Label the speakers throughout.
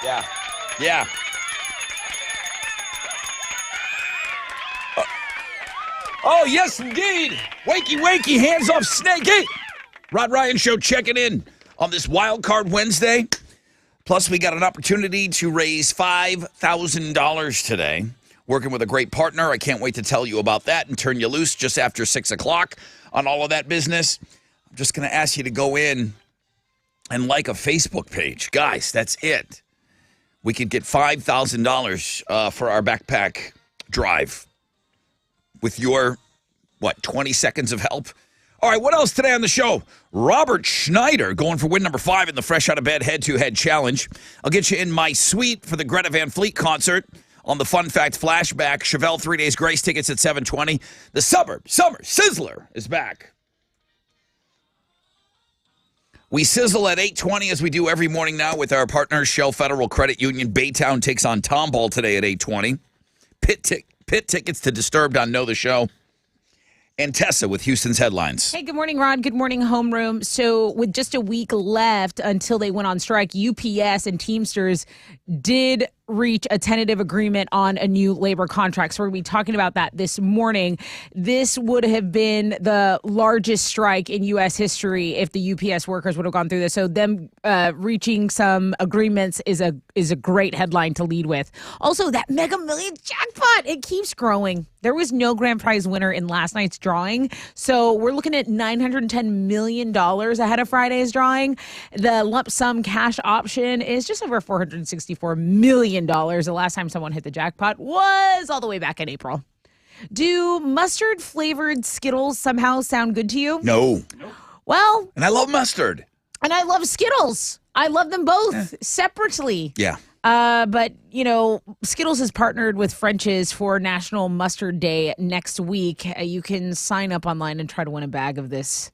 Speaker 1: Yeah. Yeah. Oh, yes, indeed. Wakey, wakey, hands off Snakey. Rod Ryan Show checking in on this Wild Card Wednesday. Plus, we got an opportunity to raise $5,000 today. Working with a great partner. I can't wait to tell you about that and turn you loose just after 6 o'clock on all of that business. I'm just going to ask you to go in and like a Facebook page. Guys, that's it. We could get $5,000 for our backpack drive with your, 20 seconds of help? All right, what else today on the show? Robert Schneider going for win number 5 in the Fresh Out of Bed Head-to-Head Challenge. I'll get you in my suite for the Greta Van Fleet concert on the Fun Fact Flashback. Chevelle 3 Days Grace tickets at 7:20. The Suburb Summer Sizzler is back. We sizzle at 8:20 as we do every morning now with our partner, Shell Federal Credit Union. Baytown takes on Tomball today at 8:20. Pit tickets to Disturbed on Know the Show. And Tessa with Houston's headlines.
Speaker 2: Hey, good morning, Rod. Good morning, homeroom. So with just a week left until they went on strike, UPS and Teamsters did reach a tentative agreement on a new labor contract. So we're going to be talking about that this morning. This would have been the largest strike in U.S. history if the UPS workers would have gone through this. So them reaching some agreements is a great headline to lead with. Also, that Mega Millions jackpot, it keeps growing. There was no grand prize winner in last night's drawing. So we're looking at $910 million ahead of Friday's drawing. The lump sum cash option is just over $464 million. The last time someone hit the jackpot was all the way back in April. Do mustard-flavored Skittles somehow sound good to you?
Speaker 1: No.
Speaker 2: Well.
Speaker 1: And I love mustard.
Speaker 2: And I love Skittles. I love them both separately.
Speaker 1: Yeah.
Speaker 2: But, Skittles has partnered with French's for National Mustard Day next week. You can sign up online and try to win a bag of this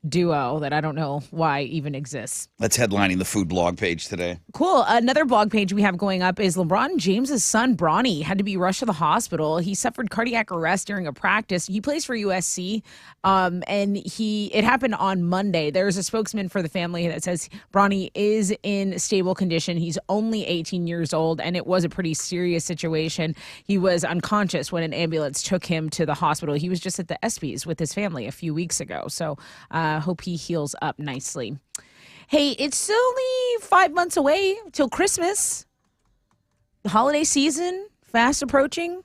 Speaker 2: duo that I don't know why even exists.
Speaker 1: That's headlining the food blog page today.
Speaker 2: Cool. Another blog page we have going up is LeBron James' son, Bronny, had to be rushed to the hospital. He suffered cardiac arrest during a practice. He plays for USC, and it happened on Monday. There's a spokesman for the family that says Bronny is in stable condition. He's only 18 years old, and it was a pretty serious situation. He was unconscious when an ambulance took him to the hospital. He was just at the ESPYs with his family a few weeks ago, so hope he heals up nicely. Hey, it's only 5 months away till Christmas. The holiday season, fast approaching.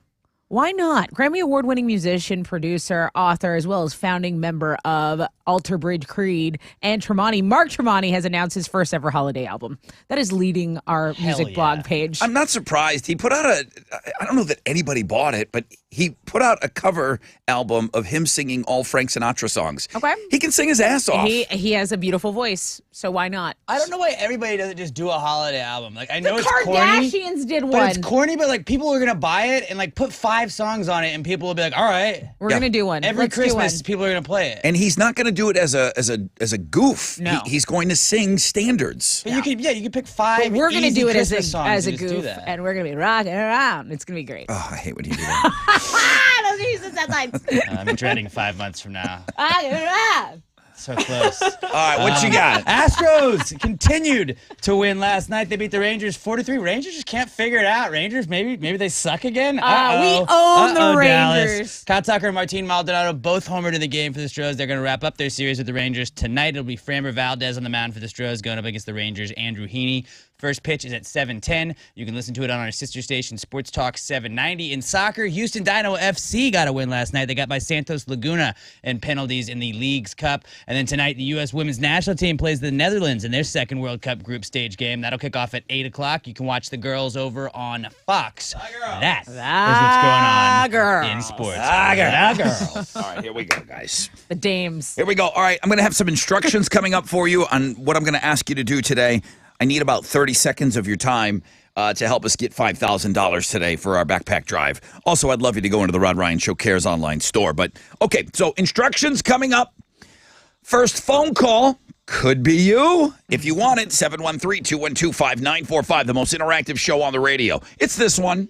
Speaker 2: Why not? Grammy Award-winning musician, producer, author, as well as founding member of Alter Bridge Creed and Tremonti, Mark Tremonti, has announced his first ever holiday album. That is leading our music blog page.
Speaker 1: I'm not surprised. He put out I don't know that anybody bought it, but he put out a cover album of him singing all Frank Sinatra songs. Okay. He can sing his ass off.
Speaker 2: He has a beautiful voice, so why not?
Speaker 3: I don't know why everybody doesn't just do a holiday album. Like, I know
Speaker 2: the
Speaker 3: it's corny.
Speaker 2: The Kardashians did one.
Speaker 3: But it's corny, but like people are going to buy it and like put 5 songs on it and people will be like, all right.
Speaker 2: We're going to do one.
Speaker 3: Every Christmas, people are going to play it.
Speaker 1: And he's not going to do it as a goof.
Speaker 2: No.
Speaker 1: He's going to sing standards.
Speaker 3: But you can pick 5
Speaker 2: but we're going to do it as a
Speaker 3: goof,
Speaker 2: goof, and we're going to be rocking around. It's going to be great.
Speaker 1: Oh, I hate when you do that.
Speaker 2: Those are useless headlines.
Speaker 3: I'm dreading 5 months from now.
Speaker 2: Rocking around.
Speaker 3: So close.
Speaker 1: All right, what you got?
Speaker 3: Astros continued to win last night. They beat the Rangers 4-3. Rangers just can't figure it out. Rangers, maybe they suck again.
Speaker 2: We own the Rangers.
Speaker 3: Dallas. Kyle Tucker and Martin Maldonado both homered in the game for the Stros. They're going to wrap up their series with the Rangers tonight. It'll be Framber Valdez on the mound for the Stros going up against the Rangers. Andrew Heaney. First pitch is at 7:10. You can listen to it on our sister station, Sports Talk 790. In soccer, Houston Dynamo FC got a win last night. They got by Santos Laguna in penalties in the Leagues Cup. And then tonight, the U.S. women's national team plays the Netherlands in their second World Cup group stage game. That'll kick off at 8 o'clock. You can watch the girls over on Fox. That is what's going on in sports.
Speaker 1: Girls. All right, here we go, guys.
Speaker 2: The dames.
Speaker 1: Here we go. All right, I'm going to have some instructions coming up for you on what I'm going to ask you to do today. I need about 30 seconds of your time to help us get $5,000 today for our backpack drive. Also, I'd love you to go into the Rod Ryan Show Cares online store. But, okay, so instructions coming up. First phone call could be you. If you want it, 713-212-5945, the most interactive show on the radio. It's this one.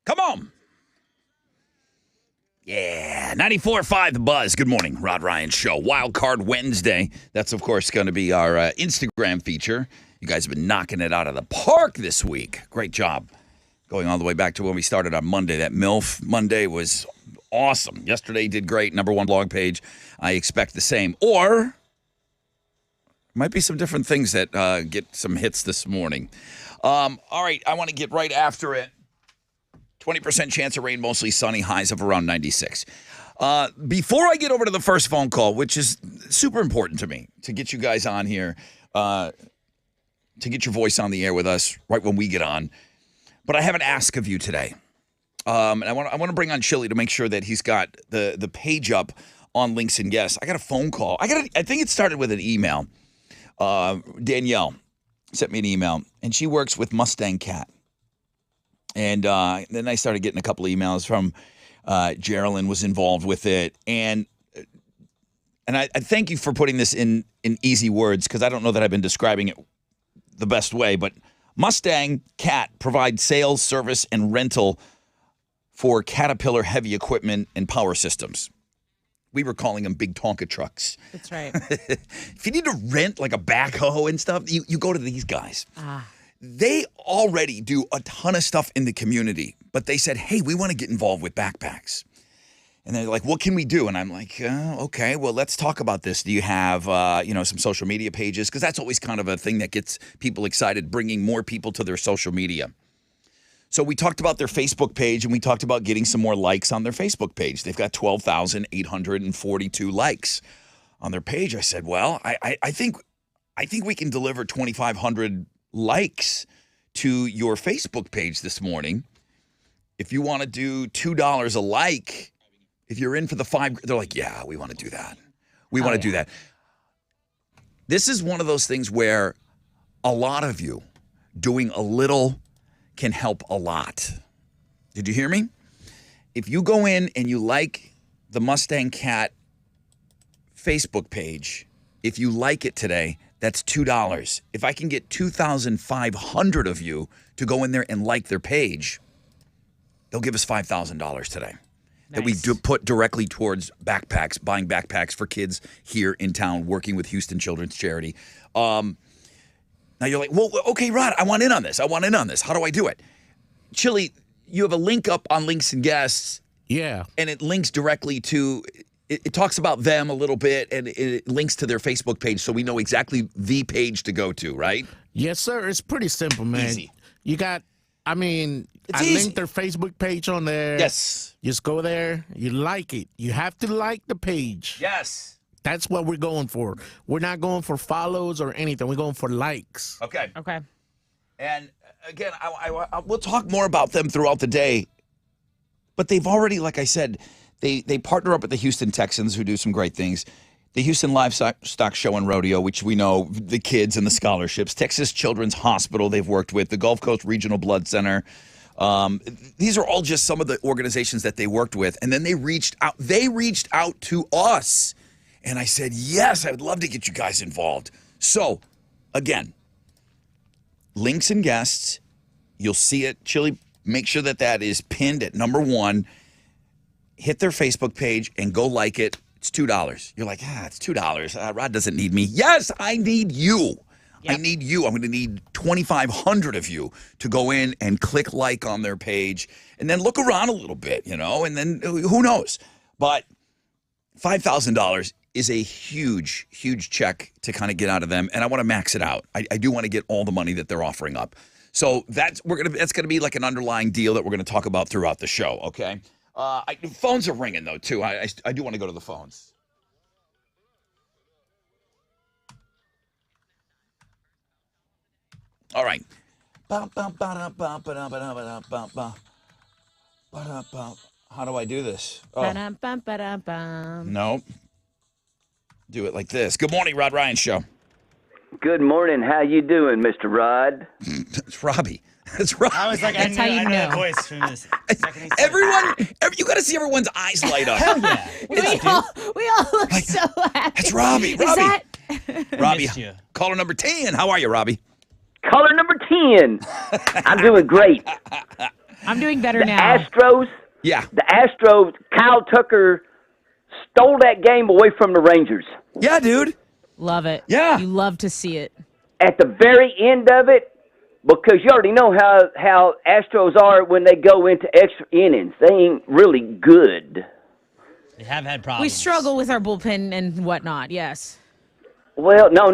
Speaker 1: Come on. Yeah, 94.5 The Buzz. Good morning, Rod Ryan Show. Wild Card Wednesday. That's, of course, going to be our Instagram feature. You guys have been knocking it out of the park this week. Great job. Going all the way back to when we started on Monday. That MILF Monday was awesome. Yesterday did great. #1 blog page. I expect the same. Or might be some different things that get some hits this morning. All right, I want to get right after it. 20% chance of rain, mostly sunny, highs of around 96. Before I get over to the first phone call, which is super important to me, to get you guys on here, to get your voice on the air with us right when we get on. But I have an ask of you today. And I want to bring on Chili to make sure that he's got the page up on Links and Guests. I got a phone call. I think it started with an email. Danielle sent me an email, and she works with Mustang Cat. And then I started getting a couple of emails from Geraldine was involved with it. And I thank you for putting this in easy words, because I don't know that I've been describing it the best way. But Mustang Cat provides sales, service, and rental for Caterpillar heavy equipment and power systems. We were calling them big Tonka trucks.
Speaker 2: That's right.
Speaker 1: If you need to rent like a backhoe and stuff, you go to these guys. They already do a ton of stuff in the community, but they said, hey, we want to get involved with backpacks. And they're like, what can we do? And I'm like, okay, well, let's talk about this. Do you have, some social media pages? Because that's always kind of a thing that gets people excited, bringing more people to their social media. So we talked about their Facebook page, and we talked about getting some more likes on their Facebook page. They've got 12,842 likes on their page. I said, well, I think we can deliver 2,500 likes to your Facebook page this morning. If you want to do $2 a like, if you're in for the $5, they're like, yeah, we want to do that. We want to do that. This is one of those things where a lot of you doing a little can help a lot. Did you hear me? If you go in and you like the Mustang Cat Facebook page, if you like it today, that's $2. If I can get 2,500 of you to go in there and like their page, they'll give us $5,000 today. That we do put directly towards backpacks, buying backpacks for kids here in town, working with Houston Children's Charity. Now you're like, well, okay, Rod, I want in on this. How do I do it? Chili, you have a link up on Links and Guests.
Speaker 4: Yeah.
Speaker 1: And it links directly to... It talks about them a little bit, and it links to their Facebook page, so we know exactly the page to go to, right?
Speaker 4: Yes, sir. It's pretty simple, man.
Speaker 1: Easy.
Speaker 4: You got, I
Speaker 1: easy.
Speaker 4: linked their Facebook page on there.
Speaker 1: Yes.
Speaker 4: Just go there. You like it. You have to like the page.
Speaker 1: Yes.
Speaker 4: That's what we're going for. We're not going for follows or anything. We're going for likes.
Speaker 1: Okay.
Speaker 2: Okay.
Speaker 1: And again, we'll talk more about them throughout the day, but they've already, like I said, They partner up with the Houston Texans, who do some great things. The Houston Livestock Show and Rodeo, which we know, the kids and the scholarships. Texas Children's Hospital they've worked with. The Gulf Coast Regional Blood Center. These are all just some of the organizations that they worked with. And then they reached out. They reached out to us. And I said, yes, I would love to get you guys involved. So, again, Links and Guests. You'll see it. Chili, make sure that is pinned at #1. Hit their Facebook page and go like it. It's $2. You're like, it's $2. Rod doesn't need me. Yes, I need you. Yep. I need you. I'm going to need 2,500 of you to go in and click like on their page and then look around a little bit, and then who knows. But $5,000 is a huge, huge check to kind of get out of them, and I want to max it out. I do want to get all the money that they're offering up. So that's going to be like an underlying deal that we're going to talk about throughout the show, okay? Phones are ringing, though, too. I do want to go to the phones. All right. How do I do this? No. Do it like this. Good morning, Rod Ryan Show.
Speaker 5: Good morning. How you doing, Mr. Rod?
Speaker 1: It's Robbie. It's Robbie.
Speaker 3: I was like,
Speaker 2: That's how you
Speaker 3: I know that
Speaker 2: know.
Speaker 3: voice from this.
Speaker 1: You got to see everyone's eyes light up.
Speaker 3: Hell yeah.
Speaker 2: We all look so happy.
Speaker 1: It's Robbie.
Speaker 2: Is that...
Speaker 1: Robbie,
Speaker 3: Missed you.
Speaker 1: caller number 10. How are you, Robbie?
Speaker 5: Caller number 10. I'm doing great.
Speaker 2: I'm doing better
Speaker 5: The
Speaker 2: now.
Speaker 5: Astros,
Speaker 1: Yeah.
Speaker 5: Kyle Tucker stole that game away from the Rangers.
Speaker 1: Yeah, dude.
Speaker 2: Love it.
Speaker 1: Yeah.
Speaker 2: You love to see it.
Speaker 5: At the very end of it, because you already know how Astros are when they go into extra innings. They ain't really good.
Speaker 3: They have had problems.
Speaker 2: We struggle with our bullpen and whatnot, yes.
Speaker 5: Well, no.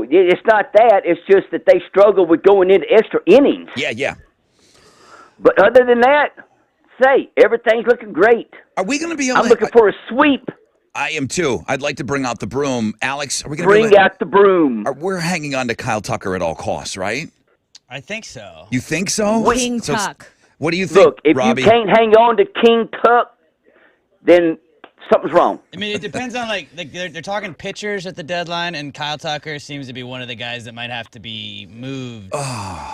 Speaker 5: It's not that. It's just that they struggle with going into extra innings.
Speaker 1: Yeah.
Speaker 5: But other than that, everything's looking great.
Speaker 1: Are we going to be able
Speaker 5: I'm looking for a sweep.
Speaker 1: I am too. I'd like to bring out the broom. Alex, are we going to
Speaker 5: Bring out the broom.
Speaker 1: We're hanging on to Kyle Tucker at all costs, right?
Speaker 3: I think so.
Speaker 1: You think so?
Speaker 2: King
Speaker 1: So
Speaker 2: Tuck.
Speaker 1: What do you think,
Speaker 5: Look, if
Speaker 1: Robbie?
Speaker 5: you can't hang on to King Tuck, then something's wrong.
Speaker 3: I mean, it depends on like they're talking pitchers at the deadline, and Kyle Tucker seems to be one of the guys that might have to be moved.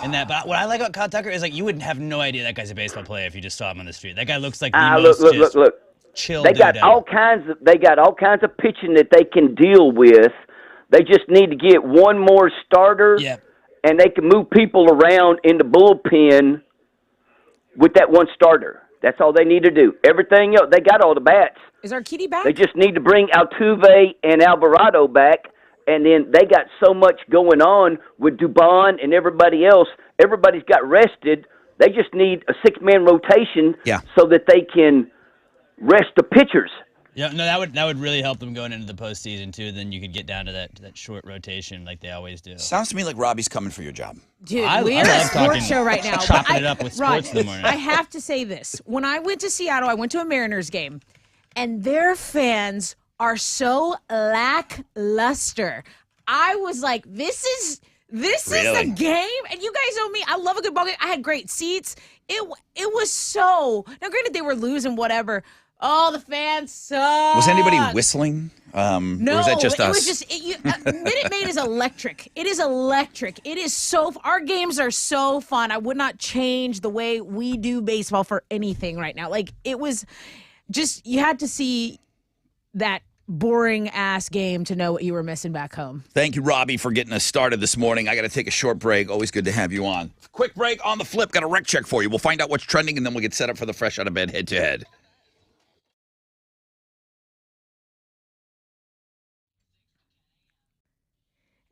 Speaker 3: In that, but what I like about Kyle Tucker is like you would have no idea that guy's a baseball player if you just saw him on the street. That guy looks like the most just
Speaker 5: Look.
Speaker 3: chill
Speaker 5: They
Speaker 3: dude
Speaker 5: got
Speaker 3: ever.
Speaker 5: all kinds of pitching that they can deal with. They just need to get one more starter.
Speaker 3: Yep.
Speaker 5: And they can move people around in the bullpen with that one starter. That's all they need to do. Everything else, they got all the bats.
Speaker 2: Is our kitty back?
Speaker 5: They just need to bring Altuve and Alvarado back, and then they got so much going on with Dubon and everybody else. Everybody's got rested. They just need a six-man rotation so that they can rest the pitchers.
Speaker 3: Yeah, no, that would really help them going into the postseason too. Then you could get down to that short rotation like they always do.
Speaker 1: Sounds to me like Robbie's coming for your job.
Speaker 2: Dude,
Speaker 3: I
Speaker 2: we're a
Speaker 3: love
Speaker 2: sports
Speaker 3: talking-
Speaker 2: show right now.
Speaker 3: chopping
Speaker 2: but
Speaker 3: it up with
Speaker 2: Rod,
Speaker 3: sports in the morning.
Speaker 2: I have to say this. When I went to Seattle, I went to a Mariners game, and their fans are so lackluster. I was like, this is
Speaker 1: Really?
Speaker 2: the game, and you guys know me. I love a good ball game. I had great seats. It was so. Now, granted, they were losing, whatever. Oh, the fans suck.
Speaker 1: Was anybody whistling?
Speaker 2: No,
Speaker 1: or was that just
Speaker 2: it
Speaker 1: us?
Speaker 2: was just Minute Maid is electric. It is electric. It is so. Our games are so fun. I would not change the way we do baseball for anything right now. Like it was, just you had to see that boring ass game to know what you were missing back home.
Speaker 1: Thank you, Robbie, for getting us started this morning. I got to take a short break. Always good to have you on. Quick break on the flip. Got a rec check for you. We'll find out what's trending, and then we'll get set up for the fresh out of bed head to head.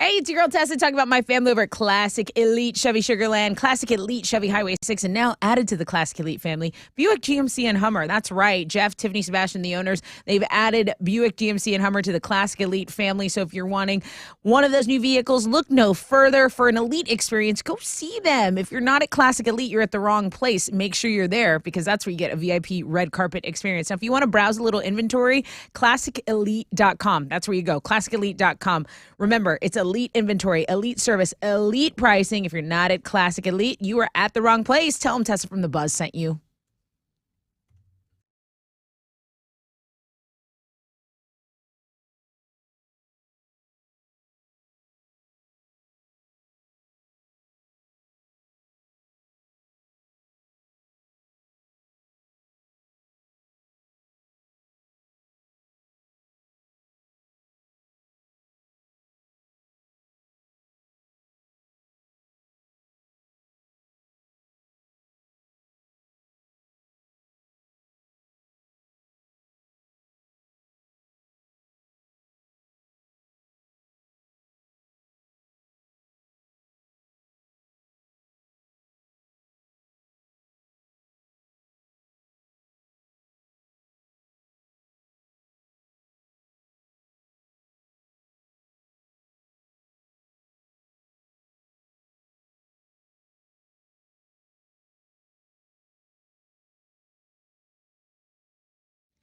Speaker 2: Hey, it's your girl Tessa talking about my family over at Classic Elite Chevy Sugarland, Classic Elite Chevy Highway 6, and now added to the Classic Elite family, Buick GMC and Hummer. That's right. Jeff, Tiffany, Sebastian, the owners, they've added Buick GMC and Hummer to the Classic Elite family. So if you're wanting one of those new vehicles, look no further. For an elite experience, go see them. If you're not at Classic Elite, you're at the wrong place. Make sure you're there because that's where you get a VIP red carpet experience. Now, if you want to browse a little inventory, ClassicElite.com. That's where you go. ClassicElite.com. Remember, it's elite inventory, elite service, elite pricing. If you're not at Classic Elite, you are at the wrong place. Tell them Tessa from The Buzz sent you.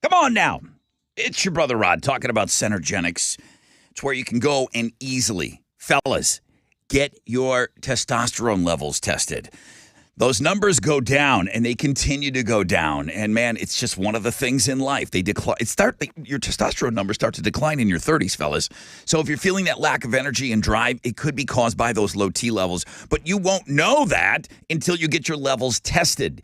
Speaker 1: Come on now. It's your brother Rod talking about Centergenics. It's where you can go and easily, fellas, get your testosterone levels tested. Those numbers go down, and they continue to go down. And, man, it's just one of the things in life. Your testosterone numbers start to decline in your 30s, fellas. So if you're feeling that lack of energy and drive, it could be caused by those low T levels. But you won't know that until you get your levels tested.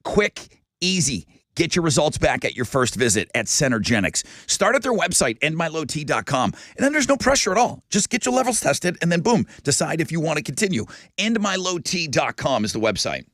Speaker 1: Quick, easy. Get your results back at your first visit at Centergenics. Start at their website, endmylowt.com. And then there's no pressure at all. Just get your levels tested and then, boom, decide if you want to continue. Endmylowt.com is the website.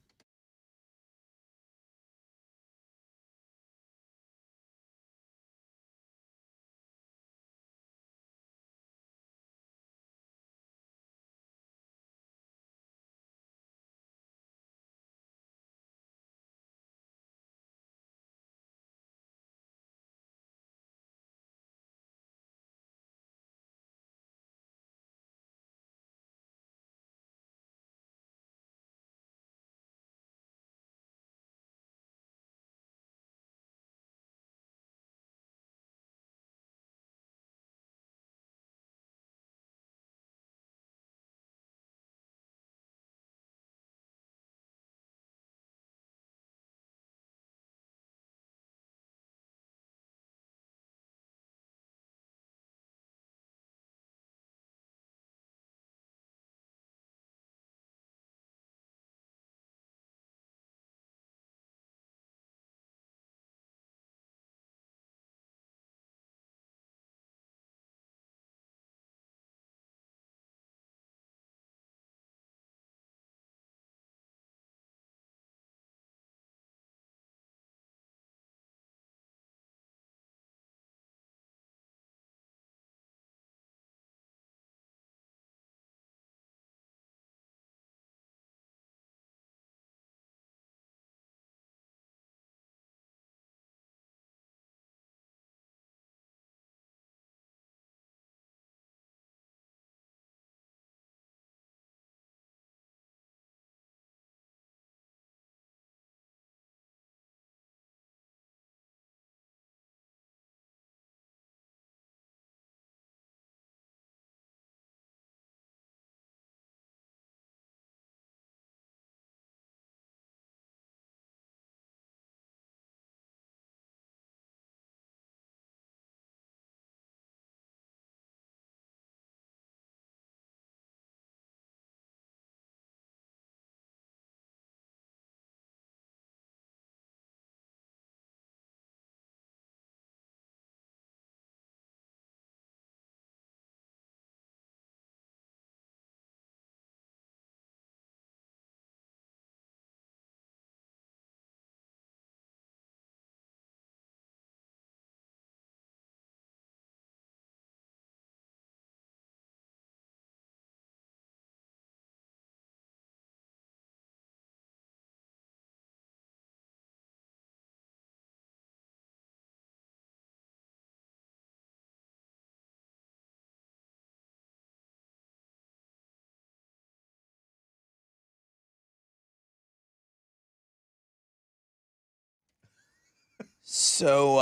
Speaker 1: So,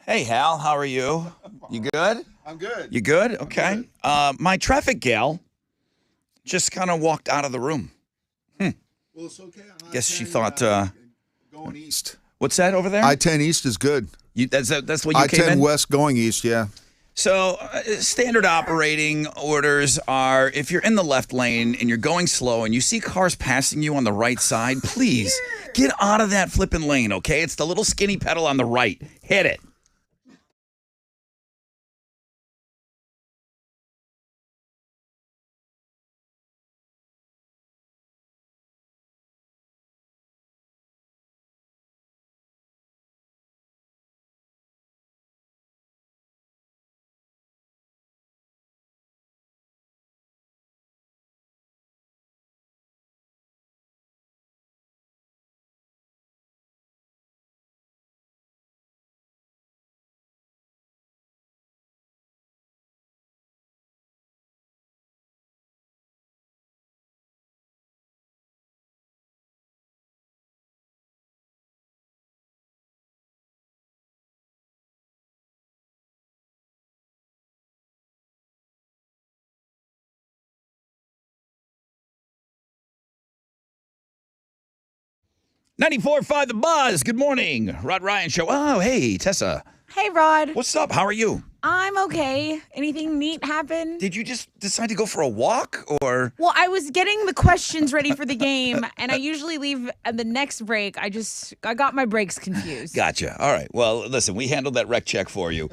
Speaker 1: hey, Hal, how are you? You good?
Speaker 6: I'm good.
Speaker 1: You good? Okay. My traffic gal just kind of walked out of the room.
Speaker 6: Well, it's okay.
Speaker 1: Guess she thought,
Speaker 6: going east.
Speaker 1: what's that over there?
Speaker 6: I-10 east is good.
Speaker 1: That's what you came
Speaker 6: I-10
Speaker 1: in?
Speaker 6: west going east, yeah.
Speaker 1: So, standard operating orders are if you're in the left lane and you're going slow and you see cars passing you on the right side, please get out of that flipping lane, okay? It's the little skinny pedal on the right. Hit it. .94.5 The Buzz. Good morning. Rod Ryan Show. Oh, hey, Tessa.
Speaker 2: Hey, Rod.
Speaker 1: What's up? How are you?
Speaker 2: I'm okay. Anything neat happen?
Speaker 1: Did you just decide to go for a walk or?
Speaker 2: Well, I was getting the questions ready for the game, and I usually leave at the next break. I got my breaks confused.
Speaker 1: Gotcha. All right. Well, listen, we handled that rec check for you.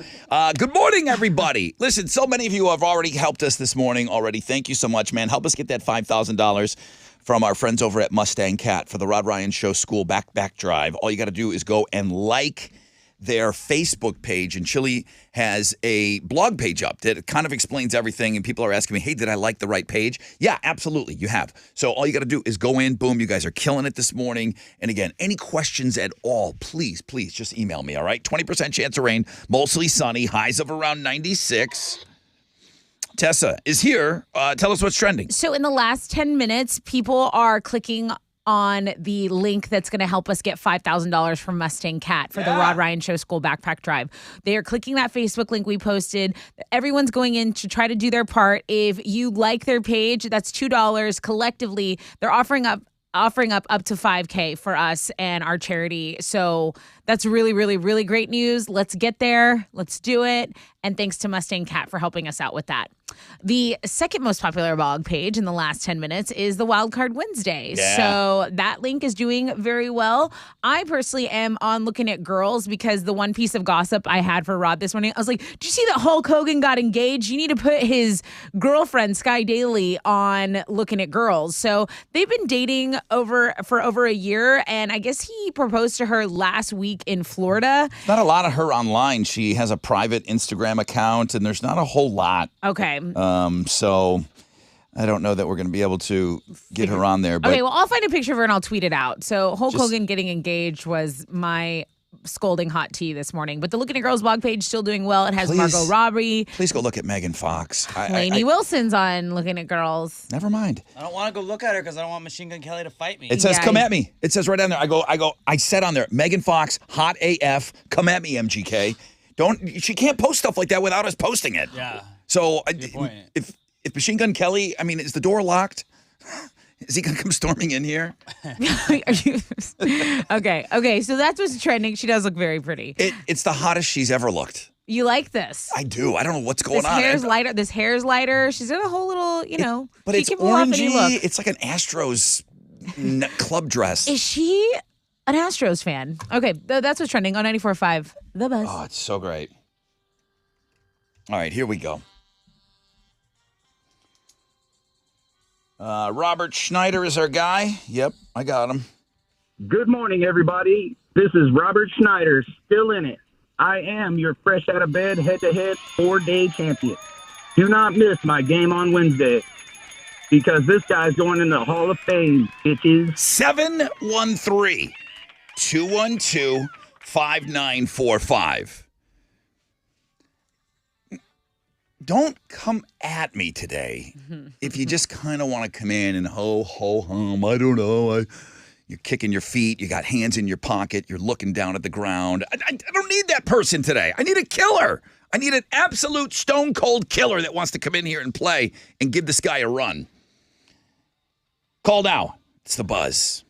Speaker 1: Good morning, everybody. Listen, so many of you have already helped us this morning already. Thank you so much, man. Help us get that $5,000 from our friends over at Mustang Cat for the Rod Ryan Show School Back Drive. All you got to do is go and like their Facebook page, and Chili has a blog page up that kind of explains everything, and people are asking me, hey, did I like the right page? Yeah, absolutely, you have. So all you got to do is go in, boom, you guys are killing it this morning. And again, any questions at all, please just email me, all right? 20% chance of rain, mostly sunny, highs of around 96. Tessa is here. Tell us what's trending.
Speaker 2: So in the last 10 minutes, people are clicking on the link that's going to help us get $5,000 from Mustang Cat for the Rod Ryan Show School Backpack Drive. They are clicking that Facebook link we posted. Everyone's going in to try to do their part. If you like their page, that's $2 collectively. They're offering up to $5,000 for us and our charity. So that's really, really, really great news. Let's get there. Let's do it. And thanks to Mustang Cat for helping us out with that. The second most popular blog page in the last 10 minutes is the Wildcard Wednesday.
Speaker 1: Yeah.
Speaker 2: So that link is doing very well. I personally am on Looking at Girls because the one piece of gossip I had for Rod this morning, I was like, did you see that Hulk Hogan got engaged? You need to put his girlfriend, Sky Daly, on Looking at Girls. So they've been dating for over a year, and I guess he proposed to her last week in Florida.
Speaker 1: Not a lot of her online. She has a private Instagram account, and there's not a whole lot.
Speaker 2: Okay.
Speaker 1: So I don't know that we're going to be able to get her on there. But
Speaker 2: Okay, well, I'll find a picture of her and I'll tweet it out. So Hulk Hogan getting engaged was my scolding hot tea this morning. But the Looking at Girls blog page still doing well. It has
Speaker 1: Please.
Speaker 2: Margot Robbie.
Speaker 1: Please go look at Megan Fox.
Speaker 2: Lainey Wilson's on Looking at Girls.
Speaker 1: Never mind.
Speaker 3: I don't want to go look at her because I don't want Machine Gun Kelly to fight me.
Speaker 1: It says,
Speaker 2: Yeah,
Speaker 1: come at me. It says right down there. I said on there, Megan Fox, hot AF, come at me, MGK. She can't post stuff like that without us posting it.
Speaker 3: Yeah.
Speaker 1: So
Speaker 3: point.
Speaker 1: if Machine Gun Kelly, I mean, is the door locked? Is he going to come storming in here?
Speaker 2: Are you Okay, so that's what's trending. She does look very pretty.
Speaker 1: It's the hottest she's ever looked.
Speaker 2: You like this?
Speaker 1: I do. I don't know what's going
Speaker 2: This
Speaker 1: on.
Speaker 2: hair's lighter. She's got a whole little,
Speaker 1: But
Speaker 2: she
Speaker 1: it's
Speaker 2: can pull off any look.
Speaker 1: orangey. It's like an Astros club dress.
Speaker 2: Is she an Astros fan? Okay, that's what's trending on 94.5 The Buzz.
Speaker 1: Oh, it's so great. All right, here we go. Robert Schneider is our guy. Yep, I got him.
Speaker 7: Good morning, everybody. This is Robert Schneider, still in it. I am your fresh out of bed, head-to-head, 4-day champion. Do not miss my game on Wednesday because this guy's going in the Hall of Fame, bitches.
Speaker 1: 713-212-5945. Don't come at me today if you just kind of want to come in and ho, ho, hum. I don't know. You're kicking your feet. You got hands in your pocket. You're looking down at the ground. I don't need that person today. I need a killer. I need an absolute stone cold killer that wants to come in here and play and give this guy a run. Call now. It's the Buzz.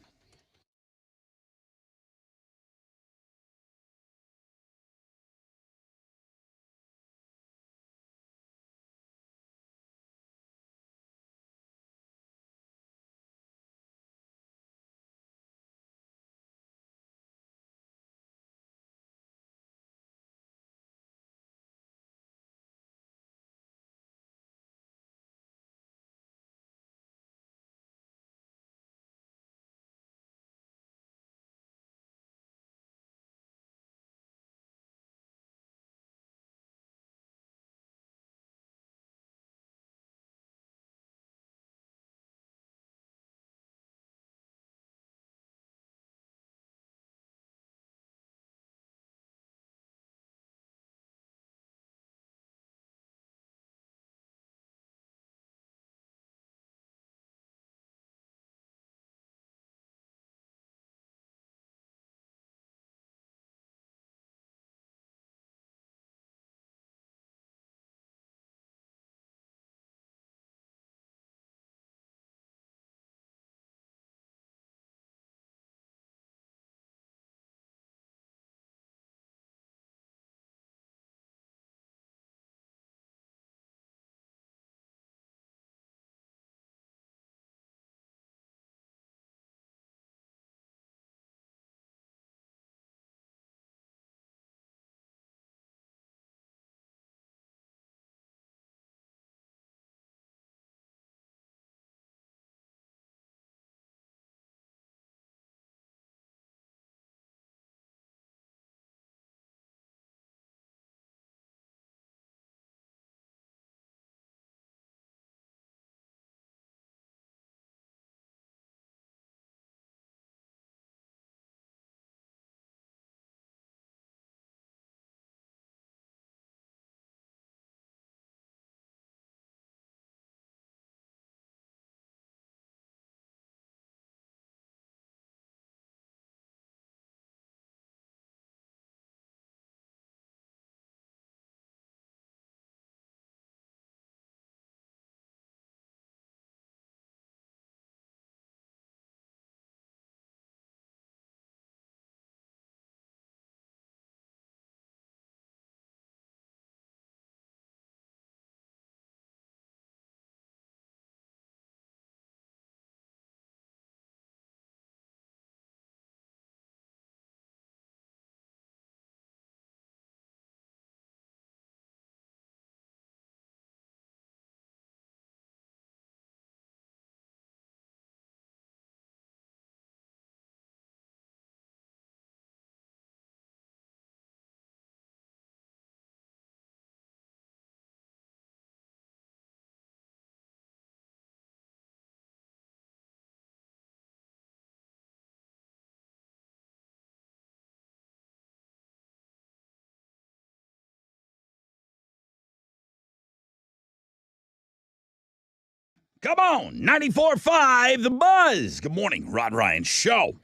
Speaker 1: Come on, 94.5, The Buzz. Good morning, Rod Ryan Show.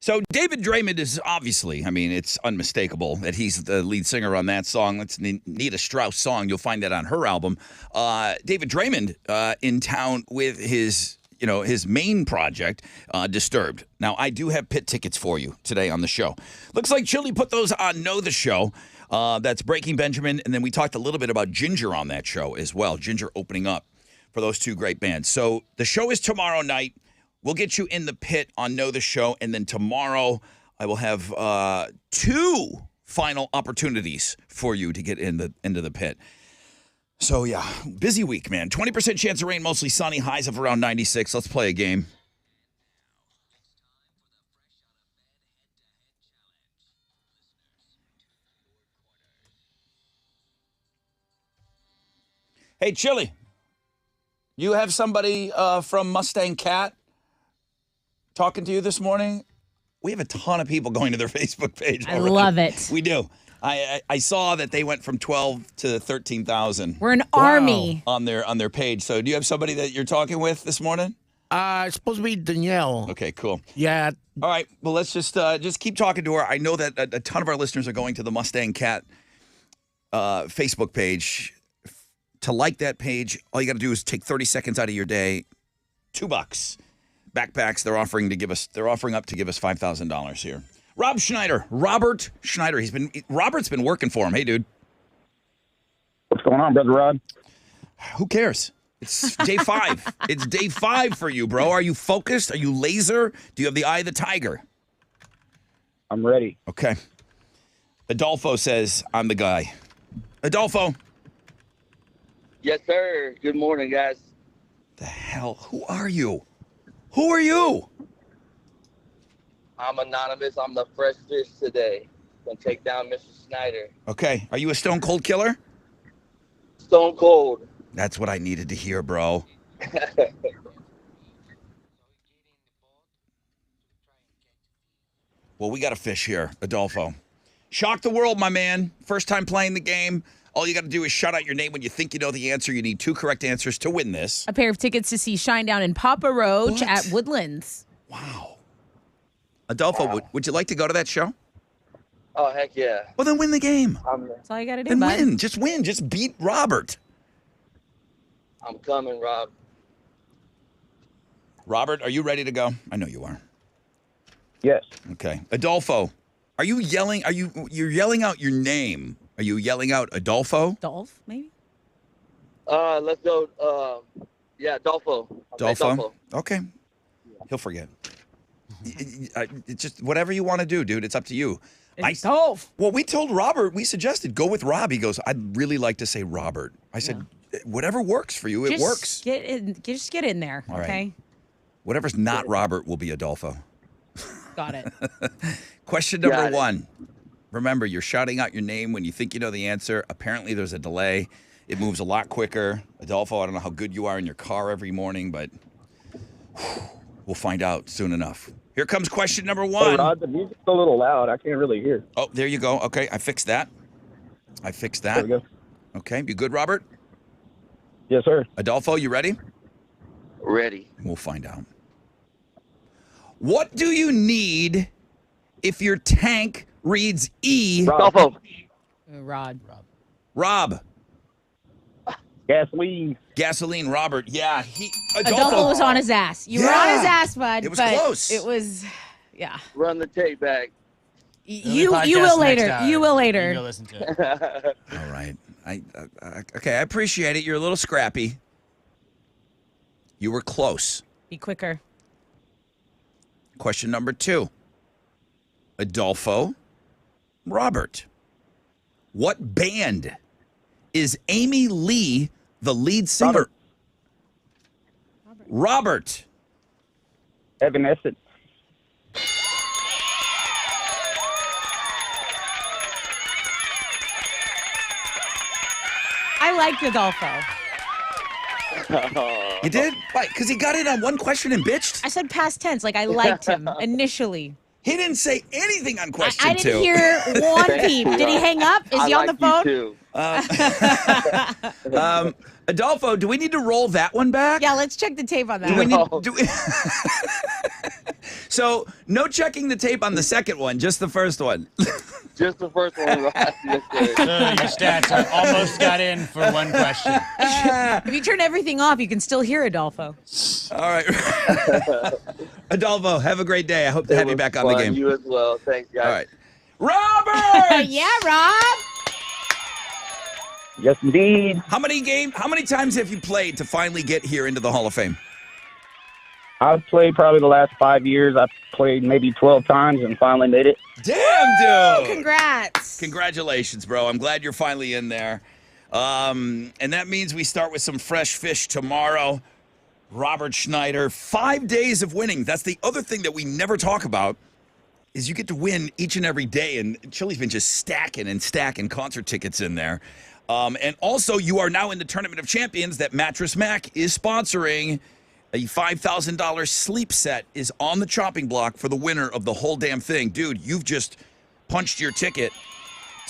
Speaker 1: So David Draymond is obviously, it's unmistakable that he's the lead singer on that song. That's Nita Strauss song. You'll find that on her album. David Draymond in town with his main project, Disturbed. Now, I do have pit tickets for you today on the show. Looks like Chili put those on Know the Show. That's Breaking Benjamin, and then we talked a little bit about Ginger on that show as well. Ginger opening up for those two great bands. So the show is tomorrow night. We'll get you in the pit on Know the Show, and then tomorrow I will have two final opportunities for you to get into the pit. So, yeah, busy week, man. 20% chance of rain, mostly sunny, highs of around 96. Let's play a game. Hey, Chili, you have somebody from Mustang Cat talking to you this morning? We have a ton of people going to their Facebook page already.
Speaker 2: I love it.
Speaker 1: We do. I saw that they went from 12 to 13,000.
Speaker 2: We're an army
Speaker 1: on their page. So do you have somebody that you're talking with this morning?
Speaker 4: It's supposed to be Danielle.
Speaker 1: Okay, cool.
Speaker 4: Yeah.
Speaker 1: All right. Well, let's just keep talking to her. I know that a ton of our listeners are going to the Mustang Cat Facebook page. To like that page, all you got to do is take 30 seconds out of your day. $2 backpacks. They're offering up to give us $5,000 here. Robert Schneider. Robert's been working for him. Hey, dude.
Speaker 7: What's going on, Brother Rod?
Speaker 1: Who cares? It's day 5. It's day 5 for you, bro. Are you focused? Are you laser? Do you have the eye of the tiger?
Speaker 7: I'm ready.
Speaker 1: Okay. Adolfo says, I'm the guy. Adolfo.
Speaker 8: Yes, sir. Good morning, guys.
Speaker 1: The hell? Who are you? Who are you?
Speaker 8: I'm anonymous. I'm the fresh fish today. Gonna take down Mr. Snyder.
Speaker 1: Okay. Are you a stone cold killer?
Speaker 8: Stone cold.
Speaker 1: That's what I needed to hear, bro. Well, we got a fish here, Adolfo. Shock the world, my man. First time playing the game. All you got to do is shout out your name when you think you know the answer. You need 2 correct answers to win this.
Speaker 2: A pair of tickets to see Shinedown and Papa Roach
Speaker 1: What?
Speaker 2: at Woodlands.
Speaker 1: Wow. Adolfo, would you like to go to that show?
Speaker 8: Oh, heck yeah.
Speaker 1: Well, then win the game.
Speaker 2: That's all you got to do,
Speaker 1: Then
Speaker 2: bud.
Speaker 1: win. Just win. Just beat Robert.
Speaker 8: I'm coming, Rob.
Speaker 1: Robert, are you ready to go? I know you are.
Speaker 7: Yes.
Speaker 1: Okay. Adolfo, are you yelling? You're yelling out your name. Are you yelling out Adolfo?
Speaker 2: Dolph, maybe?
Speaker 8: Let's go. Yeah, Dolfo. I'll say
Speaker 1: Dolfo? Okay. He'll forget. It's just whatever you want to do, dude. It's up to you.
Speaker 2: It's Dolph.
Speaker 1: Well, we told Robert, we suggested go with Rob. He goes, I'd really like to say Robert. I said, whatever works for you, it works.
Speaker 2: Just get in there,
Speaker 1: All right.
Speaker 2: okay?
Speaker 1: Whatever's not Robert will be Adolfo.
Speaker 2: Got it.
Speaker 1: Question number
Speaker 8: Got it.
Speaker 1: 1. Remember, you're shouting out your name when you think you know the answer. Apparently, there's a delay. It moves a lot quicker. Adolfo, I don't know how good you are in your car every morning, but we'll find out soon enough. Here comes question number 1.
Speaker 7: Hey, Rod, the music's a little loud. I can't really hear.
Speaker 1: Oh, there you go. Okay, I fixed that.
Speaker 7: There we go.
Speaker 1: Okay, you good, Robert?
Speaker 7: Yes, sir.
Speaker 1: Adolfo, you ready?
Speaker 8: Ready.
Speaker 1: We'll find out. What do you need if your tank reads E?
Speaker 8: Dolfo.
Speaker 2: Rod.
Speaker 1: Rob.
Speaker 7: Gasoline.
Speaker 1: Gasoline, Robert. Yeah,
Speaker 2: Adolfo was on his ass. You were on his
Speaker 1: Yeah.
Speaker 2: ass, bud.
Speaker 1: It was
Speaker 2: but
Speaker 1: close.
Speaker 2: It was, yeah.
Speaker 8: Run the tape back.
Speaker 2: You will later. You will
Speaker 3: You
Speaker 2: later.
Speaker 3: go listen to it.
Speaker 1: All right. Okay, I appreciate it. You're a little scrappy. You were close.
Speaker 2: Be quicker.
Speaker 1: Question number 2. Adolfo, Robert. What band is Amy Lee the lead singer? Robert.
Speaker 7: Evanescence.
Speaker 2: I liked Adolfo.
Speaker 1: You did? Why? Because he got in on one question and bitched?
Speaker 2: I said past tense. Like, I liked him initially.
Speaker 1: He didn't say anything on question
Speaker 2: I
Speaker 1: 2.
Speaker 2: didn't hear one
Speaker 8: Thank
Speaker 2: peep.
Speaker 8: you,
Speaker 2: Did he
Speaker 8: Rod.
Speaker 2: hang up? Is
Speaker 8: I
Speaker 2: he on
Speaker 8: like
Speaker 2: the phone?
Speaker 8: You too.
Speaker 1: Adolfo, do we need to roll that one back?
Speaker 2: Yeah, let's check the tape on that.
Speaker 1: Do we
Speaker 8: No.
Speaker 1: need, do we- So, no checking the tape on the second one, just the first one.
Speaker 8: Just the first one, Rod. Yes, sir.
Speaker 3: So your stats are almost got in for one question.
Speaker 2: If you turn everything off, you can still hear Adolfo.
Speaker 1: All right. Adolfo, have a great day. I hope to have you
Speaker 8: It was
Speaker 1: back on the
Speaker 8: fun.
Speaker 1: game.
Speaker 8: You as well. Thanks, guys.
Speaker 1: All right. Robert!
Speaker 2: Yeah, Rob.
Speaker 7: Yes, indeed.
Speaker 1: How many times have you played to finally get here into the Hall of Fame?
Speaker 7: I've played probably the last 5 years. I've played maybe 12 times and finally made it.
Speaker 1: Damn, dude!
Speaker 2: Congrats.
Speaker 1: Congratulations, bro. I'm glad you're finally in there. And that means we start with some fresh fish tomorrow. Robert Schneider, 5 days of winning. That's the other thing that we never talk about is you get to win each and every day. And Chili's been just stacking and stacking concert tickets in there. And also, you are now in the Tournament of Champions that Mattress Mac is sponsoring. A $5,000 sleep set is on the chopping block for the winner of the whole damn thing. Dude, you've just punched your ticket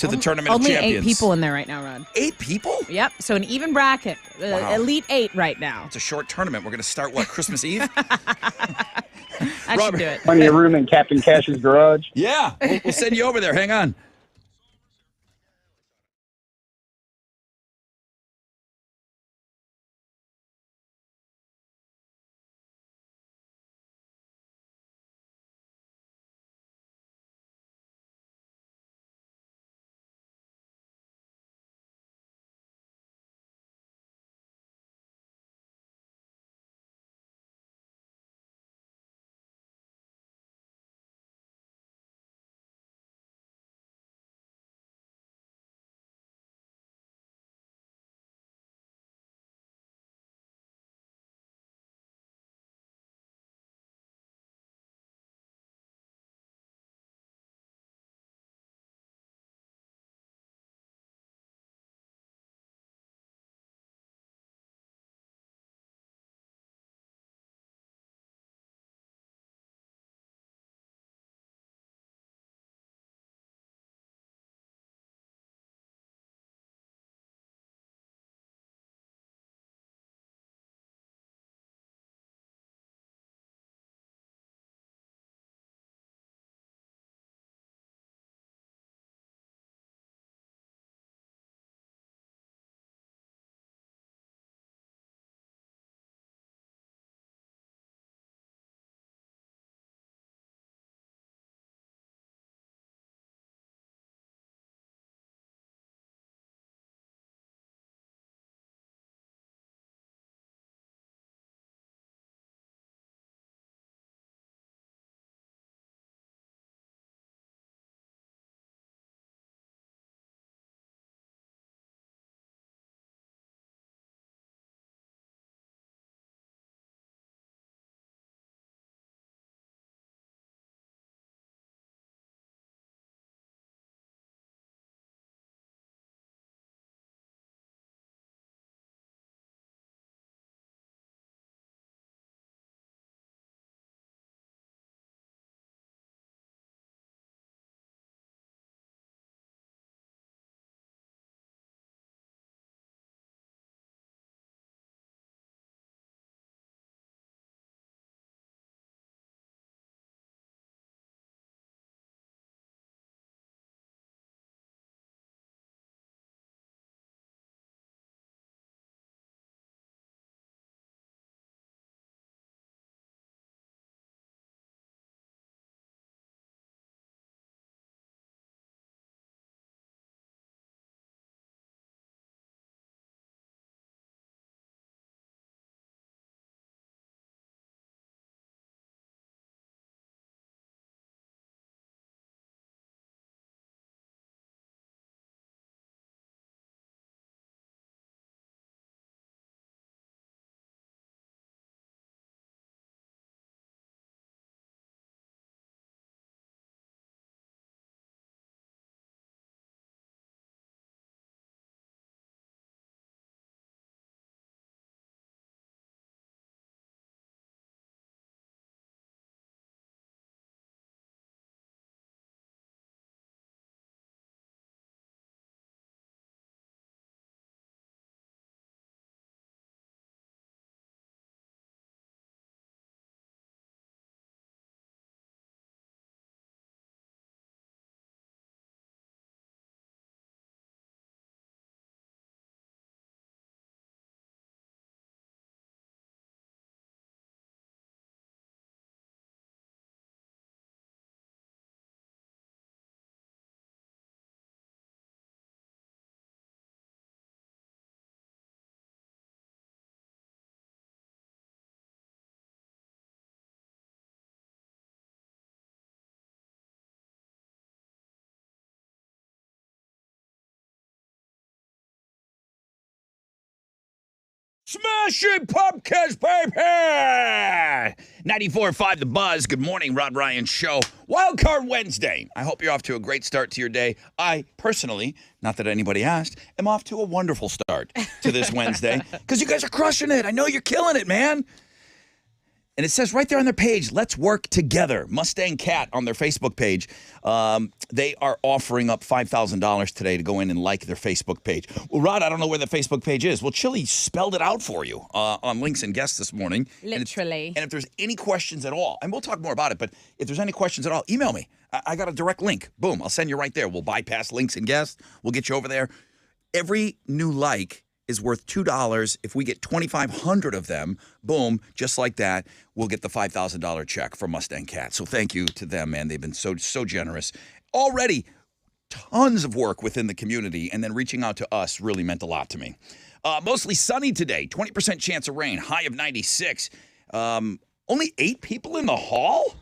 Speaker 1: to the Tournament of
Speaker 2: Only
Speaker 1: Champions.
Speaker 2: 8 people in there right now, Rod.
Speaker 1: 8 people?
Speaker 2: Yep. So an even bracket.
Speaker 1: Wow.
Speaker 2: Elite 8 right now.
Speaker 1: It's a short tournament. We're going to start, what, Christmas Eve?
Speaker 2: That
Speaker 1: Robert.
Speaker 2: should do it.
Speaker 7: Plenty of room in Captain Cash's garage.
Speaker 1: Yeah. We'll send you over there. Hang on. Smashing Pumpkins, baby! 94.5 The Buzz. Good morning, Rod Ryan Show. Wildcard Wednesday. I hope you're off to a great start to your day. I personally, not that anybody asked, am off to a wonderful start to this Wednesday because you guys are crushing it. I know you're killing it, man. And it says right there on their page, let's work together. Mustang Cat on their Facebook page. They are offering up $5,000 today to go in and like their Facebook page. Well, Rod, I don't know where the Facebook page is. Well, Chili spelled it out for you on Links and Guests this morning.
Speaker 2: Literally.
Speaker 1: And if there's any questions at all, and we'll talk more about it, but if there's any questions at all, email me. I got a direct link. Boom, I'll send you right there. We'll bypass Links and Guests. We'll get you over there. Every new like is worth $2. If we get 2,500 of them, boom, just like that, we'll get the $5,000 check from Mustang Cat. So thank you to them, man. They've been so generous. Already tons of work within the community, and then reaching out to us really meant a lot to me. Mostly sunny today, 20% chance of rain, high of 96. Only 8 people in the hall?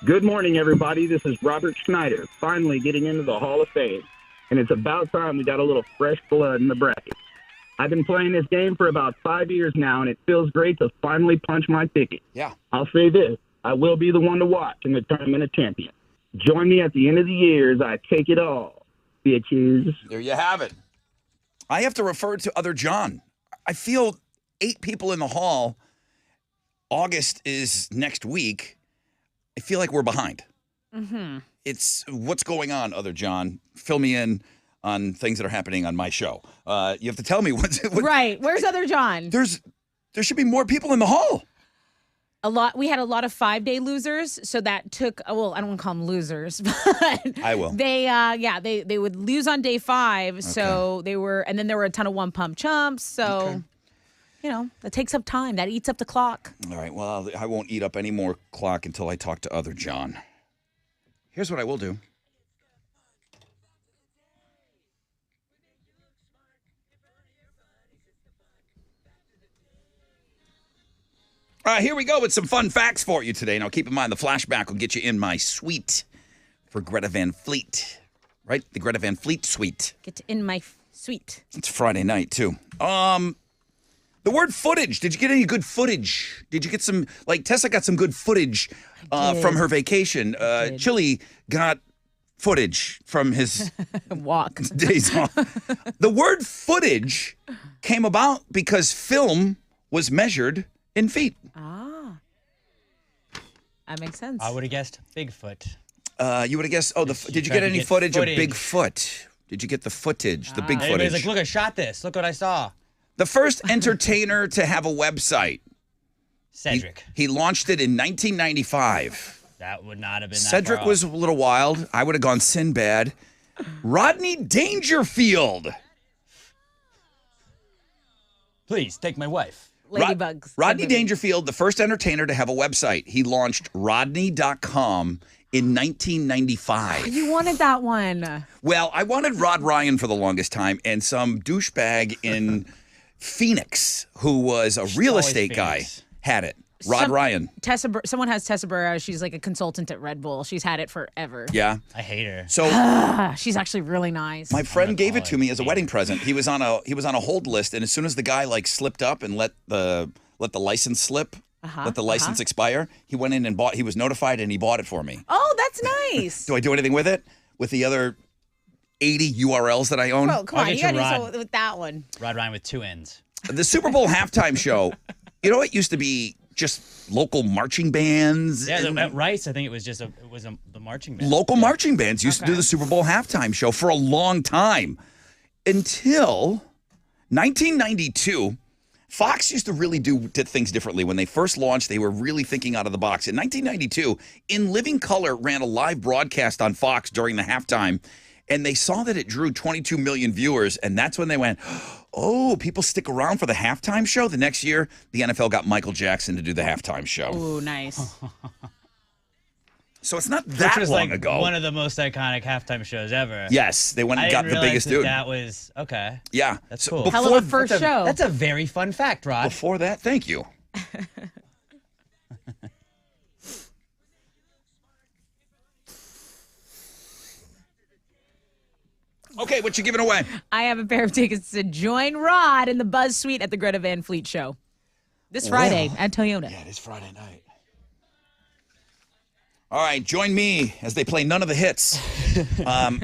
Speaker 7: Good morning, everybody. This is Robert Schneider, finally getting into the Hall of Fame. And it's about time we got a little fresh blood in the bracket. I've been playing this game for about 5 years now, and it feels great to finally punch my ticket.
Speaker 1: Yeah.
Speaker 7: I'll say this. I will be the one to watch in the Tournament of Champions. Join me at the end of the year as I take it all, bitches.
Speaker 1: There you have it. I have to refer to Other John. I feel 8 people in the hall. August is next week. I feel like we're behind.
Speaker 2: Mm-hmm.
Speaker 1: It's what's going on, Other John. Fill me in on things that are happening on my show. You have to tell me what
Speaker 2: Right. Where's Other John?
Speaker 1: there should be more people in the hall.
Speaker 2: We had a lot of 5-day losers, so that took. Well, I don't want to call them losers, but
Speaker 1: I will.
Speaker 2: They would lose on day 5, so they were, and then there were a ton of one pump chumps. So, that takes up time. That eats up the clock.
Speaker 1: All right. Well, I won't eat up any more clock until I talk to Other John. Here's what I will do. All right, here we go with some fun facts for you today. Now, keep in mind, the flashback will get you in my suite for Greta Van Fleet, right? The Greta Van Fleet suite.
Speaker 2: Get in my suite.
Speaker 1: It's Friday night, too. The word footage. Did you get any good footage? Did you get some, Tessa got some good footage from her vacation. Chili got footage from his
Speaker 2: walk
Speaker 1: days off. The word footage came about because film was measured in feet.
Speaker 2: Ah. That makes sense.
Speaker 3: I would have guessed Bigfoot.
Speaker 1: You would have guessed, did you
Speaker 3: tried
Speaker 1: get
Speaker 3: to
Speaker 1: any
Speaker 3: get
Speaker 1: footage of
Speaker 3: footage.
Speaker 1: Bigfoot? Did you get the footage, the big
Speaker 3: Everybody's
Speaker 1: footage?
Speaker 3: like, look, I shot this. Look what I saw.
Speaker 1: The first entertainer to have a website.
Speaker 3: Cedric.
Speaker 1: He launched it in 1995.
Speaker 3: That would not have been that
Speaker 1: Cedric
Speaker 3: far
Speaker 1: was
Speaker 3: off.
Speaker 1: a little wild. I would have gone Sinbad. Rodney Dangerfield.
Speaker 3: Please, take my wife.
Speaker 2: Ladybugs.
Speaker 1: Rodney Dangerfield, the first entertainer to have a website. He launched Rodney.com in 1995.
Speaker 2: You wanted that one.
Speaker 1: Well, I wanted Rod Ryan for the longest time, and some douchebag in Phoenix who was a real
Speaker 3: Always
Speaker 1: estate guy
Speaker 3: Phoenix.
Speaker 1: had it. Rod Ryan.
Speaker 2: Someone has Tessa Burrow. She's like a consultant at Red Bull. She's had it forever.
Speaker 1: Yeah.
Speaker 3: I hate her.
Speaker 1: So
Speaker 2: She's actually really nice.
Speaker 1: my friend gave it to me as a wedding present. He was on a hold list, and as soon as the guy slipped up and let the license slip, let the license expire, he went in and bought. He was notified, and he bought it for me.
Speaker 2: Oh, that's nice.
Speaker 1: Do I do anything with it? With the other 80 URLs that I own?
Speaker 2: Bro, come
Speaker 3: I'll
Speaker 2: on.
Speaker 3: get
Speaker 2: You got
Speaker 3: you
Speaker 2: to
Speaker 3: Rod.
Speaker 2: do something with that one.
Speaker 3: Rod Ryan with 2 ends.
Speaker 1: The Super Bowl halftime show, it used to be just local marching bands.
Speaker 3: Yeah,
Speaker 1: and
Speaker 3: at Rice, I think it was just the marching band.
Speaker 1: local marching bands used to do the Super Bowl halftime show for a long time. Until 1992, Fox used to really do things differently. When they first launched, they were really thinking out of the box. In 1992, In Living Color ran a live broadcast on Fox during the halftime, and they saw that it drew 22 million viewers, and that's when they went, oh, people stick around for the halftime show? The next year, the NFL got Michael Jackson to do the halftime show.
Speaker 2: Ooh, nice.
Speaker 1: So it's not that
Speaker 3: Which was
Speaker 1: long ago.
Speaker 3: one of the most iconic halftime shows ever.
Speaker 1: Yes, they went and
Speaker 3: I
Speaker 1: got
Speaker 3: didn't
Speaker 1: the
Speaker 3: realize
Speaker 1: biggest
Speaker 3: that
Speaker 1: dude.
Speaker 3: That was okay.
Speaker 1: Yeah.
Speaker 3: That's cool.
Speaker 2: Hell of a first show.
Speaker 3: That's a very fun fact, Rod.
Speaker 1: Before that, thank you. Okay, what you giving away?
Speaker 2: I have a pair of tickets to join Rod in the Buzz Suite at the Greta Van Fleet show this Friday at Toyota.
Speaker 1: Yeah, it is Friday night. All right, join me as they play none of the hits. Um,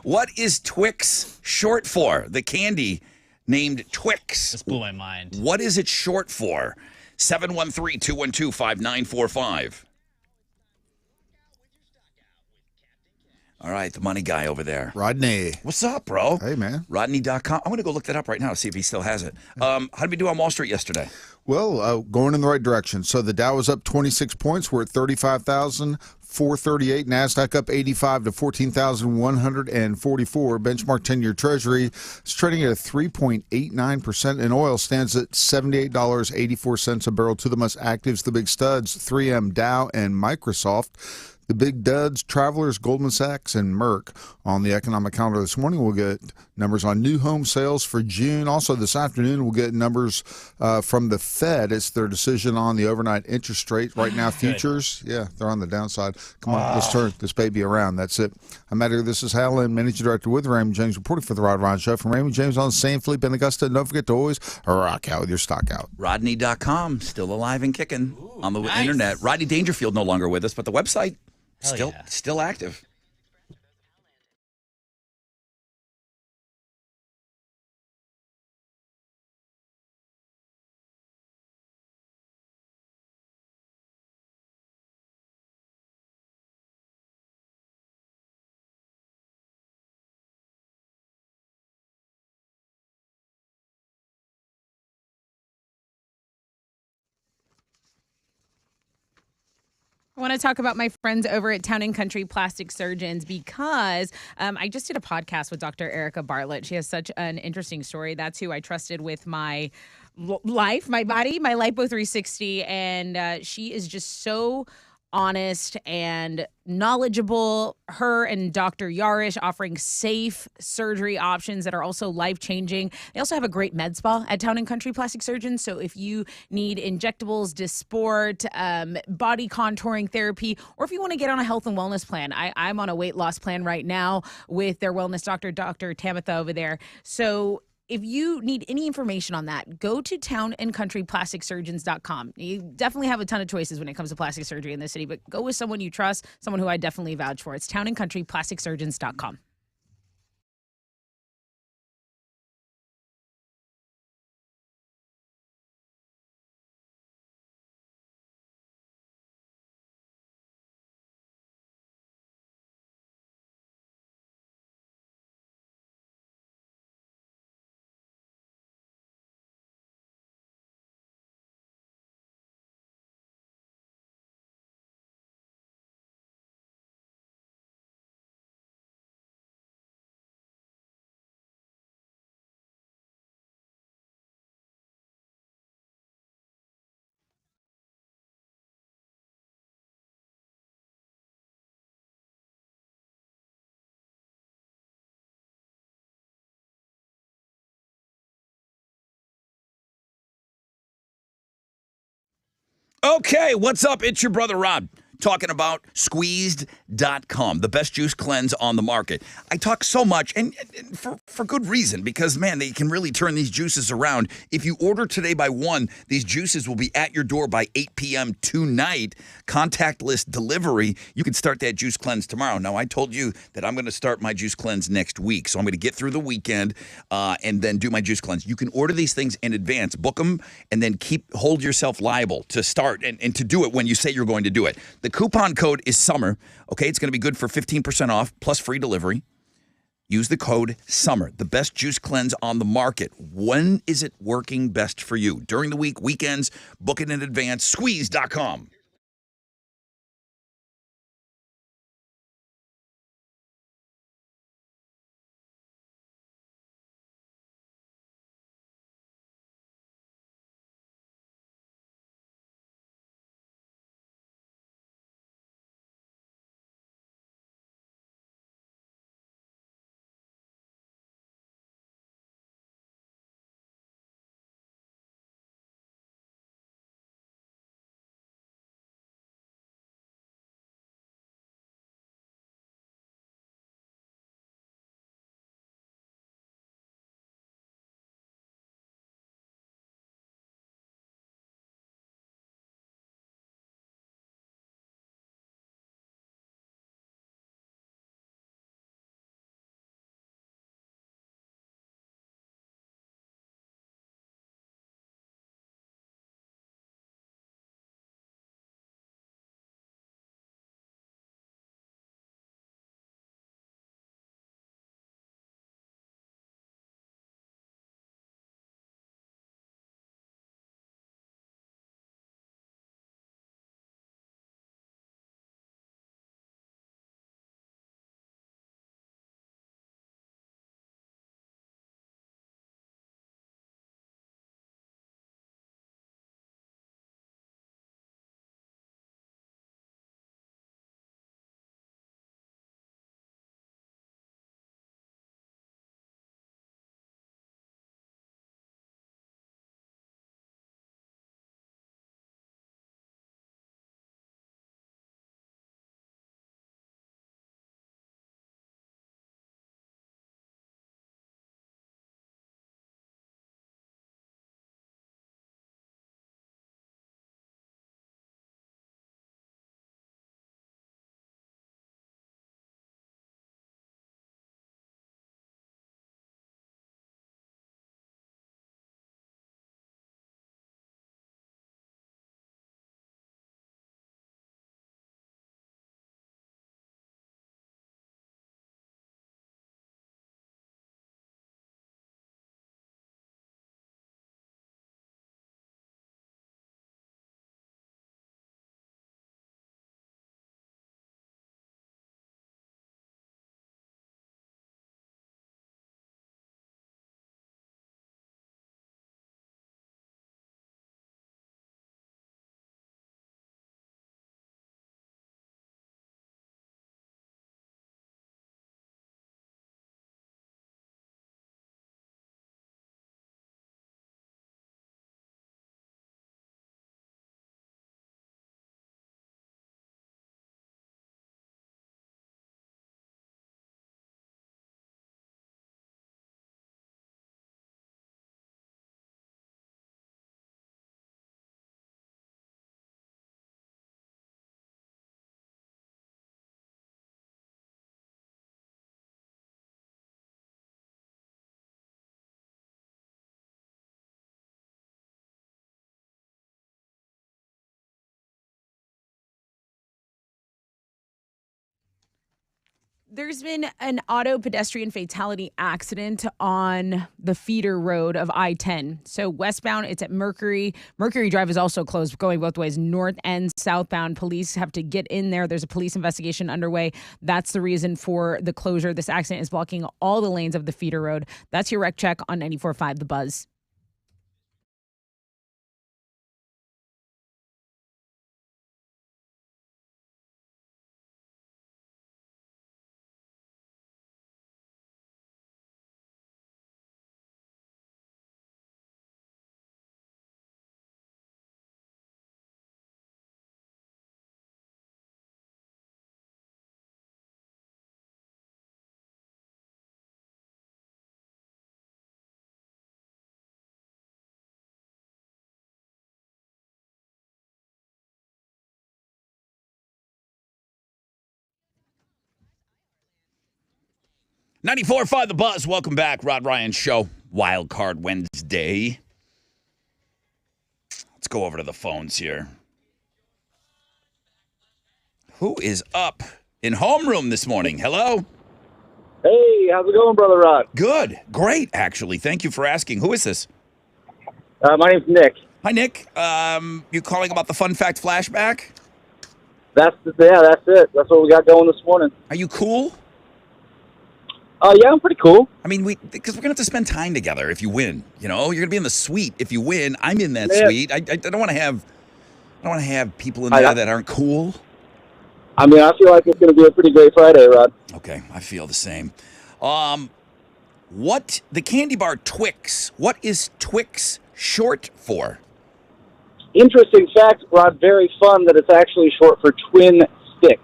Speaker 1: what is Twix short for? The candy named Twix.
Speaker 3: This blew my mind.
Speaker 1: What is it short for? 713-212-5945. All right, the money guy over there.
Speaker 6: Rodney.
Speaker 1: What's up, bro?
Speaker 6: Hey, man.
Speaker 1: Rodney.com. I'm going to go look that up right now, see if he still has it. How did we do on Wall Street yesterday?
Speaker 6: Well, going in the right direction. So the Dow was up 26 points. We're at 35,438. NASDAQ up 85 to 14,144. Benchmark 10-year Treasury is trading at a 3.89%, and oil stands at $78.84 a barrel. To the most actives, the big studs, 3M, Dow, and Microsoft. The big duds, Travelers, Goldman Sachs, and Merck. On the economic calendar this morning, we'll get numbers on new home sales for June. Also this afternoon, we'll get numbers from the Fed. It's their decision on the overnight interest rate. Right now, futures, they're on the downside. Come on, let's turn this baby around. That's it. I'm Matt here. This is Hal Lynn, Managing Director with Raymond James, reporting for the Rod Ryan Show. From Raymond James on San Felipe and Augusta. Don't forget to always rock out with your stock out.
Speaker 1: Rodney.com, still alive and kicking on the
Speaker 3: nice.
Speaker 1: internet. Rodney Dangerfield no longer with us, but the website
Speaker 3: Hell yeah.
Speaker 1: still active.
Speaker 2: I want to talk about my friends over at Town & Country Plastic Surgeons because I just did a podcast with Dr. Erica Bartlett. She has such an interesting story. That's who I trusted with my life, my body, my Lipo 360. And she is just so honest and knowledgeable. Her and Dr. Yarish offering safe surgery options that are also life-changing. They also have a great med spa at Town & Country Plastic Surgeons. So if you need injectables, Dysport, body contouring therapy, or if you want to get on a health and wellness plan, I'm on a weight loss plan right now with their wellness doctor, Dr. Tamitha over there. So if you need any information on that, go to townandcountryplasticsurgeons.com. You definitely have a ton of choices when it comes to plastic surgery in this city, but go with someone you trust, someone who I definitely vouch for. It's townandcountryplasticsurgeons.com.
Speaker 1: Okay, what's up? It's your brother Rob talking about squeezed.com, the best juice cleanse on the market. I talk so much, and for good reason, because, man, they can really turn these juices around. If you order today by 1, these juices will be at your door by 8 p.m. tonight. Contactless delivery. You can start that juice cleanse tomorrow. Now, I told you that I'm going to start my juice cleanse next week, so I'm going to get through the weekend and then do my juice cleanse. You can order these things in advance, book them, and then hold yourself liable to start and to do it when you say you're going to do it. The coupon code is SUMMER. Okay, it's going to be good for 15% off plus free delivery. Use the code SUMMER, the best juice cleanse on the market. When is it working best for you? During the week, weekends, book it in advance, squeeze.com.
Speaker 2: There's been an auto pedestrian fatality accident on the feeder road of I-10. So westbound, it's at Mercury. Mercury Drive is also closed, going both ways, north and southbound. Police have to get in there. There's a police investigation underway. That's the reason for the closure. This accident is blocking all the lanes of the feeder road. That's your wreck check on 94.5 The Buzz.
Speaker 1: .94.5 The Buzz. Welcome back. Rod Ryan Show. Wild Card Wednesday. Let's go over to the phones here. Who is up in homeroom this morning? Hello?
Speaker 9: Hey, how's it going, Brother Rod?
Speaker 1: Good. Great, actually. Thank you for asking. Who is this?
Speaker 9: My name's Nick.
Speaker 1: Hi, Nick. You calling about the fun fact flashback?
Speaker 9: That's it. That's what we got going this morning.
Speaker 1: Are you cool?
Speaker 9: Yeah, I'm pretty cool.
Speaker 1: I mean, because we're going to have to spend time together if you win. You know, you're going to be in the suite if you win. I'm in that suite. I don't want to have people in there that aren't cool.
Speaker 9: I mean, I feel like it's going to be a pretty great Friday, Rod.
Speaker 1: Okay, I feel the same. What the candy bar Twix? What is Twix short for?
Speaker 9: Interesting fact, Rod. Very fun that it's actually short for Twin Sticks.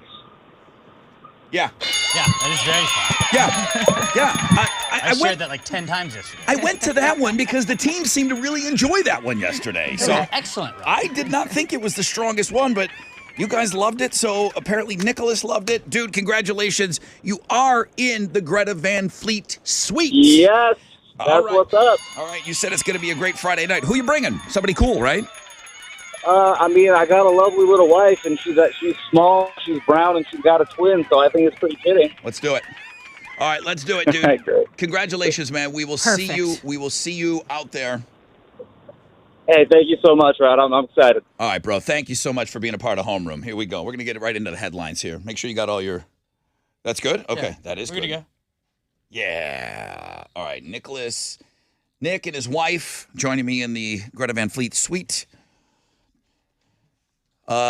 Speaker 1: Yeah.
Speaker 3: Yeah, that is very fun.
Speaker 1: Yeah.
Speaker 3: I shared that like 10 times yesterday.
Speaker 1: I went to that one because the team seemed to really enjoy that one yesterday. So
Speaker 3: excellent, Rob.
Speaker 1: I did not think it was the strongest one, but you guys loved it. So apparently Nicholas loved it. Dude, congratulations. You are in the Greta Van Fleet suite.
Speaker 9: Yes, that's what's up.
Speaker 1: All right, you said it's going to be a great Friday night. Who you bringing? Somebody cool, right?
Speaker 9: I mean, I got a lovely little wife, and she's small, she's brown, and she's got a twin, so I think it's pretty fitting.
Speaker 1: Let's do it. All right, let's do it, dude.
Speaker 9: Great.
Speaker 1: Congratulations, man. We will see you. We will see you out there.
Speaker 9: Hey, thank you so much, Rod. I'm excited.
Speaker 1: All right, bro. Thank you so much for being a part of Homeroom. Here we go. We're going to get right into the headlines here. Make sure you got all your... That's good? Okay, that is good.
Speaker 3: We're good to go.
Speaker 1: Yeah. All right, Nick and his wife joining me in the Greta Van Fleet suite.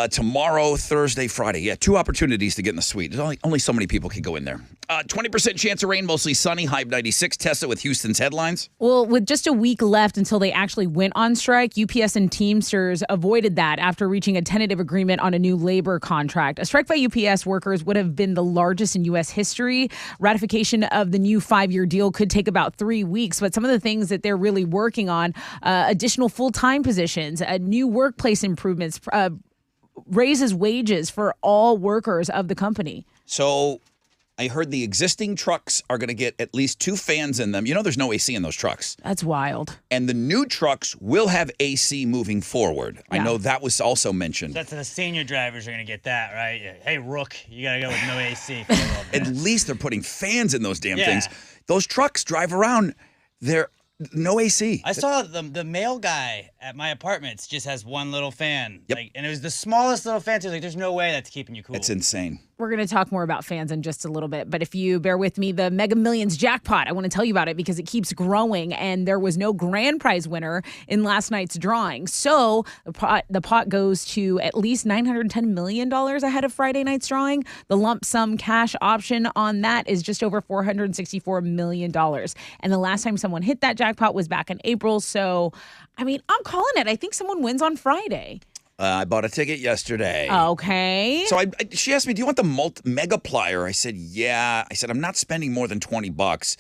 Speaker 1: Tomorrow, Thursday, Friday. Yeah, 2 opportunities to get in the suite. There's only so many people can go in there. 20% chance of rain, mostly sunny, high of 96. Tessa with Houston's headlines.
Speaker 2: Well, with just a week left until they actually went on strike, UPS and Teamsters avoided that after reaching a tentative agreement on a new labor contract. A strike by UPS workers would have been the largest in U.S. history. Ratification of the new 5-year deal could take about 3 weeks, but some of the things that they're really working on, additional full-time positions, new workplace improvements, raises wages for all workers of the company.
Speaker 1: So I heard the existing trucks are going to get at least 2 fans in them. You know there's no AC in those trucks.
Speaker 2: That's wild.
Speaker 1: And the new trucks will have AC moving forward. Yeah. I know that was also mentioned.
Speaker 3: That's the senior drivers are going to get that, right? Yeah. Hey, Rook, you got to go with no AC for a little bit.
Speaker 1: At least they're putting fans in those damn things. Those trucks drive around. They're no AC.
Speaker 3: I saw the male guy at my apartments just has one little fan.
Speaker 1: Yep.
Speaker 3: And it was the smallest little fan. So like, there's no way that's keeping you cool.
Speaker 1: It's insane.
Speaker 2: We're going to talk more about fans in just a little bit. But if you bear with me, the Mega Millions jackpot, I want to tell you about it because it keeps growing. And there was no grand prize winner in last night's drawing. So the pot goes to at least $910 million ahead of Friday night's drawing. The lump sum cash option on that is just over $464 million. And the last time someone hit that jackpot was back in April. So, I mean, I'm calling it. I think someone wins on Friday.
Speaker 1: I bought a ticket yesterday.
Speaker 2: Okay.
Speaker 1: So she asked me, do you want the Megaplier? I said, yeah. I said, I'm not spending more than $20.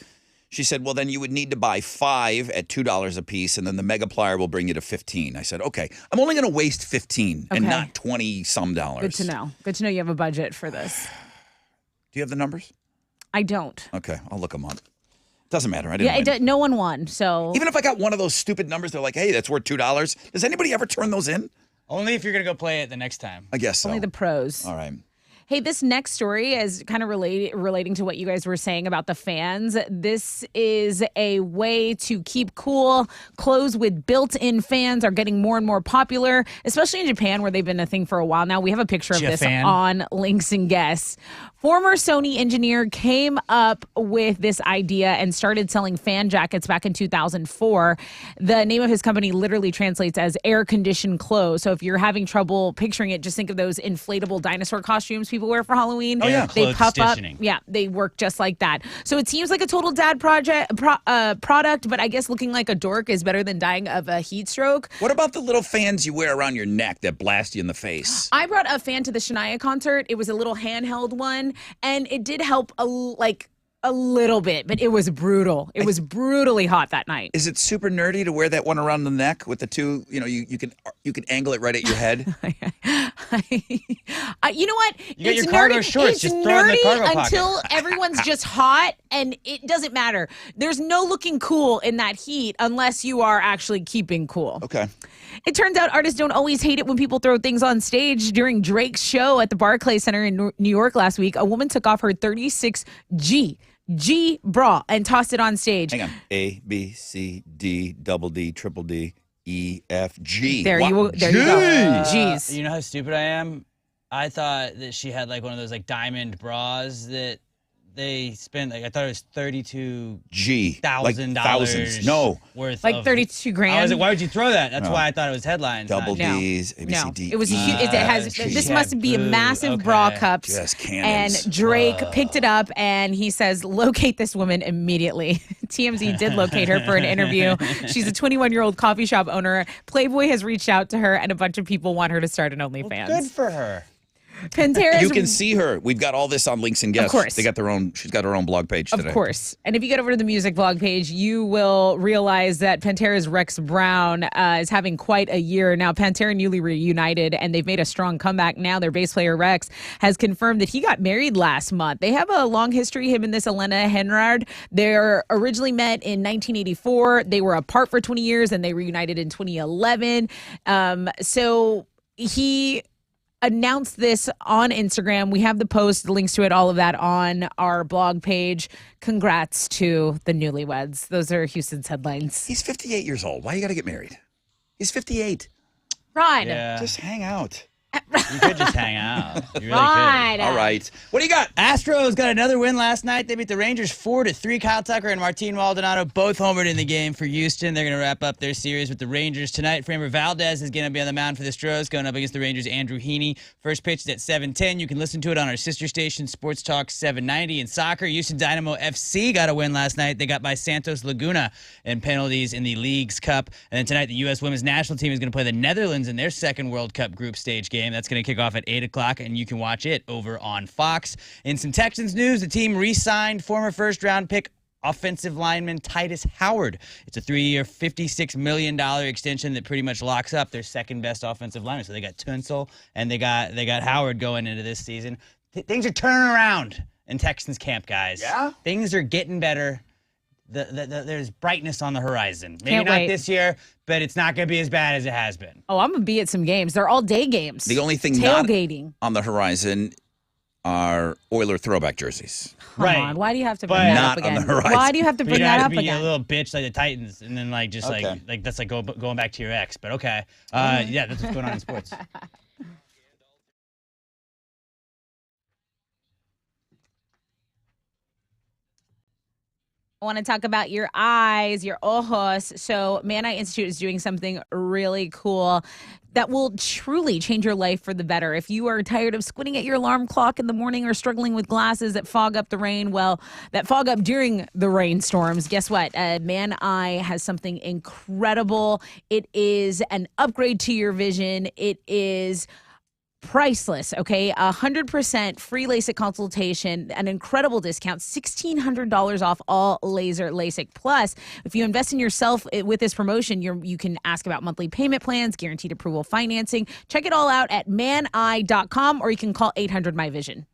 Speaker 1: She said, well, then you would need to buy 5 at $2 a piece, and then the Megaplier will bring you to 15. I said, okay. I'm only going to waste 15 and not 20-some dollars.
Speaker 2: Good to know. Good to know you have a budget for this.
Speaker 1: Do you have the numbers?
Speaker 2: I don't.
Speaker 1: Okay. I'll look them up. Doesn't matter. I didn't win.
Speaker 2: No one won, so.
Speaker 1: Even if I got one of those stupid numbers, they're like, hey, that's worth $2. Does anybody ever turn those in?
Speaker 3: Only if you're going to go play it the next time.
Speaker 1: I guess so.
Speaker 2: Only the pros.
Speaker 1: All right.
Speaker 2: Hey, this next story is kind of relating to what you guys were saying about the fans. This is a way to keep cool. Clothes with built-in fans are getting more and more popular, especially in Japan, where they've been a thing for a while now. We have a picture of this
Speaker 3: Japan.
Speaker 2: on Links and Guests. Former Sony engineer came up with this idea and started selling fan jackets back in 2004. The name of his company literally translates as air-conditioned clothes. So if you're having trouble picturing it, just think of those inflatable dinosaur costumes people wear for Halloween.
Speaker 3: Oh, yeah.
Speaker 2: They
Speaker 3: Clothes
Speaker 2: puff up.
Speaker 3: stationing.
Speaker 2: Yeah, they work just like that. So it seems like a total dad product, but I guess looking like a dork is better than dying of a heat stroke.
Speaker 1: What about the little fans you wear around your neck that blast you in the face?
Speaker 2: I brought a fan to the Shania concert. It was a little handheld one, and it did help a little bit, but it was brutal. It was brutally hot that night.
Speaker 1: Is it super nerdy to wear that one around the neck with the two? You know, you can angle it right at your head.
Speaker 2: You know what?
Speaker 3: You got
Speaker 2: It's
Speaker 3: your cargo
Speaker 2: nerdy.
Speaker 3: shorts,
Speaker 2: It's
Speaker 3: just throw it in the
Speaker 2: nerdy
Speaker 3: cargo pocket.
Speaker 2: until everyone's just hot, and it doesn't matter. There's no looking cool in that heat unless you are actually keeping cool.
Speaker 1: Okay.
Speaker 2: It turns out artists don't always hate it when people throw things on stage. During Drake's show at the Barclays Center in New York last week, a woman took off her 36G bra and tossed it on stage.
Speaker 1: Hang on. A, B, C, D, double D, triple D, E, F, G.
Speaker 2: There
Speaker 1: Wow.
Speaker 2: you go. Jeez.
Speaker 3: You know how stupid I am? I thought that she had like one of those like diamond bras that they spent. Like I thought it was
Speaker 1: G. Like
Speaker 3: $32,000
Speaker 1: thousands. No.
Speaker 3: worth.
Speaker 2: Like
Speaker 3: of,
Speaker 2: 32 grand.
Speaker 3: I was like, why would you throw that? That's
Speaker 1: No.
Speaker 3: why I thought it was headlines.
Speaker 1: Double
Speaker 3: not-
Speaker 1: D's, A, B, C, D,
Speaker 2: It was a
Speaker 1: E,
Speaker 2: huge. It has.
Speaker 1: F, G.
Speaker 2: This must be a
Speaker 3: Boo.
Speaker 2: massive bra
Speaker 3: Okay.
Speaker 2: cups.
Speaker 1: Just cannons.
Speaker 2: And Drake picked it up and he says, "Locate this woman immediately." TMZ did locate her for an interview. She's a 21-year-old coffee shop owner. Playboy has reached out to her, and a bunch of people want her to start an OnlyFans.
Speaker 3: Good for her.
Speaker 2: Pantera's
Speaker 1: You can see her. We've got all this on Links and Guests.
Speaker 2: course.
Speaker 1: They got their own. She's got her own blog page today.
Speaker 2: Of course. And if you get over to the music blog page, you will realize that Pantera's Rex Brown is having quite a year. Now, Pantera newly reunited, and they've made a strong comeback. Now, their bass player Rex has confirmed that he got married last month. They have a long history, him and this Elena Henrard. They originally met in 1984. They were apart for 20 years, and they reunited in 2011. So he announced this on Instagram. We have the post, the links to it, all of that on our blog page. Congrats to the newlyweds. Those are Houston's headlines.
Speaker 1: He's 58 years old. Why you got to get married? He's 58.
Speaker 2: Rod.
Speaker 3: Yeah.
Speaker 1: Just hang out.
Speaker 3: You could just hang out. You really
Speaker 2: Rod.
Speaker 3: could.
Speaker 1: All right. What do you got?
Speaker 3: Astros got another win last night. They beat the Rangers 4-3. Kyle Tucker and Martin Maldonado both homered in the game for Houston. They're going to wrap up their series with the Rangers tonight. Framber Valdez is going to be on the mound for the Stros, going up against the Rangers' Andrew Heaney. First pitch is at 7:10. You can listen to it on our sister station, Sports Talk 790. In soccer, Houston Dynamo FC got a win last night. They got by Santos Laguna in penalties in the Leagues Cup. And then tonight, the U.S. women's national team is going to play the Netherlands in their second World Cup group stage game. That's going to kick off at 8 o'clock, and you can watch it over on Fox. In some Texans news, the team re-signed former first-round pick offensive lineman Titus Howard. It's a 3-year, $56 million extension that pretty much locks up their second-best offensive lineman. So they got Tunsil, and they got Howard going into this season. Things are turning around in Texans camp, guys.
Speaker 1: Yeah?
Speaker 3: Things are getting better. There's brightness on the horizon. Maybe
Speaker 2: Can't
Speaker 3: not
Speaker 2: wait.
Speaker 3: this year, but it's not going to be as bad as it has been.
Speaker 2: Oh, I'm going to be at some games. They're all day games.
Speaker 1: The only thing not
Speaker 2: Tailgating.
Speaker 1: on the horizon are Oiler throwback jerseys.
Speaker 2: Come
Speaker 3: Right.
Speaker 2: on. Why do you have to bring
Speaker 3: But
Speaker 2: that
Speaker 1: not
Speaker 2: up
Speaker 1: on the
Speaker 2: again?
Speaker 1: horizon.
Speaker 2: Why do you have to
Speaker 3: But
Speaker 2: bring
Speaker 3: you
Speaker 2: that
Speaker 3: have
Speaker 2: up
Speaker 3: to be
Speaker 2: again?
Speaker 3: a little bitch like the Titans, and then like just
Speaker 1: Okay.
Speaker 3: like that's like going back to your ex. But okay, yeah, that's what's going on in sports.
Speaker 2: I want to talk about your eyes, your ojos. So, Man Eye Institute is doing something really cool that will truly change your life for the better. If you are tired of squinting at your alarm clock in the morning or struggling with glasses that fog up the rain, that fog up during the rainstorms, guess what? Man Eye has something incredible. It is an upgrade to your vision. It is priceless, okay? 100% free LASIK consultation, an incredible discount, $1,600 off all laser LASIK. Plus, if you invest in yourself with this promotion, you can ask about monthly payment plans, guaranteed approval financing. Check it all out at maneye.com, or you can call 800-MY-VISION.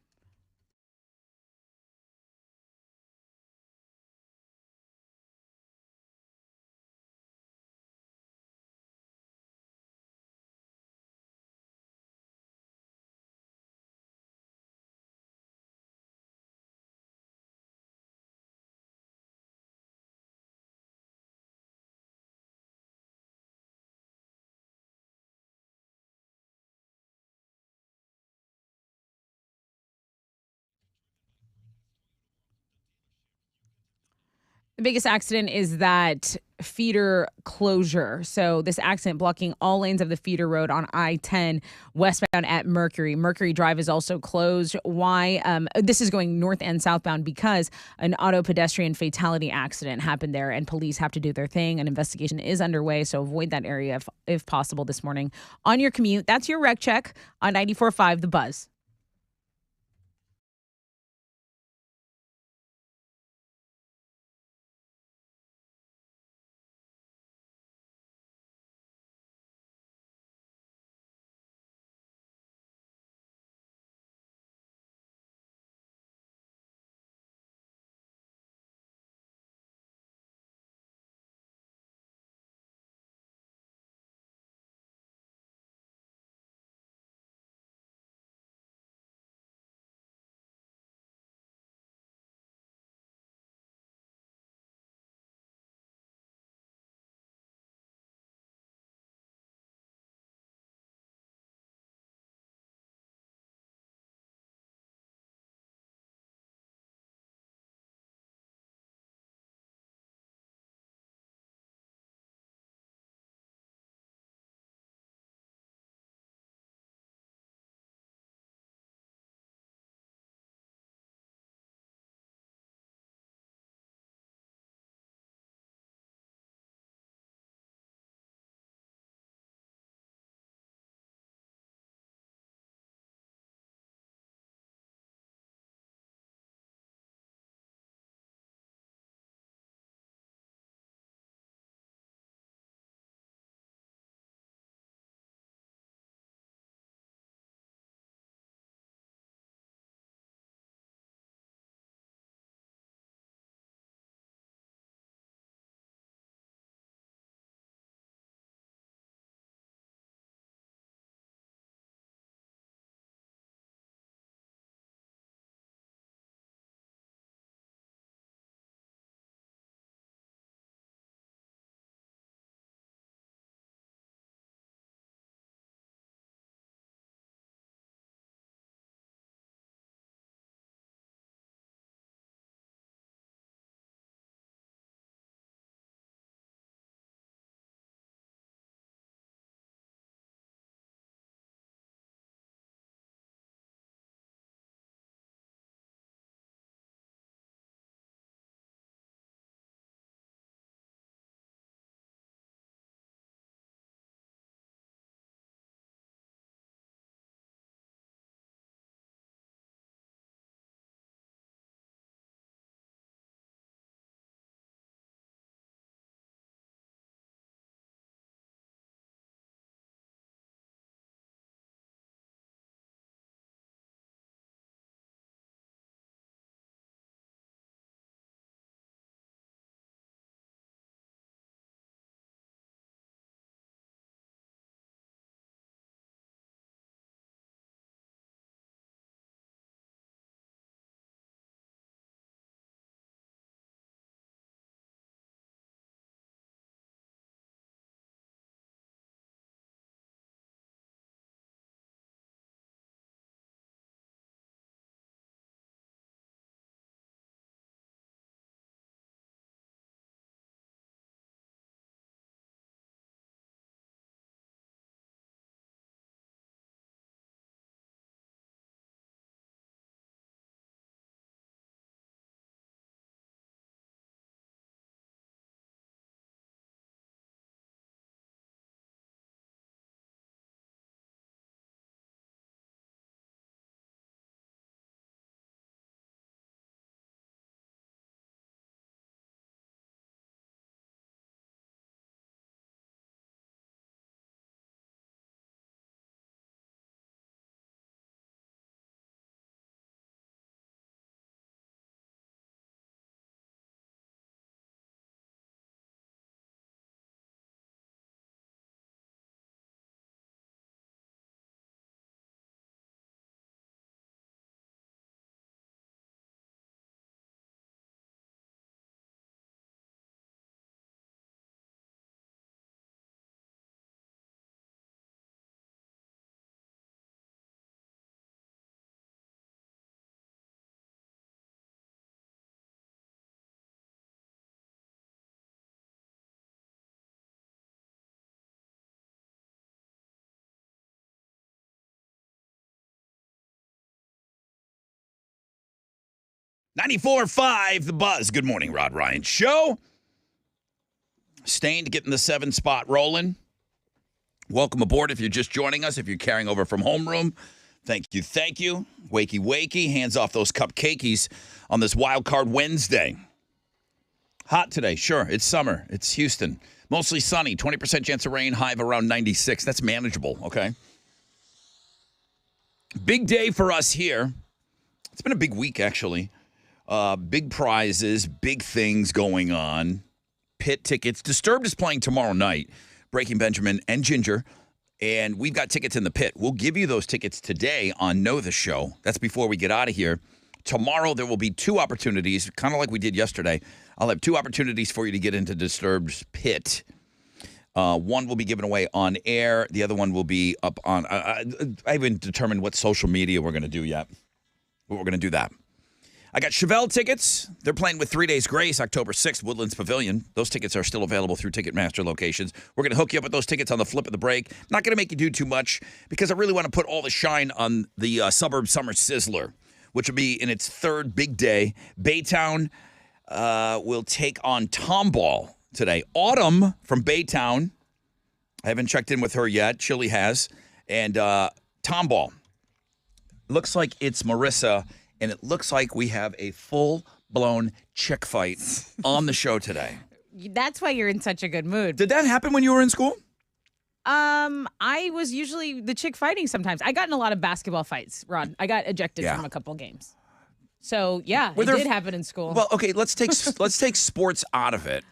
Speaker 2: The biggest accident is that feeder closure. So this accident blocking all lanes of the feeder road on I-10 westbound at Mercury. Mercury Drive is also closed. Why? This is going north and southbound because an auto pedestrian fatality accident happened there, and police have to do their thing. An investigation is underway, so avoid that area if possible this morning on your commute. That's your wreck check on 94.5 The Buzz.
Speaker 1: 94.5 The Buzz. Good morning, Rod Ryan Show. Stained getting the 7 spot rolling. Welcome aboard if you're just joining us, if you're carrying over from homeroom. Thank you. Wakey, hands off those cupcakeys on this Wild Card Wednesday. Hot today, sure. It's summer. It's Houston. Mostly sunny, 20% chance of rain, high of around 96. That's manageable, okay? Big day for us here. It's been a big week, actually. Big prizes, big things going on. Pit tickets. Disturbed is playing tomorrow night. Breaking Benjamin and Ginger. And we've got tickets in the pit. We'll give you those tickets today on Know the Show. That's before we get out of here. Tomorrow, there will be 2 opportunities, kind of like we did yesterday. I'll have 2 opportunities for you to get into Disturbed's pit. One will be given away on air. The other one will be up on... I haven't determined what social media we're going to do yet. But we're going to do that. I got Chevelle tickets. They're playing with 3 Days Grace, October 6th, Woodlands Pavilion. Those tickets are still available through Ticketmaster locations. We're going to hook you up with those tickets on the flip of the break. Not going to make you do too much because I really want to put all the shine on the Suburb Summer Sizzler, which will be in its 3rd big day. Baytown will take on Tomball today. Autumn from Baytown. I haven't checked in with her yet. Chili has. And Tomball. Looks like it's Marissa, and it looks like we have a full-blown chick fight on the show today.
Speaker 2: That's why you're in such a good mood.
Speaker 1: Did that happen when you were in school?
Speaker 2: I was usually the chick fighting sometimes. I got in a lot of basketball fights, Rod. I got ejected from a couple games. So, yeah, it did happen in school.
Speaker 1: Well, okay, let's take sports out of it.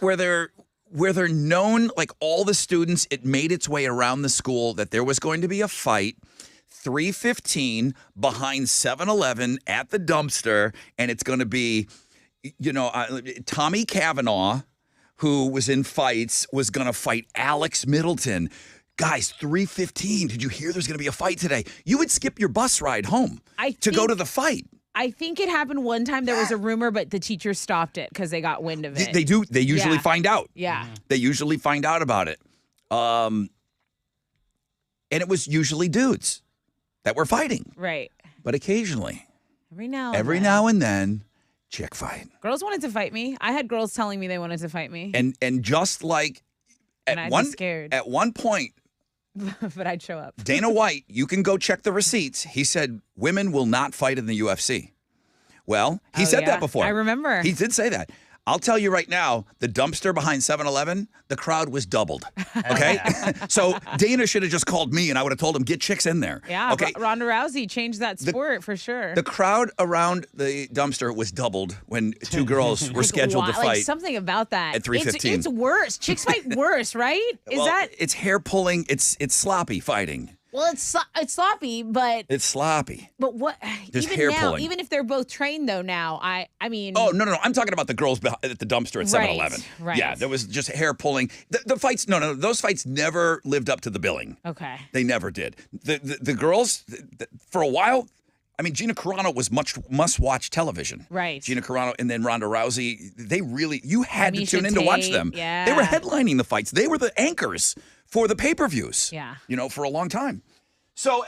Speaker 1: Where they're known, like all the students, it made its way around the school that there was going to be a fight, 3:15 behind 7-Eleven at the dumpster, and it's going to be, Tommy Cavanaugh, who was in fights, was going to fight Alex Middleton. Guys, 3:15. Did you hear there's going to be a fight today? You would skip your bus ride home to go to the fight.
Speaker 2: I think it happened one time. There was a rumor, but the teacher stopped it because they got wind of it.
Speaker 1: They do. They usually find out.
Speaker 2: Yeah.
Speaker 1: They usually find out about it. And it was usually dudes that were fighting.
Speaker 2: Right.
Speaker 1: But occasionally.
Speaker 2: Every now
Speaker 1: and then, chick fight.
Speaker 2: Girls wanted to fight me. I had girls telling me they wanted to fight me.
Speaker 1: And just like
Speaker 2: I'd be scared.
Speaker 1: At one point,
Speaker 2: but I'd show up.
Speaker 1: Dana White, you can go check the receipts. He said women will not fight in the UFC. Well, he said that before.
Speaker 2: I remember.
Speaker 1: He did say that. I'll tell you right now, the dumpster behind 7-Eleven, the crowd was doubled. Okay? So Dana should have just called me and I would have told him, get chicks in there.
Speaker 2: Yeah,
Speaker 1: okay?
Speaker 2: Ronda Rousey changed that sport for sure.
Speaker 1: The crowd around the dumpster was doubled when 2 girls were scheduled to fight.
Speaker 2: Like something about that.
Speaker 1: At 3:15.
Speaker 2: It's worse. Chicks fight worse, right?
Speaker 1: It's hair pulling. It's sloppy fighting.
Speaker 2: Well, it's sloppy, but
Speaker 1: it's sloppy.
Speaker 2: But what?
Speaker 1: There's
Speaker 2: even
Speaker 1: hair
Speaker 2: now,
Speaker 1: pulling.
Speaker 2: even if they're both trained, though. Now, I mean.
Speaker 1: Oh no! I'm talking about the girls at the dumpster at 7-Eleven.
Speaker 2: Right.
Speaker 1: Yeah, there was just hair pulling. The fights. No, those fights never lived up to the billing.
Speaker 2: Okay.
Speaker 1: They never did. The girls for a while. I mean, Gina Carano was must-watch television.
Speaker 2: Right.
Speaker 1: Gina Carano and then Ronda Rousey. You had to tune in to watch them.
Speaker 2: Yeah.
Speaker 1: They were headlining the fights. They were the anchors for the pay-per-views.
Speaker 2: Yeah.
Speaker 1: For a long time. So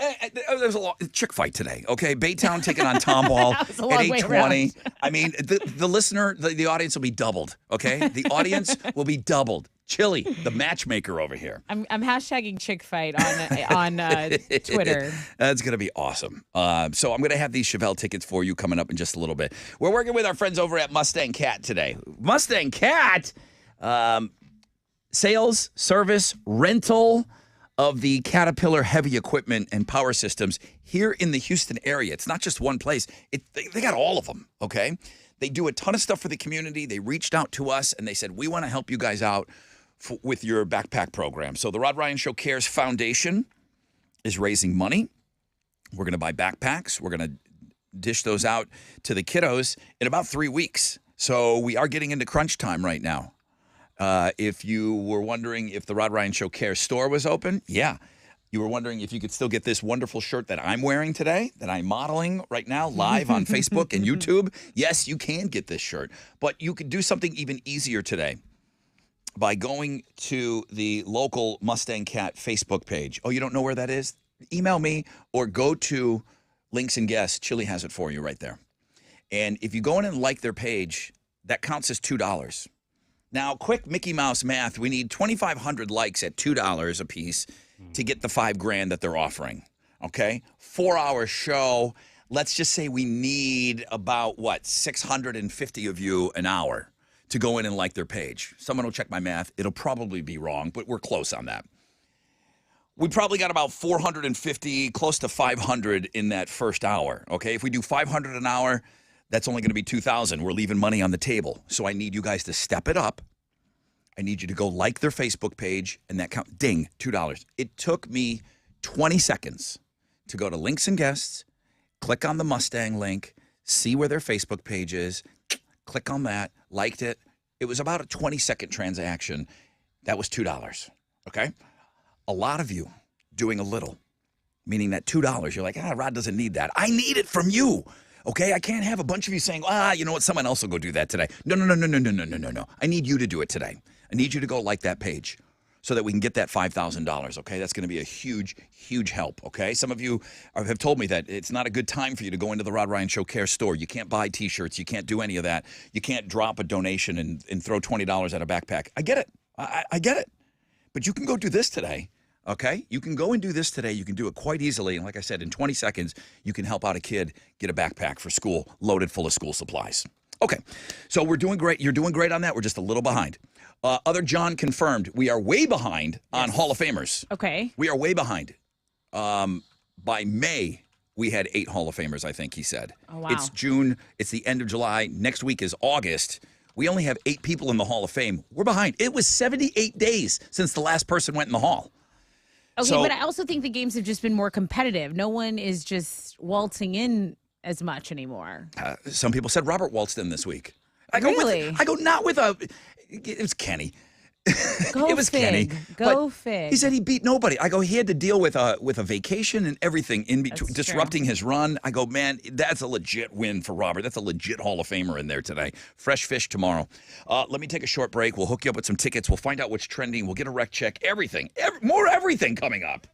Speaker 1: there's a chick fight today, okay? Baytown taking on Tomball at 8:20. I mean, the listener, the audience will be doubled, okay? The audience will be doubled. Chili, the matchmaker over here.
Speaker 2: I'm hashtagging chick fight on Twitter.
Speaker 1: That's going to be awesome. So I'm going to have these Chevelle tickets for you coming up in just a little bit. We're working with our friends over at Mustang Cat today. Mustang Cat, sales, service, rental of the Caterpillar heavy equipment and power systems here in the Houston area. It's not just one place. They got all of them, okay? They do a ton of stuff for the community. They reached out to us, and they said, we want to help you guys out with your backpack program. So the Rod Ryan Show Cares Foundation is raising money. We're going to buy backpacks. We're going to dish those out to the kiddos in about 3 weeks. So we are getting into crunch time right now. If you were wondering if the Rod Ryan Show Cares store was open, yeah. You were wondering if you could still get this wonderful shirt that I'm wearing today, that I'm modeling right now live on Facebook and YouTube. Yes, you can get this shirt. But you could do something even easier today by going to the local Mustang Cat Facebook page. Oh, you don't know where that is? Email me or go to Links and guests, Chili has it for you right there. And if you go in and like their page, that counts as $2. Now, quick Mickey Mouse math, we need 2,500 likes at $2 a piece to get the $5,000 that they're offering. Okay? 4-hour show. Let's just say we need about, 650 of you an hour to go in and like their page. Someone will check my math. It'll probably be wrong, but we're close on that. We probably got about 450, close to 500 in that first hour. Okay? If we do 500 an hour, that's only going to be 2,000. We're leaving money on the table. So I need you guys to step it up. I need you to go like their Facebook page, and that count, ding, $2. It took me 20 seconds to go to Links and Guests, click on the Mustang link, see where their Facebook page is, click on that, liked it. It was about a 20-second transaction. That was $2, okay? A lot of you doing a little, meaning that $2, you're like, Rod doesn't need that. I need it from you. Okay, I can't have a bunch of you saying, you know what, someone else will go do that today. No. I need you to do it today. I need you to go like that page so that we can get that $5,000, okay? That's going to be a huge, huge help, okay? Some of you have told me that it's not a good time for you to go into the Rod Ryan Show Care store. You can't buy T-shirts. You can't do any of that. You can't drop a donation and throw $20 at a backpack. I get it. I get it. But you can go do this today. Okay? You can go and do this today. You can do it quite easily. And like I said, in 20 seconds, you can help out a kid get a backpack for school loaded full of school supplies. Okay. So we're doing great. You're doing great on that. We're just a little behind. Other John confirmed we are way behind on Hall of Famers.
Speaker 2: Okay.
Speaker 1: We are way behind. By May, we had 8 Hall of Famers, I think he said.
Speaker 2: Oh, wow.
Speaker 1: It's June. It's the end of July. Next week is August. We only have 8 people in the Hall of Fame. We're behind. It was 78 days since the last person went in the Hall.
Speaker 2: Okay, but I also think the games have just been more competitive. No one is just waltzing in as much anymore.
Speaker 1: Some people said Robert waltzed in this week.
Speaker 2: Really?
Speaker 1: Not with a. It was Kenny.
Speaker 2: Go
Speaker 1: it was
Speaker 2: Fig.
Speaker 1: Kenny.
Speaker 2: Go
Speaker 1: but
Speaker 2: Fig.
Speaker 1: He said he beat nobody. I go, he had to deal with a vacation and everything in between,
Speaker 2: That's
Speaker 1: disrupting his run. I go, man, that's a legit win for Robert. That's a legit Hall of Famer in there today. Fresh fish tomorrow. Let me take a short break. We'll hook you up with some tickets. We'll find out what's trending. We'll get a rec check. Everything. More everything coming up.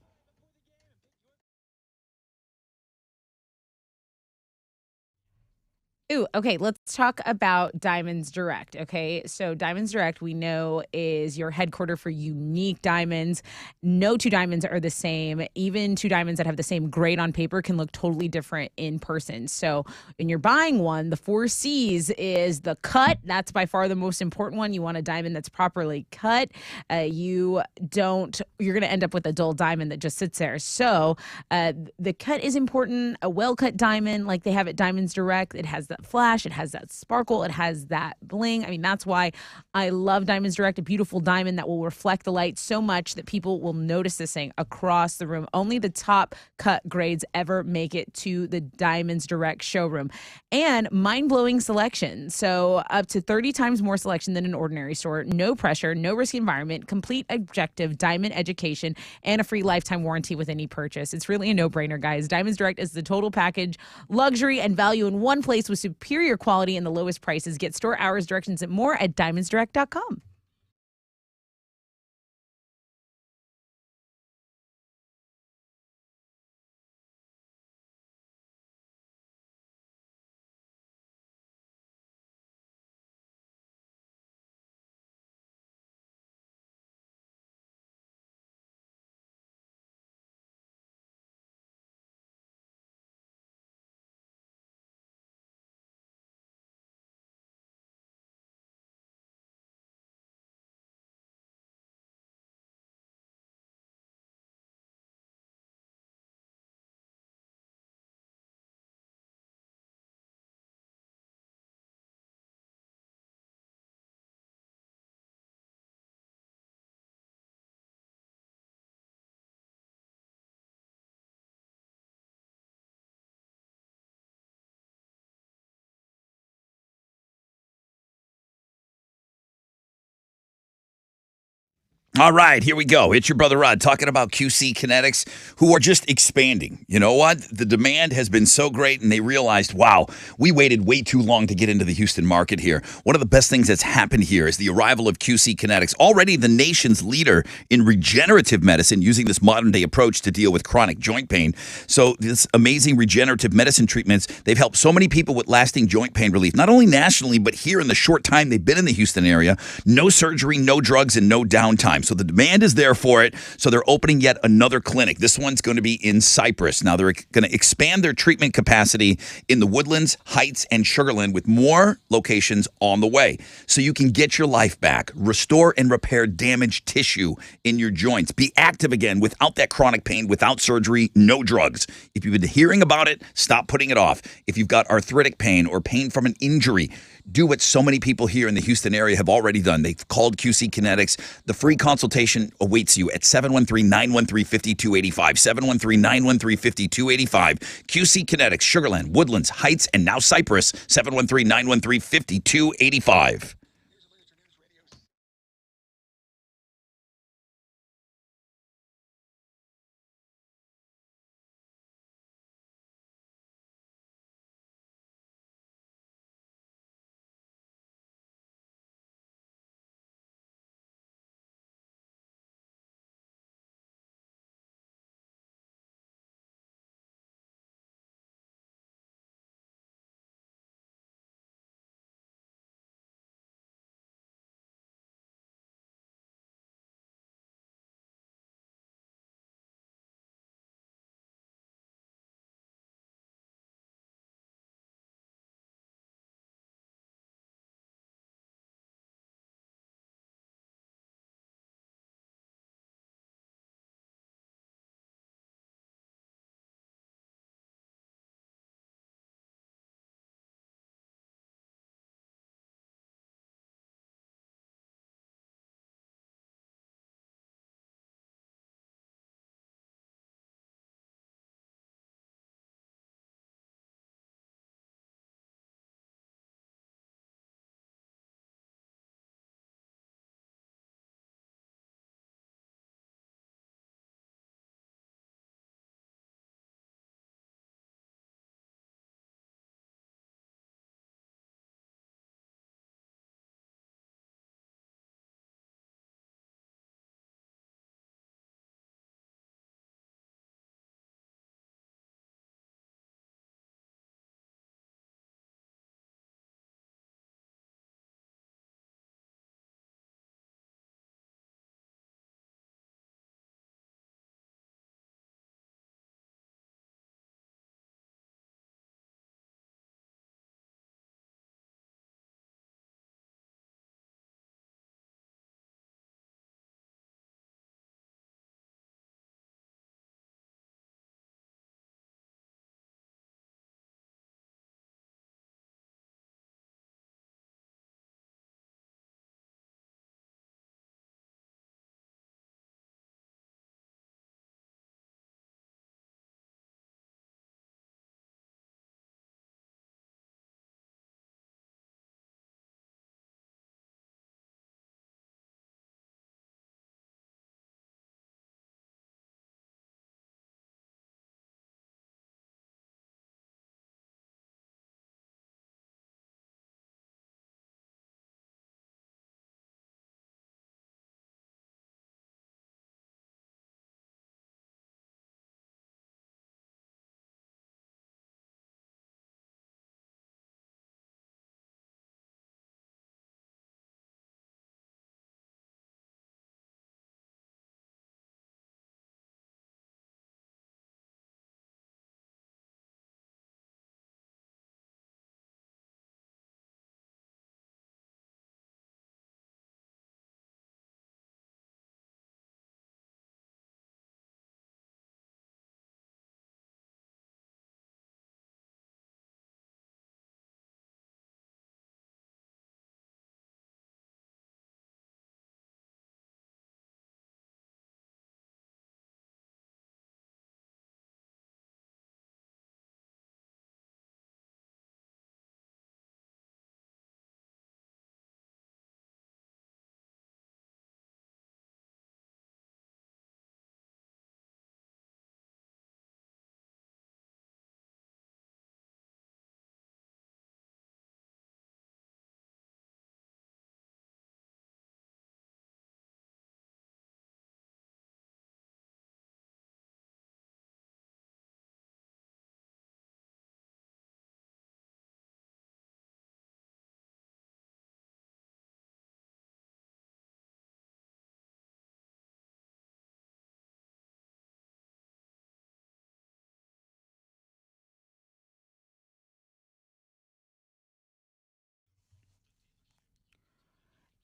Speaker 2: Ooh, okay, let's talk about Diamonds Direct. Okay, so Diamonds Direct, we know, is your headquarter for unique diamonds. No 2 diamonds are the same. Even 2 diamonds that have the same grade on paper can look totally different in person. So when you're buying one, the 4 C's is the cut. That's by far the most important one. You want a diamond that's properly cut. You're going to end up with a dull diamond that just sits there. So the cut is important. A well-cut diamond, like they have at Diamonds Direct, it has that flash, it has that sparkle, it has that bling. I mean, that's why I love Diamonds Direct, a beautiful diamond that will reflect the light so much that people will notice this thing across the room. Only the top cut grades ever make it to the Diamonds Direct showroom. And mind-blowing selection. So up to 30 times more selection than an ordinary store. No pressure, no risk environment, complete objective diamond education, and a free lifetime warranty with any purchase. It's really a no-brainer, guys. Diamonds Direct is the total package, luxury and value in one place with superior quality and the lowest prices. Get store hours, directions, and more at diamondsdirect.com.
Speaker 1: All right, here we go. It's your brother Rod talking about QC Kinetics, who are just expanding. You know what? The demand has been so great, and they realized, wow, we waited way too long to get into the Houston market here. One of the best things that's happened here is the arrival of QC Kinetics, already the nation's leader in regenerative medicine, using this modern-day approach to deal with chronic joint pain. So this amazing regenerative medicine treatments, they've helped so many people with lasting joint pain relief, not only nationally, but here in the short time they've been in the Houston area. No surgery, no drugs, and no downtime. So the demand is there for it. So they're opening yet another clinic. This one's going to be in Cypress. Now they're going to expand their treatment capacity in the Woodlands, Heights, and Sugarland with more locations on the way. So you can get your life back, restore and repair damaged tissue in your joints, be active again without that chronic pain, without surgery, no drugs. If you've been hearing about it, stop putting it off. If you've got arthritic pain or pain from an injury, do what so many people here in the Houston area have already done. They've called QC Kinetics. The free consultation awaits you at 713-913-5285. 713-913-5285. QC Kinetics, Sugarland, Woodlands, Heights, and now Cypress. 713-913-5285.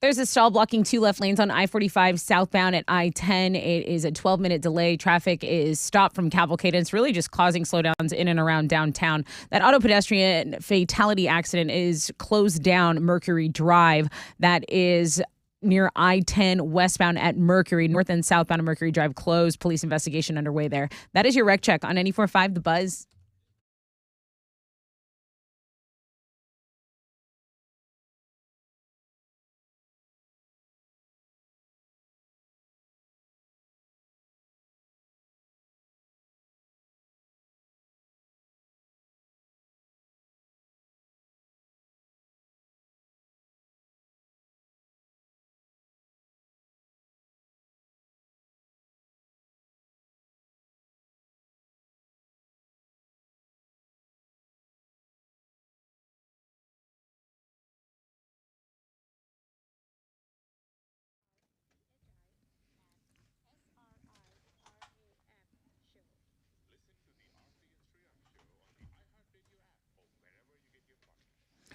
Speaker 2: There's a stall blocking 2 left lanes on I-45 southbound at I-10. It is a 12-minute delay. Traffic is stopped from Cavalcade, and it's really just causing slowdowns in and around downtown. That auto pedestrian fatality accident is closed down Mercury Drive. That is near I-10 westbound at Mercury. North and southbound of Mercury Drive closed. Police investigation underway there. That is your wreck check on 94.5 The Buzz.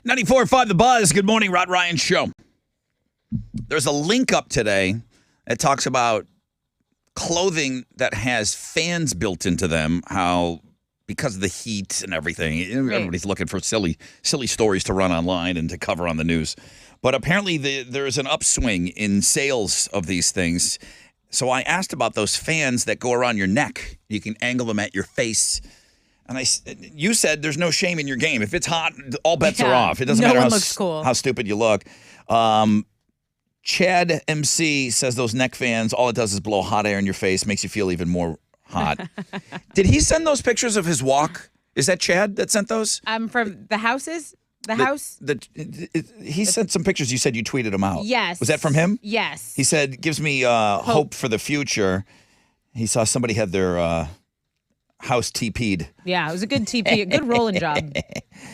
Speaker 1: .94.5 The Buzz. Good morning, Rod Ryan Show. There's a link up today that talks about clothing that has fans built into them, how because of the heat and everything, everybody's looking for silly stories to run online and to cover on the news. But apparently there's an upswing in sales of these things. So I asked about those fans that go around your neck. You can angle them at your face. And you said there's no shame in your game. If it's hot, all bets are off. It doesn't matter how stupid you look. Chad MC says those neck fans, all it does is blow hot air in your face, makes you feel even more hot. Did he send those pictures of his walk? Is that Chad that sent those?
Speaker 2: From the houses? The house?
Speaker 1: He sent some pictures. You said you tweeted them out.
Speaker 2: Yes.
Speaker 1: Was that from him?
Speaker 2: Yes.
Speaker 1: He said, gives me hope for the future. He saw somebody had their house TP'd.
Speaker 2: Yeah, it was a good TP, a good rolling job.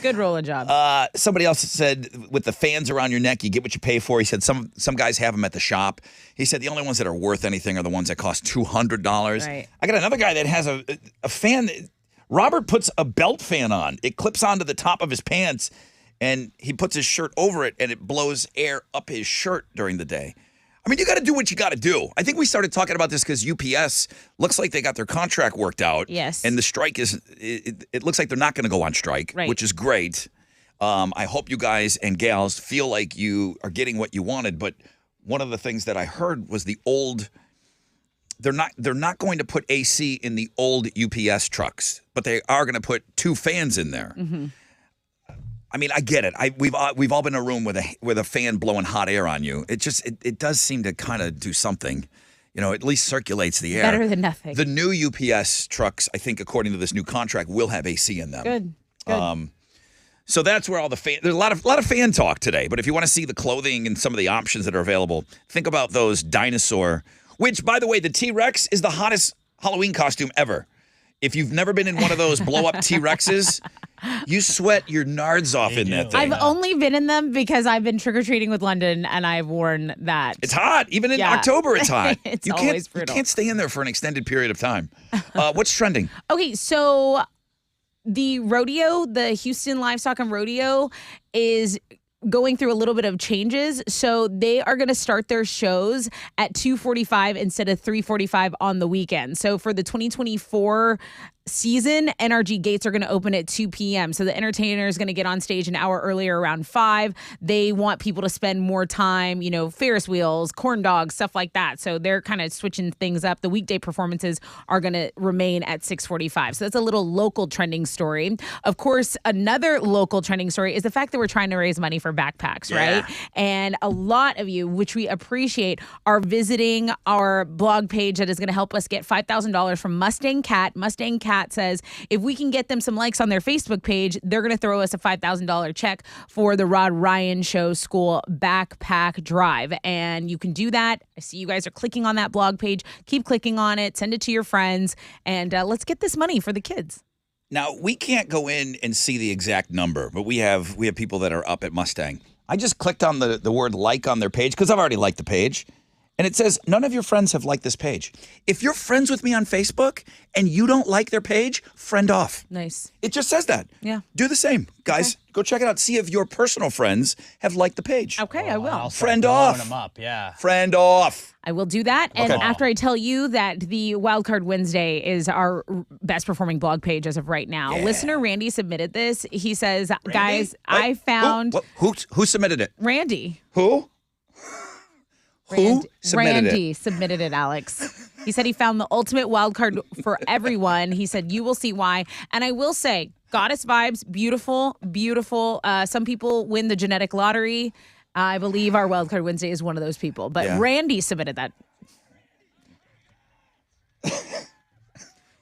Speaker 2: Good rolling job.
Speaker 1: Somebody else said with the fans around your neck, you get what you pay for. He said some guys have them at the shop. He said the only ones that are worth anything are the ones that cost $200.
Speaker 2: Right. I
Speaker 1: got another guy that has a fan. Robert puts a belt fan on. It clips onto the top of his pants, and he puts his shirt over it, and it blows air up his shirt during the day. I mean, you got to do what you got to do. I think we started talking about this because UPS looks like they got their contract worked out.
Speaker 2: Yes.
Speaker 1: And the strike it looks like they're not going to go on strike,
Speaker 2: right,
Speaker 1: which is great. I hope you guys and gals feel like you are getting what you wanted. But one of the things that I heard was they're not going to put AC in the old UPS trucks, but they are going to put 2 fans in there.
Speaker 2: Mm-hmm.
Speaker 1: I mean, I get it. We've all been in a room with a fan blowing hot air on you. It does seem to kind of do something, at least circulates the air.
Speaker 2: Better than nothing.
Speaker 1: The new UPS trucks, I think, according to this new contract, will have AC in them.
Speaker 2: Good.
Speaker 1: So that's where all the there's a lot of fan talk today. But if you want to see the clothing and some of the options that are available, think about those dinosaur. Which, by the way, the T-Rex is the hottest Halloween costume ever. If you've never been in one of those blow-up T-Rexes, you sweat your nards off in that thing.
Speaker 2: I've only been in them because I've been trick-or-treating with London, and I've worn that.
Speaker 1: It's hot. Even in October, it's hot.
Speaker 2: It's always brutal.
Speaker 1: You can't stay in there for an extended period of time. What's trending?
Speaker 2: Okay, so the rodeo, the Houston Livestock and Rodeo, is going through a little bit of changes. So they are going to start their shows at 2:45 instead of 3:45 on the weekend. So for the 2024 season, NRG gates are going to open at 2 p.m. So the entertainer is going to get on stage an hour earlier, around 5. They want people to spend more time, Ferris wheels, corn dogs, stuff like that. So they're kind of switching things up. The weekday performances are going to remain at 6:45. So that's a little local trending story. Of course, another local trending story is the fact that we're trying to raise money for backpacks, right? And a lot of you, which we appreciate, are visiting our blog page that is going to help us get $5,000 from Mustang Cat. Mustang Cat says if we can get them some likes on their Facebook page, they're going to throw us a $5,000 check for the Rod Ryan Show School Backpack Drive. And you can do that. I see you guys are clicking on that blog page. Keep clicking on it. Send it to your friends. And let's get this money for the kids.
Speaker 1: Now, we can't go in and see the exact number, but we have people that are up at Mustang. I just clicked on the word like on their page because I've already liked the page. And it says, none of your friends have liked this page. If you're friends with me on Facebook and you don't like their page, friend off.
Speaker 2: Nice.
Speaker 1: It just says that.
Speaker 2: Yeah.
Speaker 1: Do the same. Guys, go check it out. See if your personal friends have liked the page.
Speaker 2: Okay, I will.
Speaker 3: I'll start
Speaker 1: Friend
Speaker 3: blowing
Speaker 1: off.
Speaker 3: them up, yeah.
Speaker 1: Friend off.
Speaker 2: I will do that. And
Speaker 1: Okay.
Speaker 2: after I tell you that the Wildcard Wednesday is our best performing blog page as of right now, listener Randy submitted this. He says, guys,
Speaker 1: What?
Speaker 2: I found
Speaker 1: Who submitted it?
Speaker 2: Randy.
Speaker 1: Who? Who submitted
Speaker 2: Randy
Speaker 1: it?
Speaker 2: submitted it, Alex. He said he found the ultimate wild card for everyone. He said, you will see why. And I will say, goddess vibes, beautiful, beautiful. Some people win the genetic lottery. I believe our Wild Card Wednesday is one of those people. But
Speaker 1: Yeah.
Speaker 2: Randy submitted that.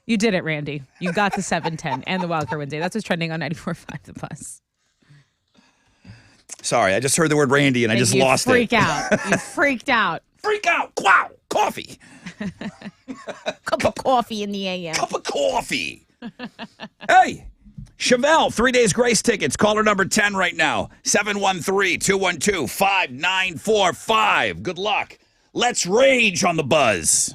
Speaker 2: You did it, Randy. You got the 710 and the Wild Card Wednesday. That's what's trending on 94.5 The Buzz.
Speaker 1: Sorry, I just heard the word Randy and I just lost it.
Speaker 2: Freak out. You freaked out.
Speaker 1: Freak out. Wow. Coffee.
Speaker 2: Cup of coffee in the AM.
Speaker 1: Cup of coffee. Hey, Chevelle, 3 days grace tickets. Caller number 10 right now. 713-212-5945. Good luck. Let's rage on the Buzz.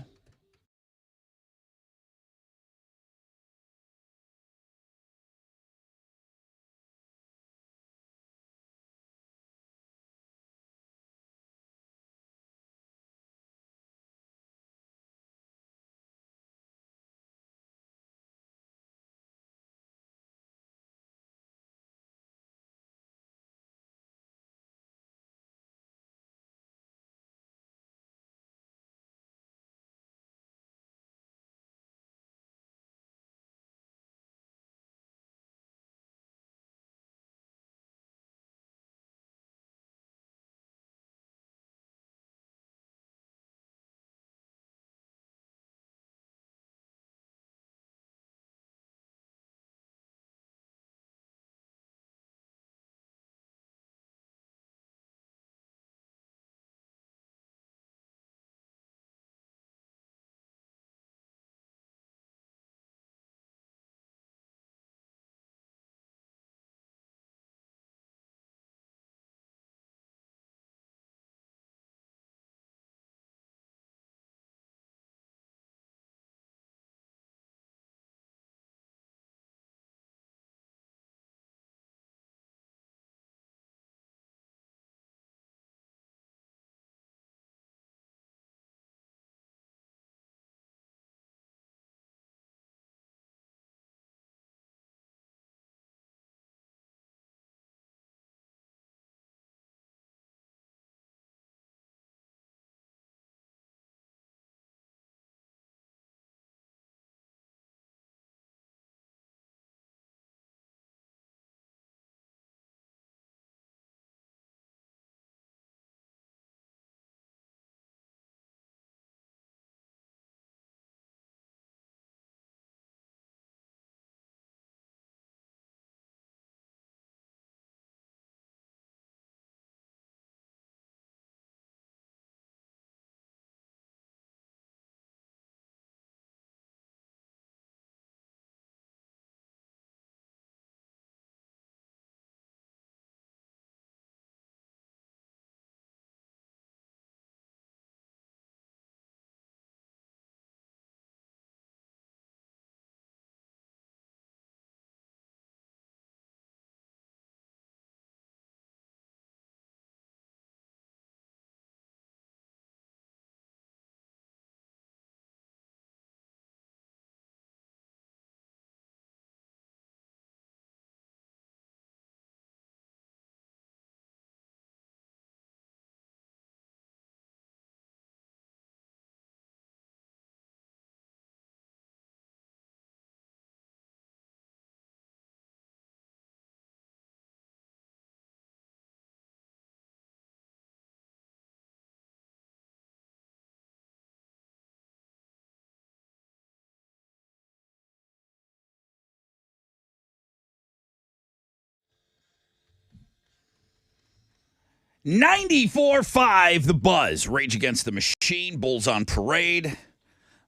Speaker 1: $94.5 The Buzz. Rage Against the Machine. Bulls on Parade.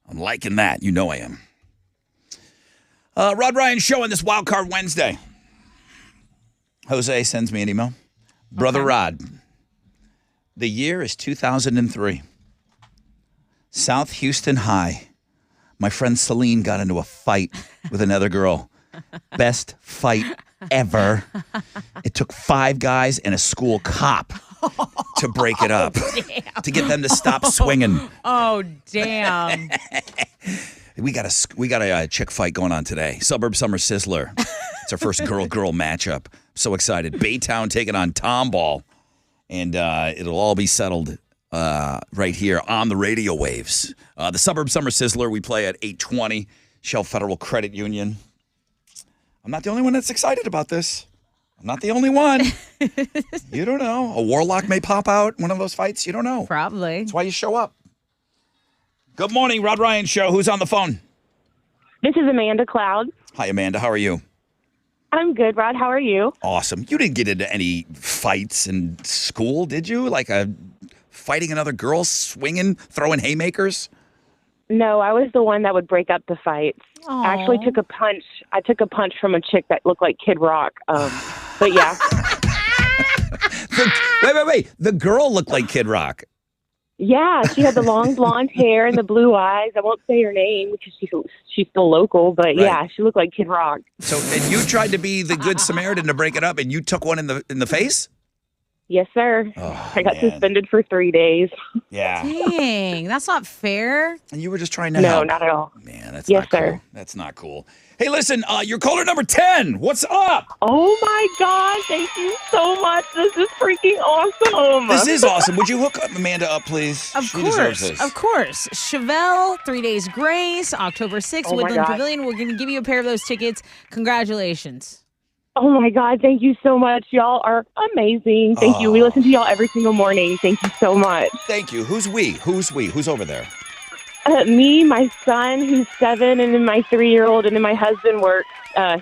Speaker 1: I'm liking that. You know I am. Rod Ryan Show on this Wild Card Wednesday. Jose sends me an email. Brother Rod, the year is 2003. South Houston High. My friend Celine got into a fight with another girl. Best fight ever. It took 5 guys and a school cop to break it up, to get them to stop swinging.
Speaker 2: Oh, damn.
Speaker 1: We got a chick fight going on today. Suburb Summer Sizzler. It's our first girl-girl matchup. So excited. Baytown taking on Tomball. And it'll all be settled right here on the radio waves. The Suburb Summer Sizzler, we play at 8:20. Shell Federal Credit Union. I'm not the only one that's excited about this. I'm not the only one. You don't know. A warlock may pop out one of those fights. You don't know.
Speaker 2: Probably.
Speaker 1: That's why you show up. Good morning, Rod Ryan Show. Who's on the phone?
Speaker 10: This is Amanda Cloud.
Speaker 1: Hi, Amanda. How are you?
Speaker 10: I'm good, Rod. How are you?
Speaker 1: Awesome. You didn't get into any fights in school, did you? Like fighting another girl, swinging, throwing haymakers?
Speaker 10: No, I was the one that would break up the fights.
Speaker 2: Aw.
Speaker 10: I actually took a punch. I took a punch from a chick that looked like Kid Rock. But yeah.
Speaker 1: Wait. The girl looked like Kid Rock.
Speaker 10: Yeah, she had the long blonde hair and the blue eyes. I won't say her name because she's still local, but yeah, she looked like Kid Rock.
Speaker 1: So, and you tried to be the good Samaritan to break it up, and you took one in the face?
Speaker 10: Yes, sir.
Speaker 1: Oh,
Speaker 10: I got
Speaker 1: man.
Speaker 10: suspended for 3 days.
Speaker 1: Yeah.
Speaker 2: Dang, that's not fair.
Speaker 1: And you were just trying to
Speaker 10: No,
Speaker 1: help.
Speaker 10: not at all.
Speaker 1: Man, that's
Speaker 10: Yes,
Speaker 1: not cool.
Speaker 10: sir.
Speaker 1: That's not cool. Hey, listen, you're caller number 10. What's up?
Speaker 10: Oh my God! Thank you so much. This is freaking awesome.
Speaker 1: This is awesome. Would you hook up Amanda up, please?
Speaker 2: Of
Speaker 1: She deserves
Speaker 2: course.
Speaker 1: this.
Speaker 2: Of course. Chevelle, 3 Days Grace, October 6th,
Speaker 10: Oh my
Speaker 2: Woodland
Speaker 10: God.
Speaker 2: Pavilion. We're going to give you a pair of those tickets. Congratulations.
Speaker 10: Oh my God, thank you so much. Y'all are amazing. Thank you. We listen to y'all every single morning. Thank you so much.
Speaker 1: Thank you. Who's we? Who's over there?
Speaker 10: Me, my son, who's 7, and then my 3-year-old, and then my husband works.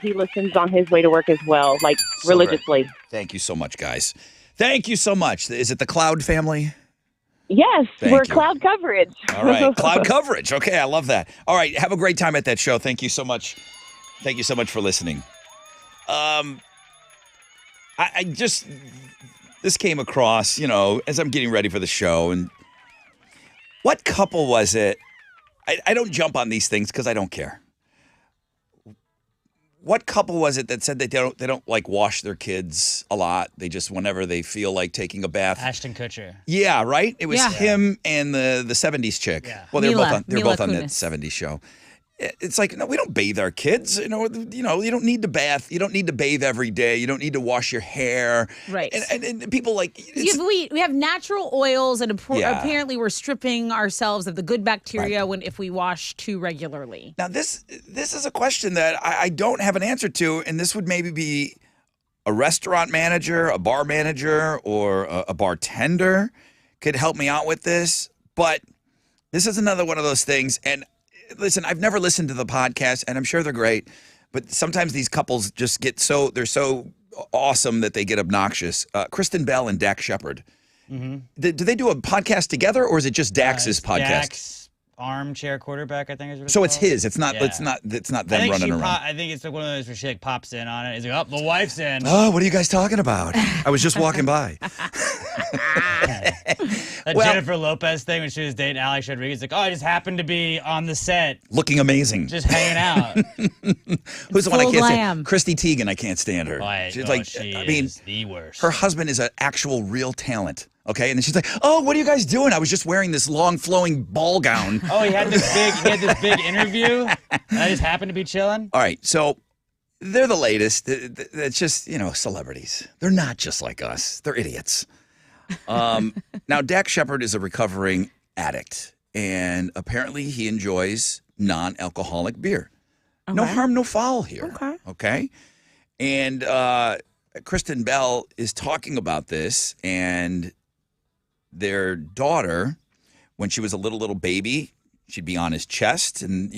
Speaker 10: He listens on his way to work as well, like
Speaker 1: So
Speaker 10: religiously.
Speaker 1: great. Thank you so much, guys. Thank you so much. Is it the Cloud family?
Speaker 10: Yes,
Speaker 1: Thank
Speaker 10: we're
Speaker 1: you.
Speaker 10: cloud coverage.
Speaker 1: All right. Cloud coverage. Okay, I love that. All right. Have a great time at that show. Thank you so much. Thank you so much for listening. I just, this came across, as I'm getting ready for the show. And what couple was it? I don't jump on these things because I don't care. What couple was it that said they don't like wash their kids a lot? They just, whenever they feel like taking a bath.
Speaker 3: Ashton Kutcher.
Speaker 1: Yeah, right? It was
Speaker 2: Yeah.
Speaker 1: him and the 70s chick.
Speaker 3: Yeah.
Speaker 1: Well, they're
Speaker 2: Mila
Speaker 1: both on that
Speaker 2: Kunis.
Speaker 1: 70s show. It's like, no, we don't bathe our kids. You don't need to bath. You don't need to bathe every day. You don't need to wash your hair.
Speaker 2: Right.
Speaker 1: And people like it's,
Speaker 2: We have natural oils, and
Speaker 1: Yeah.
Speaker 2: apparently we're stripping ourselves of the good bacteria if we wash too regularly.
Speaker 1: now this is a question that I don't have an answer to, and this would maybe be a restaurant manager, a bar manager, or a bartender could help me out with this. But this is another one of those things. And listen, I've never listened to the podcast, and I'm sure they're great, but sometimes these couples just get they're so awesome that they get obnoxious. Kristen Bell and Dax Shepard.
Speaker 3: Mm-hmm.
Speaker 1: Do they do a podcast together, or is it just Dax's podcast?
Speaker 3: Dax Armchair Quarterback, I think is what
Speaker 1: So it's
Speaker 3: called.
Speaker 1: his. It's not.
Speaker 3: Yeah.
Speaker 1: It's not
Speaker 3: I
Speaker 1: them
Speaker 3: think
Speaker 1: running around.
Speaker 3: I think it's like one of those where she like pops in on it. It's like, oh, the wife's in.
Speaker 1: Oh, what are you guys talking about? I was just walking by.
Speaker 3: That
Speaker 1: well-
Speaker 3: Jennifer Lopez thing when she was dating Alex Rodriguez, like, oh, I just happened to be on the set,
Speaker 1: Looking amazing.
Speaker 3: just hanging out.
Speaker 1: Who's the one I
Speaker 2: Full
Speaker 1: can't
Speaker 2: glam.
Speaker 1: stand? Christy Teigen. I can't stand her.
Speaker 3: She
Speaker 1: I mean,
Speaker 3: is the worst.
Speaker 1: her husband is an actual real talent. Okay, and then she's like, "Oh, what are you guys doing? I was just wearing this long flowing ball gown."
Speaker 3: Oh, he had this big interview. And I just happened to be chilling.
Speaker 1: All right, so they're the latest. It's just, celebrities. They're not just like us. They're idiots. Now, Dax Shepard is a recovering addict, and apparently he enjoys non-alcoholic beer. No harm, no foul here. Okay. And Kristen Bell is talking about this, and their daughter, when she was a little baby, she'd be on his chest, and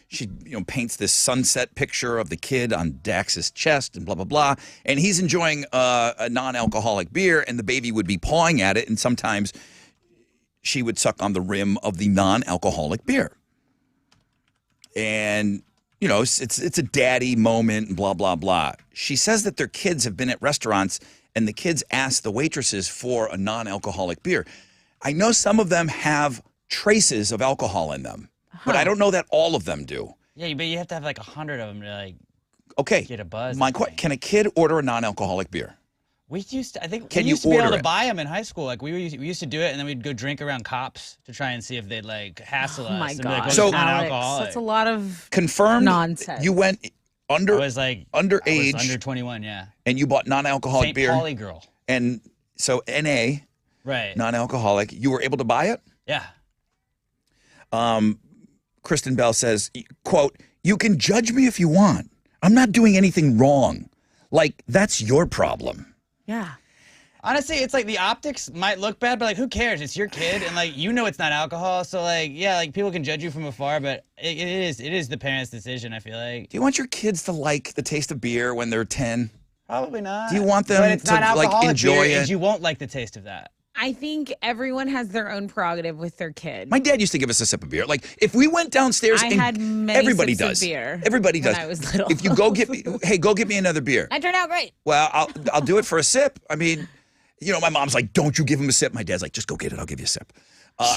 Speaker 1: she paints this sunset picture of the kid on Dax's chest and blah blah blah, and he's enjoying a non-alcoholic beer, and the baby would be pawing at it, and sometimes she would suck on the rim of the non-alcoholic beer, and it's a daddy moment and blah blah blah. She says that their kids have been at restaurants and the kids ask the waitresses for a non-alcoholic beer. I know some of them have traces of alcohol in them, but I don't know that all of them do.
Speaker 3: Yeah, but you have to have like 100 of them to like
Speaker 1: Okay.
Speaker 3: get a buzz.
Speaker 1: Can a kid order a non-alcoholic beer?
Speaker 3: We used to, I think
Speaker 1: Can
Speaker 3: we
Speaker 1: you
Speaker 3: used to be able
Speaker 1: order
Speaker 3: to
Speaker 1: it?
Speaker 3: buy them in high school. Like we used to do it, and then we'd go drink around cops to try and see if they'd like hassle us.
Speaker 2: Oh my
Speaker 3: and be like,
Speaker 2: God.
Speaker 3: "Well,
Speaker 1: So-
Speaker 3: it's not
Speaker 2: Alex,
Speaker 3: alcoholic."
Speaker 2: that's a lot of
Speaker 1: Confirmed.
Speaker 2: nonsense.
Speaker 1: You went
Speaker 3: I
Speaker 1: under
Speaker 3: was like
Speaker 1: underage,
Speaker 3: I was under 21. Yeah,
Speaker 1: and you bought non-alcoholic
Speaker 3: St.
Speaker 1: beer,
Speaker 3: Pauli girl.
Speaker 1: and so NA,
Speaker 3: Right.
Speaker 1: non-alcoholic. You were able to buy it.
Speaker 3: Yeah.
Speaker 1: Kristen Bell says, "quote You can judge me if you want. I'm not doing anything wrong. Like that's your problem."
Speaker 2: Yeah.
Speaker 3: Honestly, it's like the optics might look bad, but like who cares? It's your kid, and like you know it's not alcohol, so like yeah, like people can judge you from afar, but it is the parents' decision. I feel like
Speaker 1: Do you want your kids to like the taste of beer when they're 10?
Speaker 3: probably not.
Speaker 1: Do you want them
Speaker 3: but it's
Speaker 1: to,
Speaker 3: not
Speaker 1: like,
Speaker 3: alcoholic
Speaker 1: enjoy
Speaker 3: beer,
Speaker 1: it?
Speaker 3: and you won't like the taste of that.
Speaker 2: I think everyone has their own prerogative with their kid.
Speaker 1: My dad used to give us a sip of beer. Like if we went downstairs,
Speaker 2: I
Speaker 1: and
Speaker 2: had many
Speaker 1: everybody
Speaker 2: sips of
Speaker 1: does.
Speaker 2: beer
Speaker 1: Everybody
Speaker 2: when
Speaker 1: does.
Speaker 2: I was little.
Speaker 1: If you go get me, hey, go get me another beer.
Speaker 2: I turned out great.
Speaker 1: Well, I'll do it for a sip. I mean, you know, my mom's like, "Don't you give him a sip." My dad's like, "Just go get it. I'll give you a sip."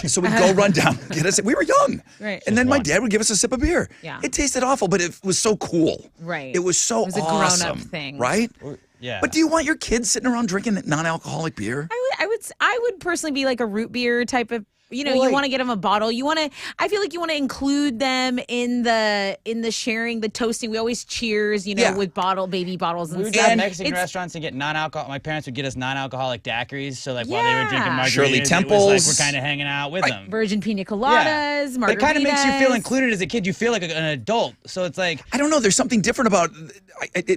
Speaker 1: So we'd go run down, get a sip. We were young.
Speaker 2: Right.
Speaker 1: And then my dad would give us a sip of beer.
Speaker 2: Yeah.
Speaker 1: It tasted awful, but it was so cool.
Speaker 2: Right.
Speaker 1: It was so
Speaker 2: It was a
Speaker 1: awesome.
Speaker 2: grown-up thing.
Speaker 1: Right?
Speaker 3: Yeah.
Speaker 1: But do you want your kids sitting around drinking non-alcoholic beer?
Speaker 2: I would personally be like a root beer type of. You know,
Speaker 1: Well,
Speaker 2: you
Speaker 1: like-
Speaker 2: want to get them a bottle. You want to. I feel like you want to include them in the sharing, the toasting. We always cheers, you know,
Speaker 1: Yeah.
Speaker 2: with baby bottles and
Speaker 3: We would
Speaker 2: stuff.
Speaker 3: go to Mexican
Speaker 2: It's-
Speaker 3: restaurants and get non-alcohol. My parents would get us non-alcoholic daiquiris, so like while they were drinking
Speaker 2: Yeah.
Speaker 3: margaritas,
Speaker 1: Shirley
Speaker 3: it was
Speaker 1: Temples.
Speaker 3: like we're kind of hanging out with them.
Speaker 2: Virgin pina coladas, margaritas.
Speaker 3: It kind of makes you feel included as a kid. You feel like an adult. So it's like
Speaker 1: I don't know. There's something different about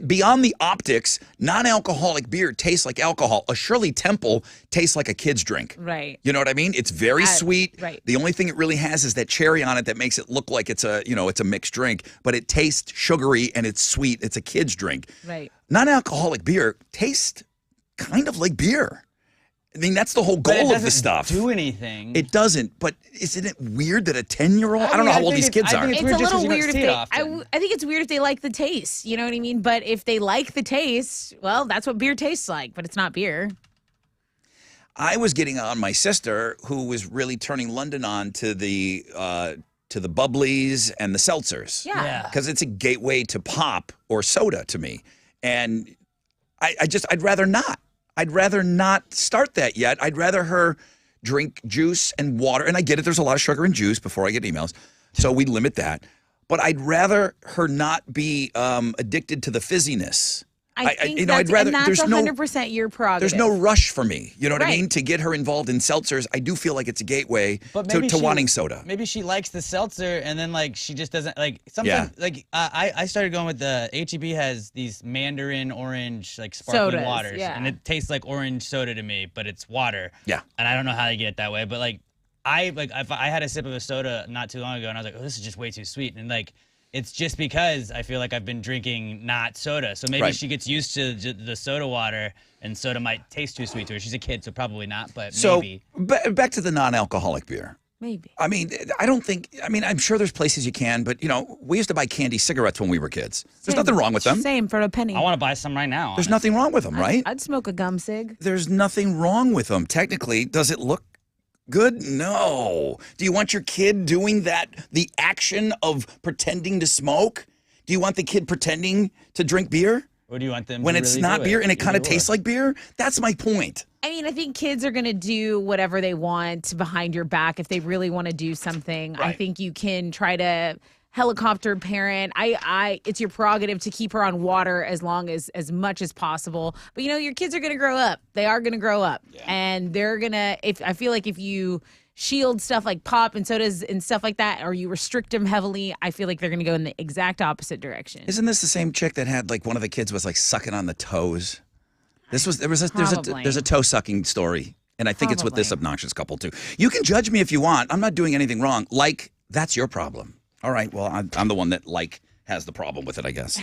Speaker 1: beyond the optics. Non-alcoholic beer tastes like alcohol. A Shirley Temple tastes like a kid's drink.
Speaker 2: Right.
Speaker 1: You know what I mean? It's very sweet.
Speaker 2: right.
Speaker 1: The only thing it really has is that cherry on it that makes it look like it's a mixed drink, but it tastes sugary and it's sweet. It's a kid's drink.
Speaker 2: Right.
Speaker 1: Non-alcoholic beer tastes kind of like beer. I mean, that's the whole
Speaker 3: but it
Speaker 1: goal of
Speaker 3: doesn't
Speaker 1: the stuff.
Speaker 3: do anything.
Speaker 1: It doesn't, but isn't it weird that a 10-year-old, I don't
Speaker 3: mean,
Speaker 1: know
Speaker 3: I
Speaker 1: how old
Speaker 3: think
Speaker 1: these
Speaker 3: it's-
Speaker 1: kids
Speaker 3: I
Speaker 1: are.
Speaker 3: think
Speaker 2: It's
Speaker 3: weird
Speaker 2: a
Speaker 3: just 'cause
Speaker 2: little
Speaker 3: you don't
Speaker 2: weird if
Speaker 3: see it
Speaker 2: they.
Speaker 3: often.
Speaker 2: I think it's weird if they like the taste. You know what I mean? But if they like the taste, well, that's what beer tastes like. But it's not beer.
Speaker 1: I was getting on my sister, who was really turning London on to the bubblies and the seltzers.
Speaker 2: Yeah.
Speaker 1: Because it's a gateway to pop or soda to me. And I'd rather not. I'd rather not start that yet. I'd rather her drink juice and water. And I get it, there's a lot of sugar in juice before I get emails. So we limit that. But I'd rather her not be addicted to the fizziness.
Speaker 2: I think
Speaker 1: I'd
Speaker 2: that's,
Speaker 1: rather,
Speaker 2: and that's
Speaker 1: there's no
Speaker 2: 100% your prerogative.
Speaker 1: there's no rush for me. You know what I
Speaker 2: Right.
Speaker 1: mean? To get her involved in seltzers, I do feel like it's a gateway
Speaker 3: But
Speaker 1: to
Speaker 3: maybe she-
Speaker 1: wanting soda.
Speaker 3: Maybe she likes the seltzer, and then like she just doesn't like
Speaker 1: Yeah.
Speaker 3: sometimes like I started going with the HEB has these mandarin orange like sparkling
Speaker 2: Sodas,
Speaker 3: waters,
Speaker 2: yeah.
Speaker 3: and it tastes like orange soda to me, but it's water.
Speaker 1: Yeah.
Speaker 3: And I don't know how they get it that way, but like if I had a sip of a soda not too long ago, and I was like, oh, this is just way too sweet, and like. It's just because I feel like I've been drinking not soda. So maybe
Speaker 1: Right.
Speaker 3: she gets used to the soda water, and soda might taste too sweet to her. She's a kid, so probably not, but
Speaker 1: So
Speaker 3: maybe.
Speaker 1: back to the non-alcoholic beer.
Speaker 2: Maybe.
Speaker 1: I mean, I'm sure there's places you can, but we used to buy candy cigarettes when we were kids. There's nothing wrong with them.
Speaker 2: Same for a penny.
Speaker 3: I want to buy some right now.
Speaker 1: There's
Speaker 3: honestly.
Speaker 1: nothing wrong with them, right?
Speaker 2: I'd smoke a gum cig.
Speaker 1: There's nothing wrong with them. Technically, does it look good? No. Do you want your kid doing that, the action of pretending to smoke? Do you want the kid pretending to drink beer
Speaker 3: Or do you want them
Speaker 1: when
Speaker 3: to
Speaker 1: it's
Speaker 3: really
Speaker 1: not
Speaker 3: do
Speaker 1: beer
Speaker 3: it?
Speaker 1: and it kind of
Speaker 3: Either
Speaker 1: tastes
Speaker 3: or.
Speaker 1: like beer? That's my point.
Speaker 2: I mean, I think kids are going to do whatever they want behind your back if they really want to do something. I
Speaker 1: Right.
Speaker 2: think you can try to helicopter parent. It's your prerogative to keep her on water as much as possible. But your kids are going to grow up. They are going to grow up, and they're gonna. I feel like if you shield stuff like pop and sodas and stuff like that, or you restrict them heavily, I feel like they're going to go in the exact opposite direction.
Speaker 1: Isn't this the same chick that had like one of the kids was like sucking on the toes? There's
Speaker 2: Probably.
Speaker 1: a toe sucking story, and I think it's with this
Speaker 2: Probably.
Speaker 1: obnoxious couple too. You can judge me if you want. I'm not doing anything wrong. Like that's your problem. All right. Well, I'm the one that has the problem with it, I guess.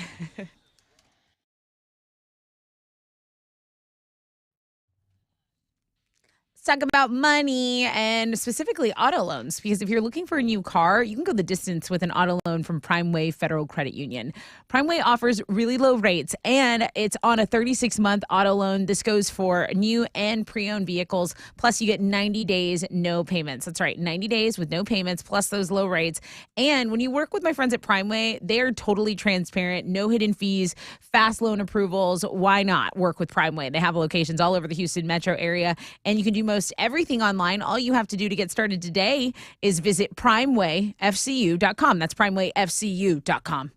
Speaker 2: Let's talk about money and specifically auto loans, because if you're looking for a new car, you can go the distance with an auto loan from Primeway Federal Credit Union. Primeway offers really low rates, and it's on a 36-month auto loan. This goes for new and pre-owned vehicles. Plus, you get 90 days, no payments. That's right, 90 days with no payments, plus those low rates. And when you work with my friends at Primeway, they are totally transparent, no hidden fees, fast loan approvals. Why not work with Primeway? They have locations all over the Houston metro area, and you can do most everything online. All you have to do to get started today is visit primewayfcu.com. That's primewayfcu.com.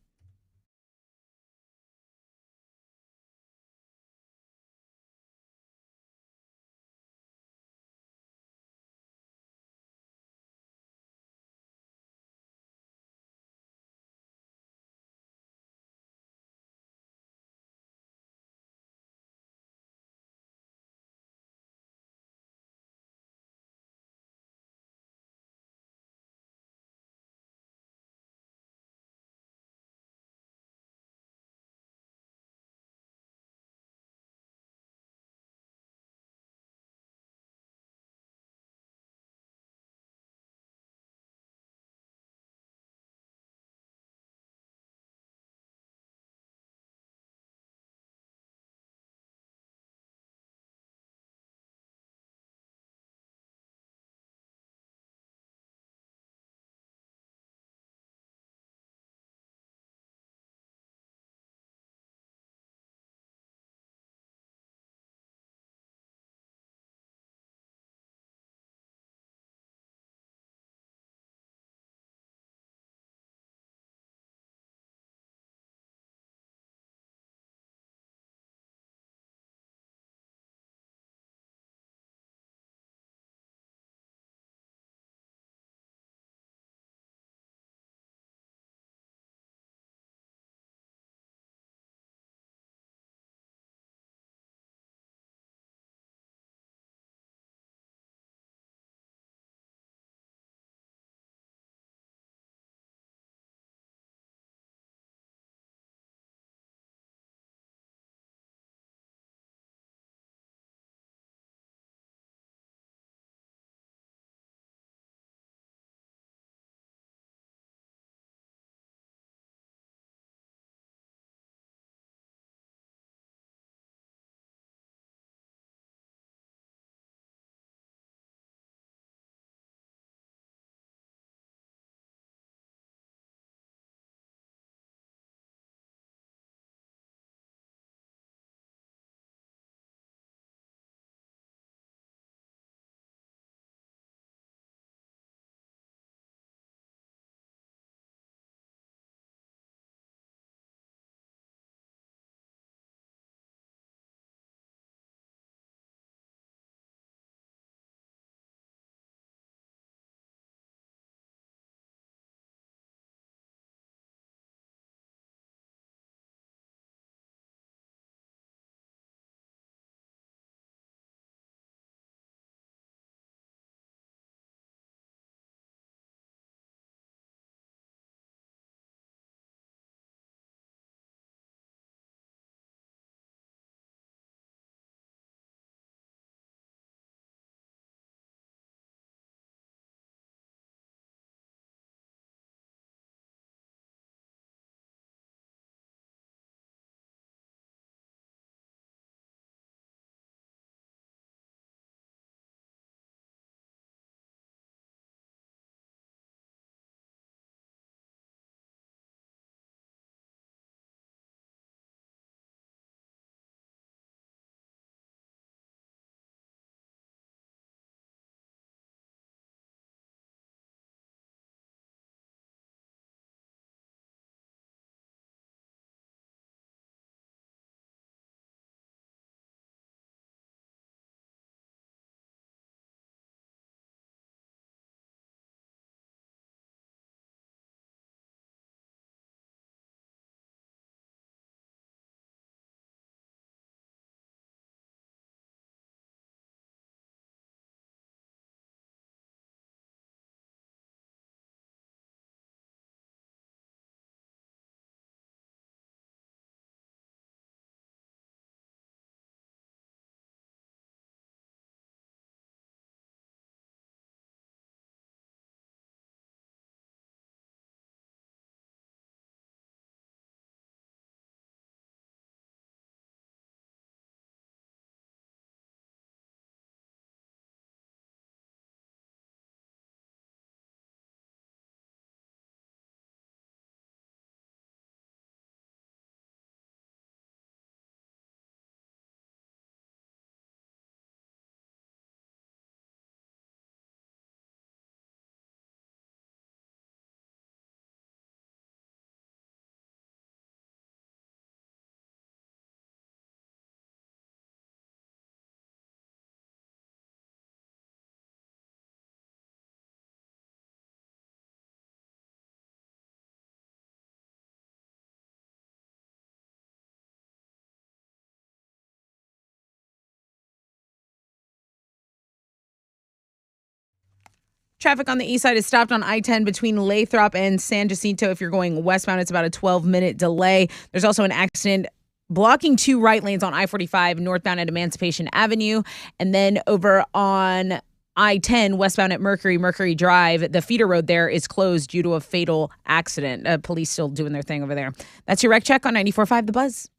Speaker 2: Traffic on the east side is stopped on I-10 between Lathrop and San Jacinto. If you're going westbound, it's about a 12-minute delay. There's also an accident blocking 2 right lanes on I-45 northbound at Emancipation Avenue. And then over on I-10 westbound at Mercury Drive, the feeder road there is closed due to a fatal accident. Police still doing their thing over there. That's your wreck check on 94.5 The Buzz.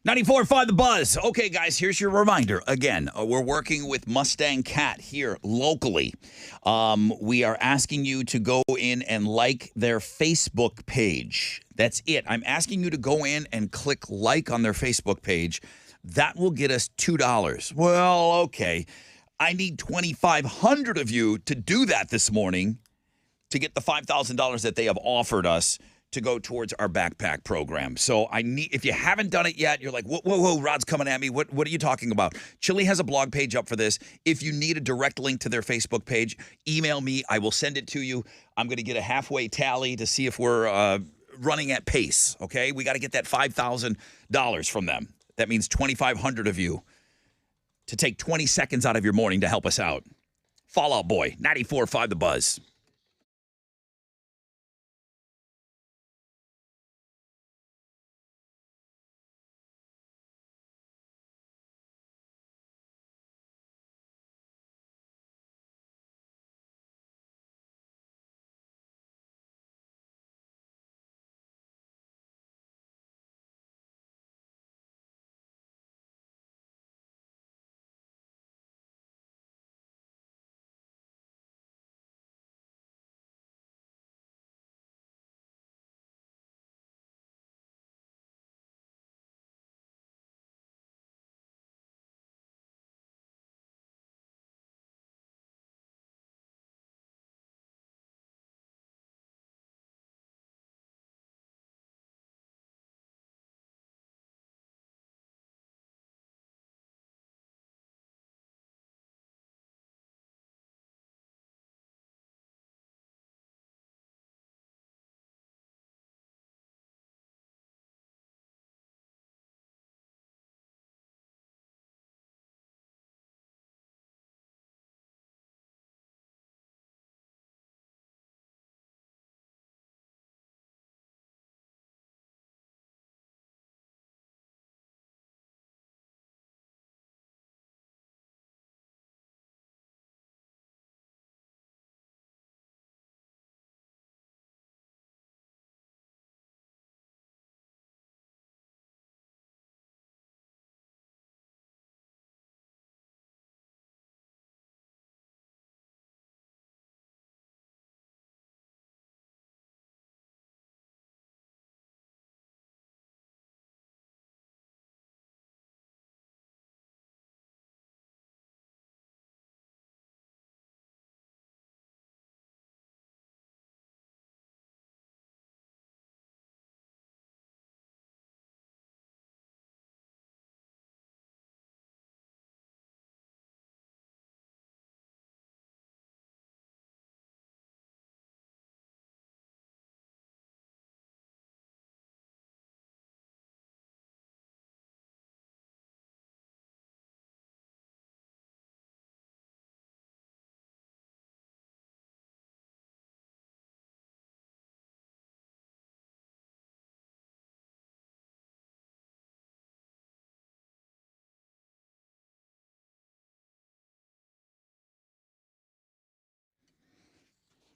Speaker 1: $94.5 The Buzz. Okay, guys, here's your reminder. Again, we're working with Mustang Cat here locally. We are asking you to go in and like their Facebook page. That's it. I'm asking you to go in and click like on their Facebook page. That will get us $2. Well, okay. I need 2,500 of you to do that this morning to get the $5,000 that they have offered us to go towards our backpack program. So if you haven't done it yet, you're like, whoa, Rod's coming at me. What are you talking about? Chili has a blog page up for this. If you need a direct link to their Facebook page, email me. I will send it to you. I'm going to get a halfway tally to see if we're running at pace, okay? We got to get that $5,000 from them. That means 2,500 of you to take 20 seconds out of your morning to help us out. Fall Out Boy, 94.5 The Buzz.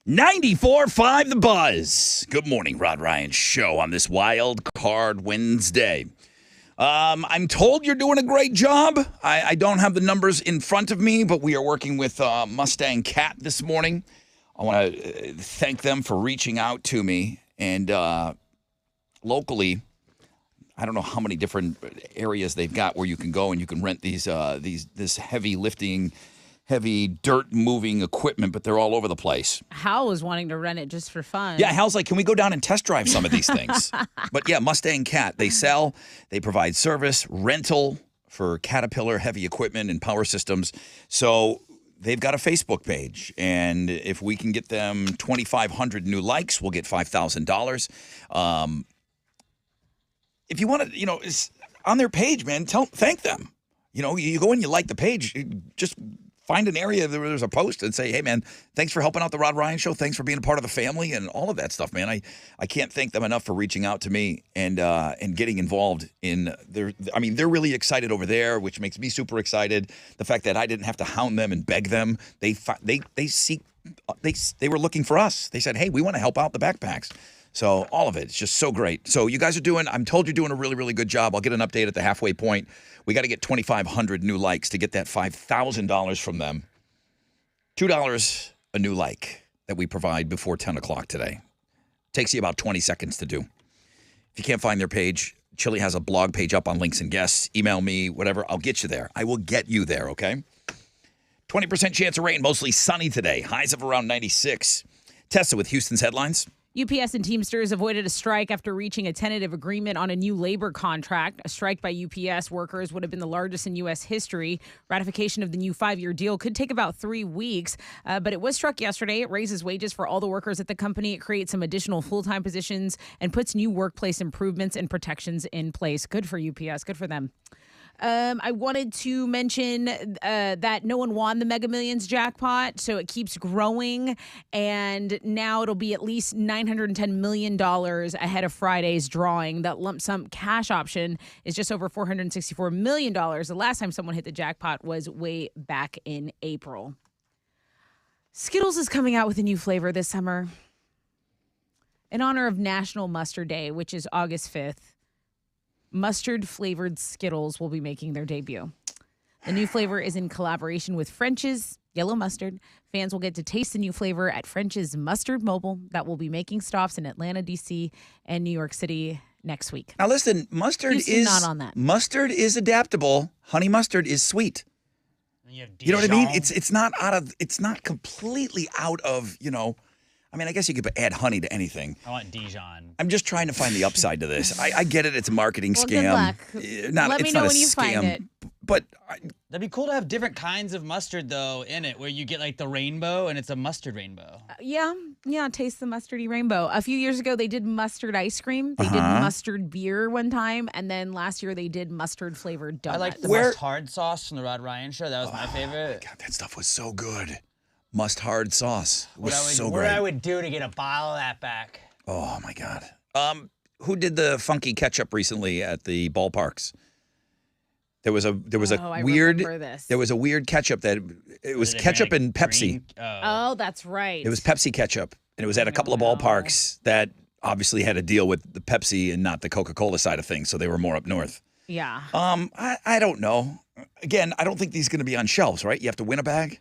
Speaker 1: $94.5 The Buzz. Good morning, Rod Ryan Show on this Wild Card Wednesday. I'm told you're doing a great job. I don't have the numbers in front of me, but we are working with Mustang Cat this morning. I want to thank them for reaching out to me. And locally, I don't know how many different areas they've got where you can go and you can rent this heavy lifting, heavy dirt moving equipment, but they're all over the place.
Speaker 2: Hal was wanting to rent it just for fun.
Speaker 1: Yeah, Hal's like, can we go down and test drive some of these things? But yeah, Mustang Cat, they sell, they provide service, rental for Caterpillar heavy equipment and power systems. So they've got a Facebook page, and if we can get them 2,500 new likes, we'll get $5,000. If you want to, it's on their page, man, thank them. You go and you like the page, just find an area where there's a post and say, hey, man, thanks for helping out the Rod Ryan Show. Thanks for being a part of the family and all of that stuff, man. I can't thank them enough for reaching out to me and getting involved in they're really excited over there, which makes me super excited. The fact that I didn't have to hound them and beg them. They were looking for us. They said, hey, we want to help out the backpacks. So all of it, it's just so great. So you guys I'm told you're doing a really, really good job. I'll get an update at the halfway point. We got to get 2,500 new likes to get that $5,000 from them. $2 a new like that we provide before 10 o'clock today. Takes you about 20 seconds to do. If you can't find their page, Chili has a blog page up on links and guests. Email me, whatever. I'll get you there. I will get you there, okay? 20% chance of rain, mostly sunny today. Highs of around 96. Tessa with Houston's headlines.
Speaker 2: UPS and Teamsters avoided a strike after reaching a tentative agreement on a new labor contract. A strike by UPS workers would have been the largest in U.S. history. Ratification of the new 5-year deal could take about 3 weeks, but it was struck yesterday. It raises wages for all the workers at the company. It creates some additional full-time positions and puts new workplace improvements and protections in place. Good for UPS. Good for them. I wanted to mention that no one won the Mega Millions jackpot, so it keeps growing, and now it'll be at least $910 million ahead of Friday's drawing. That lump sum cash option is just over $464 million. The last time someone hit the jackpot was way back in April. Skittles is coming out with a new flavor this summer. In honor of National Mustard Day, which is August 5th, mustard-flavored Skittles will be making their debut. The new flavor is in collaboration with French's Yellow Mustard. Fans will get to taste the new flavor at French's Mustard Mobile that will be making stops in Atlanta, D.C., and New York City next week.
Speaker 1: Now listen, mustard
Speaker 2: Houston not on that.
Speaker 1: Mustard is adaptable. Honey mustard is sweet. You know what I mean? It's not completely out of, I guess you could add honey to anything.
Speaker 3: I want Dijon.
Speaker 1: I'm just trying to find the upside to this. I get it. It's a marketing scam.
Speaker 2: Good luck. Let me know when you find it.
Speaker 1: But
Speaker 3: that'd be cool to have different kinds of mustard, though, in it, where you get like the rainbow and it's a mustard rainbow.
Speaker 2: Yeah, taste the mustardy rainbow. A few years ago, they did mustard ice cream. They did mustard beer one time. And then last year, they did mustard-flavored donuts.
Speaker 3: I like the must-hard sauce from the Rod Ryan Show. That was my favorite.
Speaker 1: God, that stuff was so good. Must-hard sauce was so
Speaker 3: what
Speaker 1: great.
Speaker 3: I would do to get a bottle of that back.
Speaker 1: Oh, my God. Who did the funky ketchup recently at the ballparks? There was a weird ketchup that it was ketchup and Pepsi.
Speaker 2: Oh, that's right.
Speaker 1: It was Pepsi ketchup, and it was at a couple of ballparks that obviously had to deal with the Pepsi and not the Coca-Cola side of things, so they were more up north.
Speaker 2: Yeah.
Speaker 1: I don't know. Again, I don't think these are going to be on shelves, right? You have to win a bag.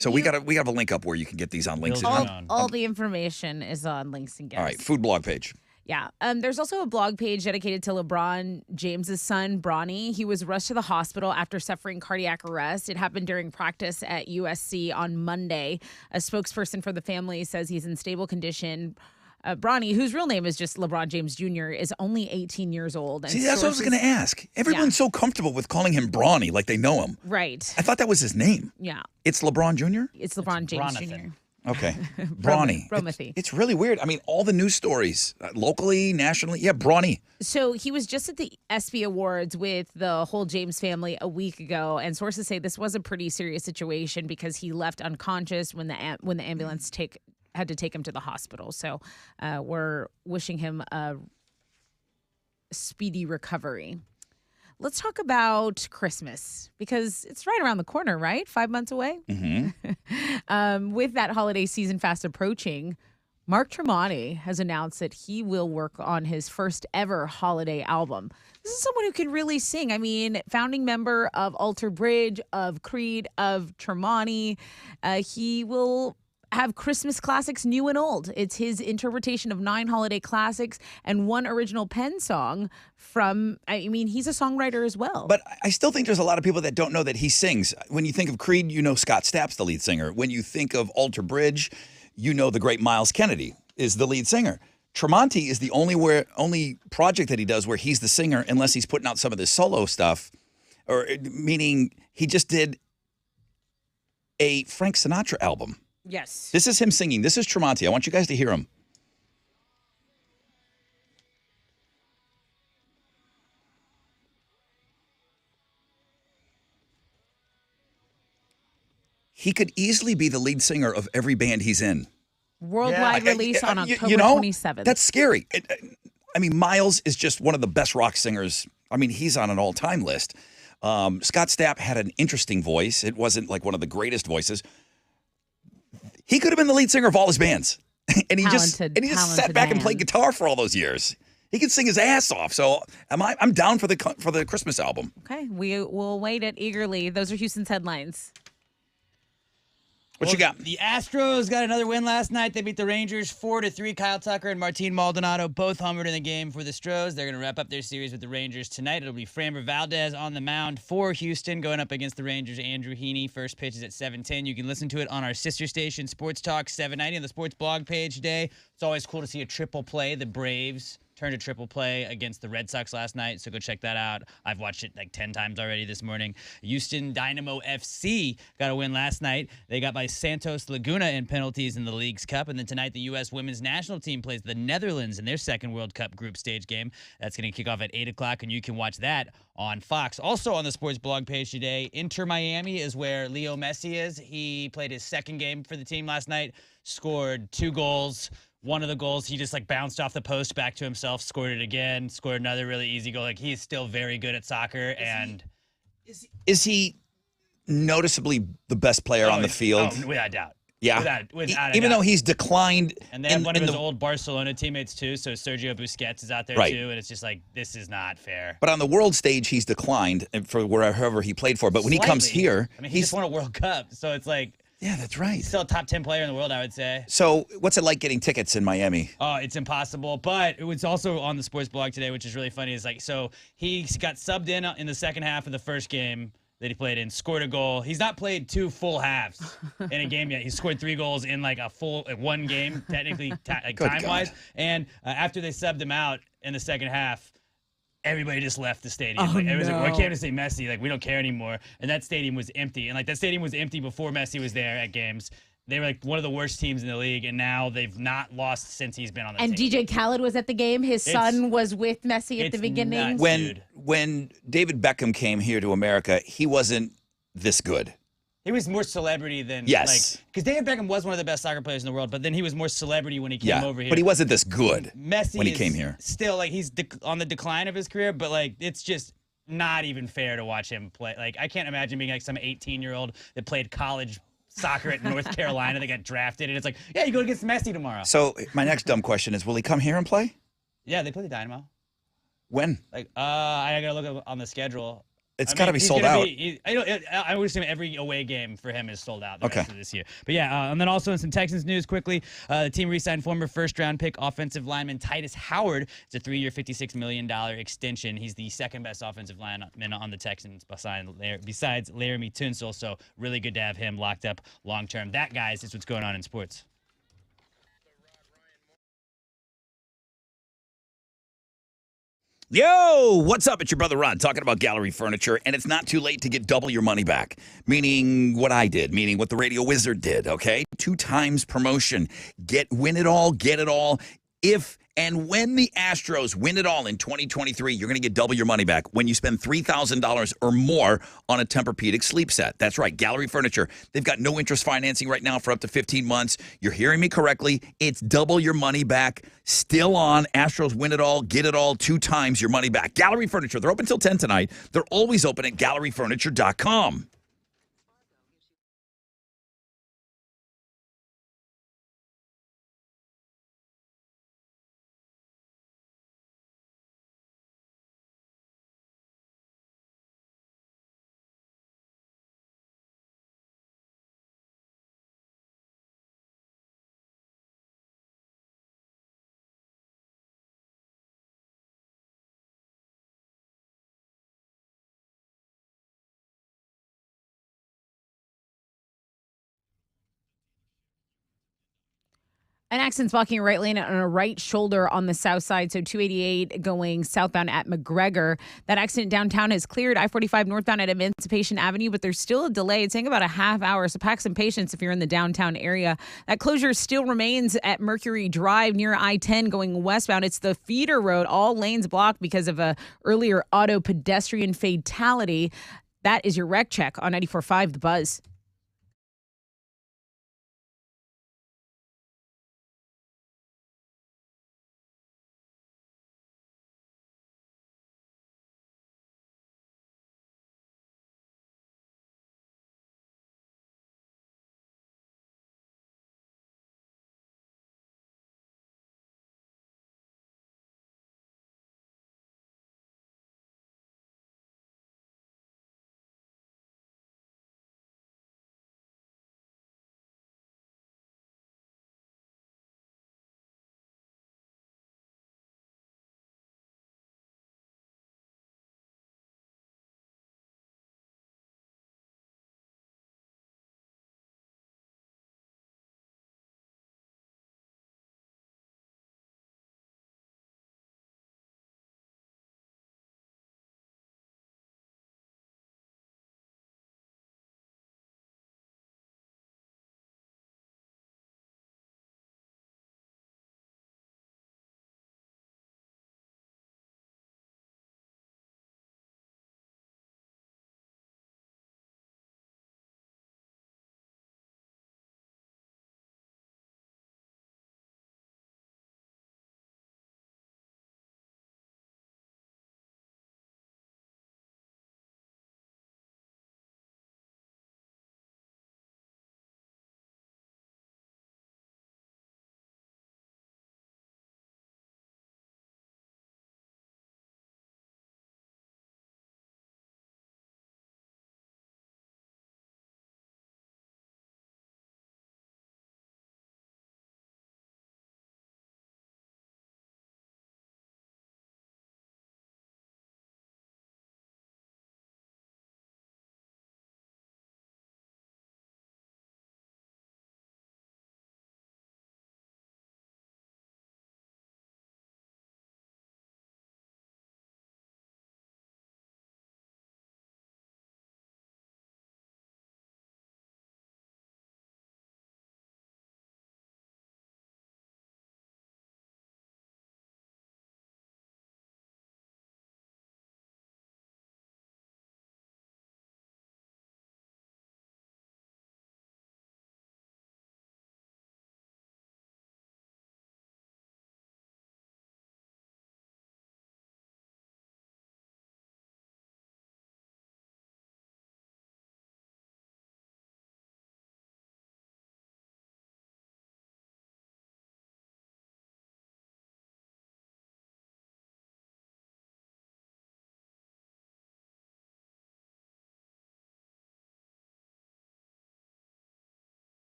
Speaker 1: So we got a link up where you can get these on links.
Speaker 2: All the information is on links and guests.
Speaker 1: All right, food blog page.
Speaker 2: Yeah. There's also a blog page dedicated to LeBron James's son, Bronny. He was rushed to the hospital after suffering cardiac arrest. It happened during practice at USC on Monday. A spokesperson for the family says he's in stable condition. Bronny, whose real name is just LeBron James Jr., is only 18 years old. And
Speaker 1: see, that's what I was going to ask. Everyone's so comfortable with calling him Bronny, like they know him.
Speaker 2: Right.
Speaker 1: I thought that was his name.
Speaker 2: Yeah.
Speaker 1: It's LeBron Jr.?
Speaker 2: It's LeBron James Jr.
Speaker 1: Okay. Bronny. It's really weird. I mean, all the news stories, locally, nationally. Yeah, Bronny.
Speaker 2: So he was just at the ESPY Awards with the whole James family a week ago, and sources say this was a pretty serious situation because he left unconscious when the ambulance had to take him to the hospital. So we're wishing him a speedy recovery. Let's talk about Christmas because it's right around the corner, right? 5 months away.
Speaker 1: Mm-hmm.
Speaker 2: With that holiday season fast approaching, Mark Tremonti has announced that he will work on his first ever holiday album. This is someone who can really sing. I mean, founding member of Alter Bridge, of Creed, of Tremonti. He will have Christmas classics new and old. It's his interpretation of 9 holiday classics and 1 original Penn song he's a songwriter as well.
Speaker 1: But I still think there's a lot of people that don't know that he sings. When you think of Creed, you know Scott Stapp's the lead singer. When you think of Alter Bridge, you know the great Miles Kennedy is the lead singer. Tremonti is the only project that he does where he's the singer, unless he's putting out some of this solo stuff, or meaning he just did a Frank Sinatra album.
Speaker 2: Yes.
Speaker 1: This is him singing. This is Tremonti. I want you guys to hear him. He could easily be the lead singer of every band he's in.
Speaker 2: Worldwide release on October 27th.
Speaker 1: That's scary. I mean, Miles is just one of the best rock singers. I mean, he's on an all-time list. Scott Stapp had an interesting voice. It wasn't like one of the greatest voices. He could have been the lead singer of all his bands. and he just sat back and played guitar for all those years. He could sing his ass off. So I'm down for the Christmas album.
Speaker 2: Okay, we will wait it eagerly. Those are Houston's headlines.
Speaker 1: What you got?
Speaker 3: The Astros got another win last night. They beat the Rangers 4-3. Kyle Tucker and Martin Maldonado both homered in the game for the Stros. They're going to wrap up their series with the Rangers tonight. It'll be Framber Valdez on the mound for Houston going up against the Rangers. Andrew Heaney. First pitch is at 7:10. You can listen to it on our sister station, Sports Talk 790 on the sports blog page today. It's always cool to see a triple play. The Braves turned a triple play against the Red Sox last night, so go check that out. I've watched it like 10 times already this morning. Houston Dynamo FC got a win last night. They got by Santos Laguna in penalties in the League's Cup, and then tonight the U.S. women's national team plays the Netherlands in their second World Cup group stage game. That's going to kick off at 8 o'clock, and you can watch that on Fox. Also on the sports blog page today, Inter Miami is where Leo Messi is. He played his second game for the team last night, scored 2 goals. One of the goals, he just like bounced off the post back to himself, scored it again, scored another really easy goal. Like he's still very good at soccer.
Speaker 1: Is he noticeably the best player on the field?
Speaker 3: Oh, without doubt.
Speaker 1: Yeah.
Speaker 3: Without
Speaker 1: even though he's declined.
Speaker 3: And they have one of his old Barcelona teammates too, so Sergio Busquets is out there too, and it's just like, this is not fair.
Speaker 1: But on the world stage, he's declined for wherever he played for. But when he comes here,
Speaker 3: I mean, he just won a World Cup, so it's like,
Speaker 1: yeah, that's right.
Speaker 3: He's still a top 10 player in the world, I would say.
Speaker 1: So what's it like getting tickets in Miami?
Speaker 3: Oh, it's impossible. But it was also on the sports blog today, which is really funny. Is like, so he got subbed in the second half of the first game that he played in, scored a goal. He's not played 2 full halves in a game yet. He scored 3 goals in like a full one game, technically, time-wise. And after they subbed him out in the second half, everybody just left the stadium.
Speaker 2: Oh,
Speaker 3: Everybody's
Speaker 2: no.
Speaker 3: like, well, I can't just say Messi. Like, we don't care anymore. And that stadium was empty. And, like, that stadium was empty before Messi was there at games. They were, like, one of the worst teams in the league, and now they've not lost since he's been on the team.
Speaker 2: And DJ Khaled was at the game. His son was with Messi at the beginning.
Speaker 3: Nuts,
Speaker 1: when David Beckham came here to America, he wasn't this good.
Speaker 3: He was more celebrity than,
Speaker 1: yes,
Speaker 3: because David Beckham was one of the best soccer players in the world, but then he was more celebrity when he came over here.
Speaker 1: But he wasn't this good
Speaker 3: Messi
Speaker 1: when he came here.
Speaker 3: Still, like, he's on the decline of his career, but, like, it's just not even fair to watch him play. Like, I can't imagine being, like, some 18-year-old that played college soccer at North Carolina that got drafted, and it's like, yeah, you go against Messi tomorrow.
Speaker 1: So my next dumb question is, will he come here and play?
Speaker 3: Yeah, they play the Dynamo.
Speaker 1: When?
Speaker 3: Like, I got to look on the schedule.
Speaker 1: It's got to be sold out.
Speaker 3: I would assume every away game for him is sold out the
Speaker 1: Okay.
Speaker 3: rest of this year. But yeah, and then also in some Texans news quickly, the team re-signed former first-round pick offensive lineman Titus Howard. It's a 3-year, $56 million extension. He's the second-best offensive lineman on the Texans besides Laramie Tunsil, so really good to have him locked up long-term. That, guys, is what's going on in sports.
Speaker 1: Yo, what's up? It's your brother Ron talking about Gallery Furniture, and it's not too late to get double your money back. Meaning what I did, meaning what the Radio Wizard did, okay? 2 times promotion. Win it all, get it all. If and when the Astros win it all in 2023, you're going to get double your money back when you spend $3,000 or more on a Tempur-Pedic sleep set. That's right, Gallery Furniture. They've got no interest financing right now for up to 15 months. You're hearing me correctly. It's double your money back. Still on. Astros win it all, get it all, 2 times your money back. Gallery Furniture. They're open till 10 tonight. They're always open at galleryfurniture.com.
Speaker 2: An accident's blocking a right lane on a right shoulder on the south side. So 288 going southbound at McGregor. That accident downtown has cleared. I-45 northbound at Emancipation Avenue, but there's still a delay. It's taking about a half hour. So pack some patience if you're in the downtown area. That closure still remains at Mercury Drive near I-10 going westbound. It's the feeder road. All lanes blocked because of a earlier auto pedestrian fatality. That is your wreck check on 94.5 The Buzz.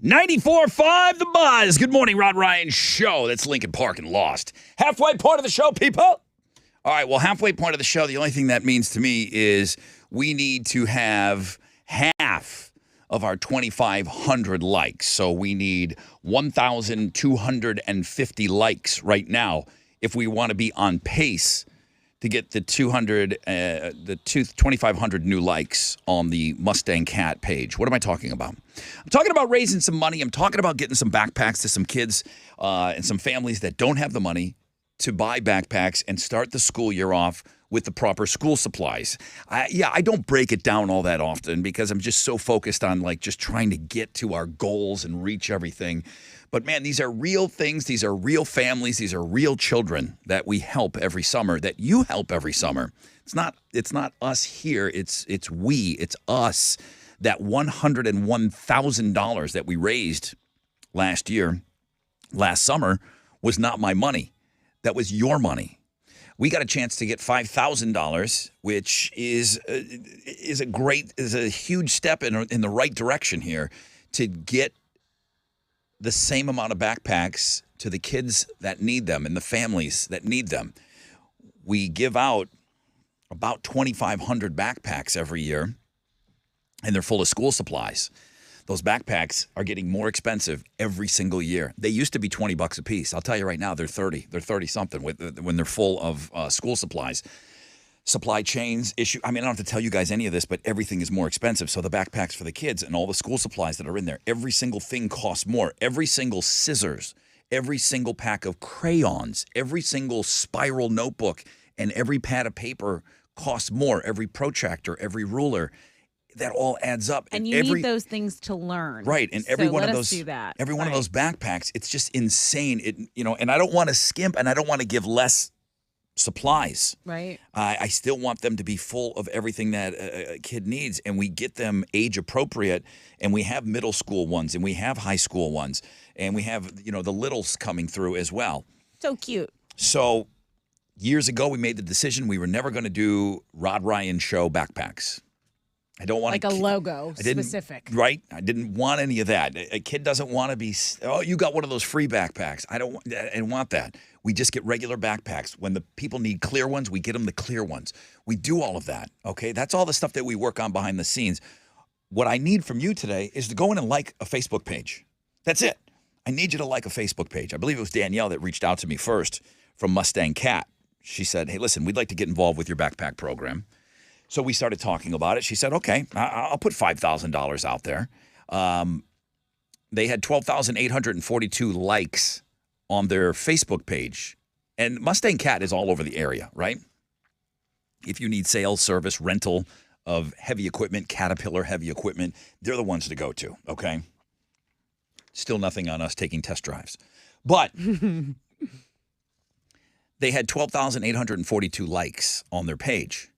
Speaker 1: .94.5 The Buzz. Good morning, Rod Ryan Show. That's Lincoln Park and Lost. Halfway point of the show, people. All right, well, halfway point of the show, the only thing that means to me is we need to have half of our 2,500 likes. So we need 1,250 likes right now if we want to be on pace to get the 2,500 new likes on the Mustang Cat page. What am I talking about? I'm talking about raising some money. I'm talking about getting some backpacks to some kids and some families that don't have the money to buy backpacks and start the school year off with the proper school supplies. I don't break it down all that often because I'm just so focused on like just trying to get to our goals and reach everything. But man, these are real things. These are real families. These are real children that we help every summer, that you help every summer. It's not us here. It's us. That $101,000 that we raised last summer was not my money. That was your money. We got a chance to get $5,000, which is a huge step in the right direction here to get the same amount of backpacks to the kids that need them and the families that need them. We give out about 2,500 backpacks every year, and they're full of school supplies. Those backpacks are getting more expensive every single year. They used to be $20 a piece. I'll tell you right now, they're 30. They're 30-something when they're full of school supplies. Supply chains issue. I mean, I don't have to tell you guys any of this, but everything is more expensive. So the backpacks for the kids and all the school supplies that are in there, every single thing costs more. Every single scissors, every single pack of crayons, every single spiral notebook, and every pad of paper costs more. Every protractor, every ruler. That all adds up.
Speaker 2: And you need those things to learn.
Speaker 1: Right. And every one of those
Speaker 2: do that.
Speaker 1: every one of those backpacks, it's just insane. And I don't want to skimp and I don't want to give less supplies.
Speaker 2: Right.
Speaker 1: I still want them to be full of everything that a kid needs, and we get them age appropriate, and we have middle school ones and we have high school ones, and we have, the littles coming through as well.
Speaker 2: So cute.
Speaker 1: So years ago we made the decision we were never going to do Rod Ryan Show backpacks. I don't want
Speaker 2: like a logo specific.
Speaker 1: Right? I didn't want any of that. A kid doesn't want to be, you got one of those free backpacks. I don't want that. We just get regular backpacks. When the people need clear ones, we get them the clear ones. We do all of that, okay? That's all the stuff that we work on behind the scenes. What I need from you today is to go in and like a Facebook page. That's it. I need you to like a Facebook page. I believe it was Danielle that reached out to me first from Mustang Cat. She said, hey, listen, we'd like to get involved with your backpack program. So we started talking about it. She said, okay, I'll put $5,000 out there. They had 12,842 likes on their Facebook page. And Mustang Cat is all over the area, right? If you need sales, service, rental of heavy equipment, Caterpillar heavy equipment, they're the ones to go to, okay? Still nothing on us taking test drives. But they had 12,842 likes on their page.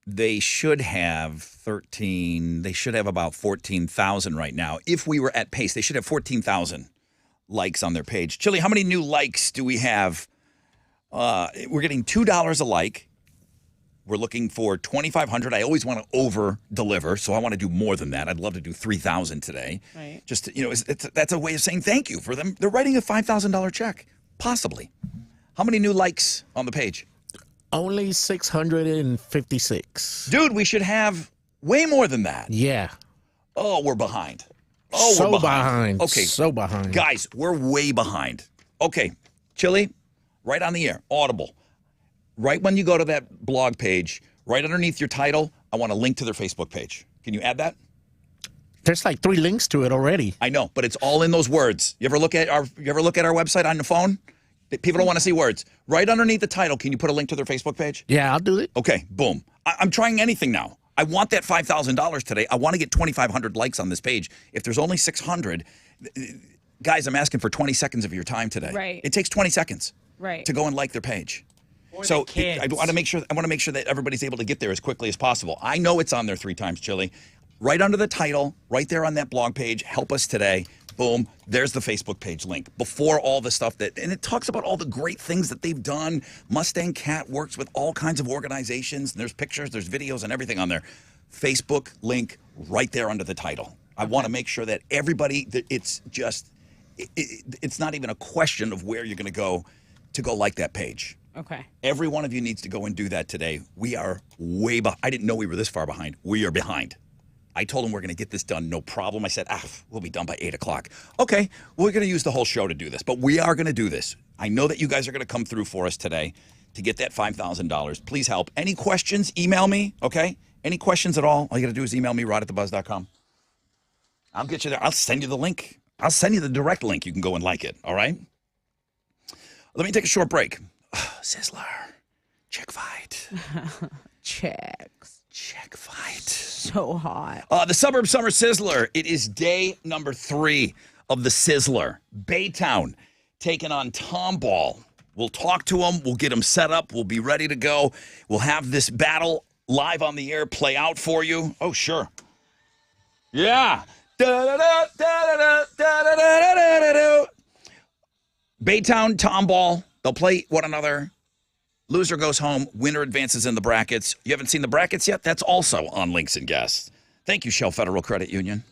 Speaker 1: They should have about 14,000 right now. If we were at pace, they should have 14,000 likes on their page. Chili, how many new likes do we have? We're getting $2 a like. We're looking for 2,500. I always want to over deliver, so I want to do more than that. I'd love to do 3,000 today. Right. Just that's a way of saying thank you for them. They're writing a $5,000 check, possibly. How many new likes on the page?
Speaker 4: Only 656.
Speaker 1: Dude, we should have way more than that.
Speaker 4: Yeah.
Speaker 1: Oh, we're behind. Oh,
Speaker 4: so
Speaker 1: we're behind.
Speaker 4: Okay. So behind.
Speaker 1: Guys, we're way behind. Okay. Chili, right on the air. Audible. Right when you go to that blog page, right underneath your title, I want a link to their Facebook page. Can you add that?
Speaker 4: There's like 3 links to it already.
Speaker 1: I know, but it's all in those words. You ever look at our website on the phone? People don't want to see words. Right underneath the title, can you put a link to their Facebook page?
Speaker 4: Yeah, I'll do it.
Speaker 1: Okay, boom. I'm trying anything now. I want that $5,000 today. I want to get 2,500 likes on this page. If there's only 600, guys, I'm asking for 20 seconds of your time today.
Speaker 2: Right.
Speaker 1: It takes 20 seconds
Speaker 2: right.
Speaker 1: to go and like their page.
Speaker 3: Or
Speaker 1: so
Speaker 3: the kids.
Speaker 1: I want to make sure that everybody's able to get there as quickly as possible. I know it's on there 3 times, Chili. Right under the title, right there on that blog page, help us today. Boom, there's the Facebook page link. Before all the stuff and it talks about all the great things that they've done. Mustang Cat works with all kinds of organizations. There's pictures, there's videos, and everything on there. Facebook link right there under the title. I want to make sure that everybody, it's not even a question of where you're going to go like that page.
Speaker 2: Okay.
Speaker 1: Every one of you needs to go and do that today. We are way behind. I didn't know we were this far behind. We are behind. I told him we're going to get this done, no problem. I said, we'll be done by 8 o'clock. Okay, we're going to use the whole show to do this, but we are going to do this. I know that you guys are going to come through for us today to get that $5,000. Please help. Any questions, email me, okay? Any questions at all you got to do is email me, rod@thebuzz.com. I'll get you there. I'll send you the link. I'll send you the direct link. You can go and like it, all right? Let me take a short break. Sizzler. Chick fight.
Speaker 2: Checks.
Speaker 1: Chick fight.
Speaker 2: So hot.
Speaker 1: The Suburb Summer Sizzler. It is day number 3 of the Sizzler. Baytown taking on Tomball. We'll talk to them. We'll get them set up. We'll be ready to go. We'll have this battle live on the air play out for you. Oh, sure. Yeah. Baytown, Tomball. They'll play one another. Loser goes home. Winner advances in the brackets. You haven't seen the brackets yet? That's also on Links and Guests. Thank you, Shell Federal Credit Union.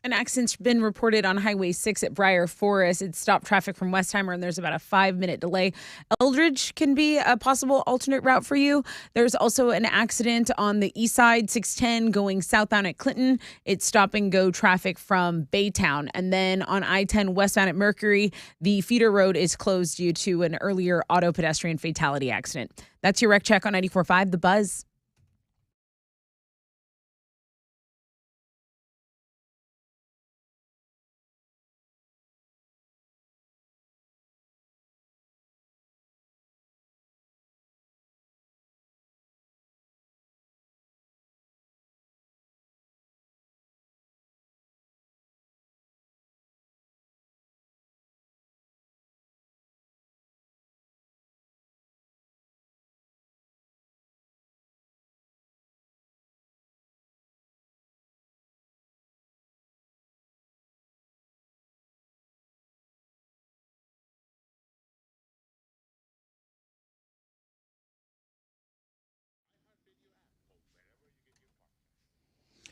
Speaker 2: An accident's been reported on Highway 6 at Briar Forest. It stopped traffic from Westheimer, and there's about a 5-minute delay. Eldridge can be a possible alternate route for you. There's also an accident on the east side, 610, going southbound at Clinton. It's stop-and-go traffic from Baytown. And then on I-10 westbound at Mercury, the feeder road is closed due to an earlier auto pedestrian fatality accident. That's your Wreck Check on 94.5 The Buzz.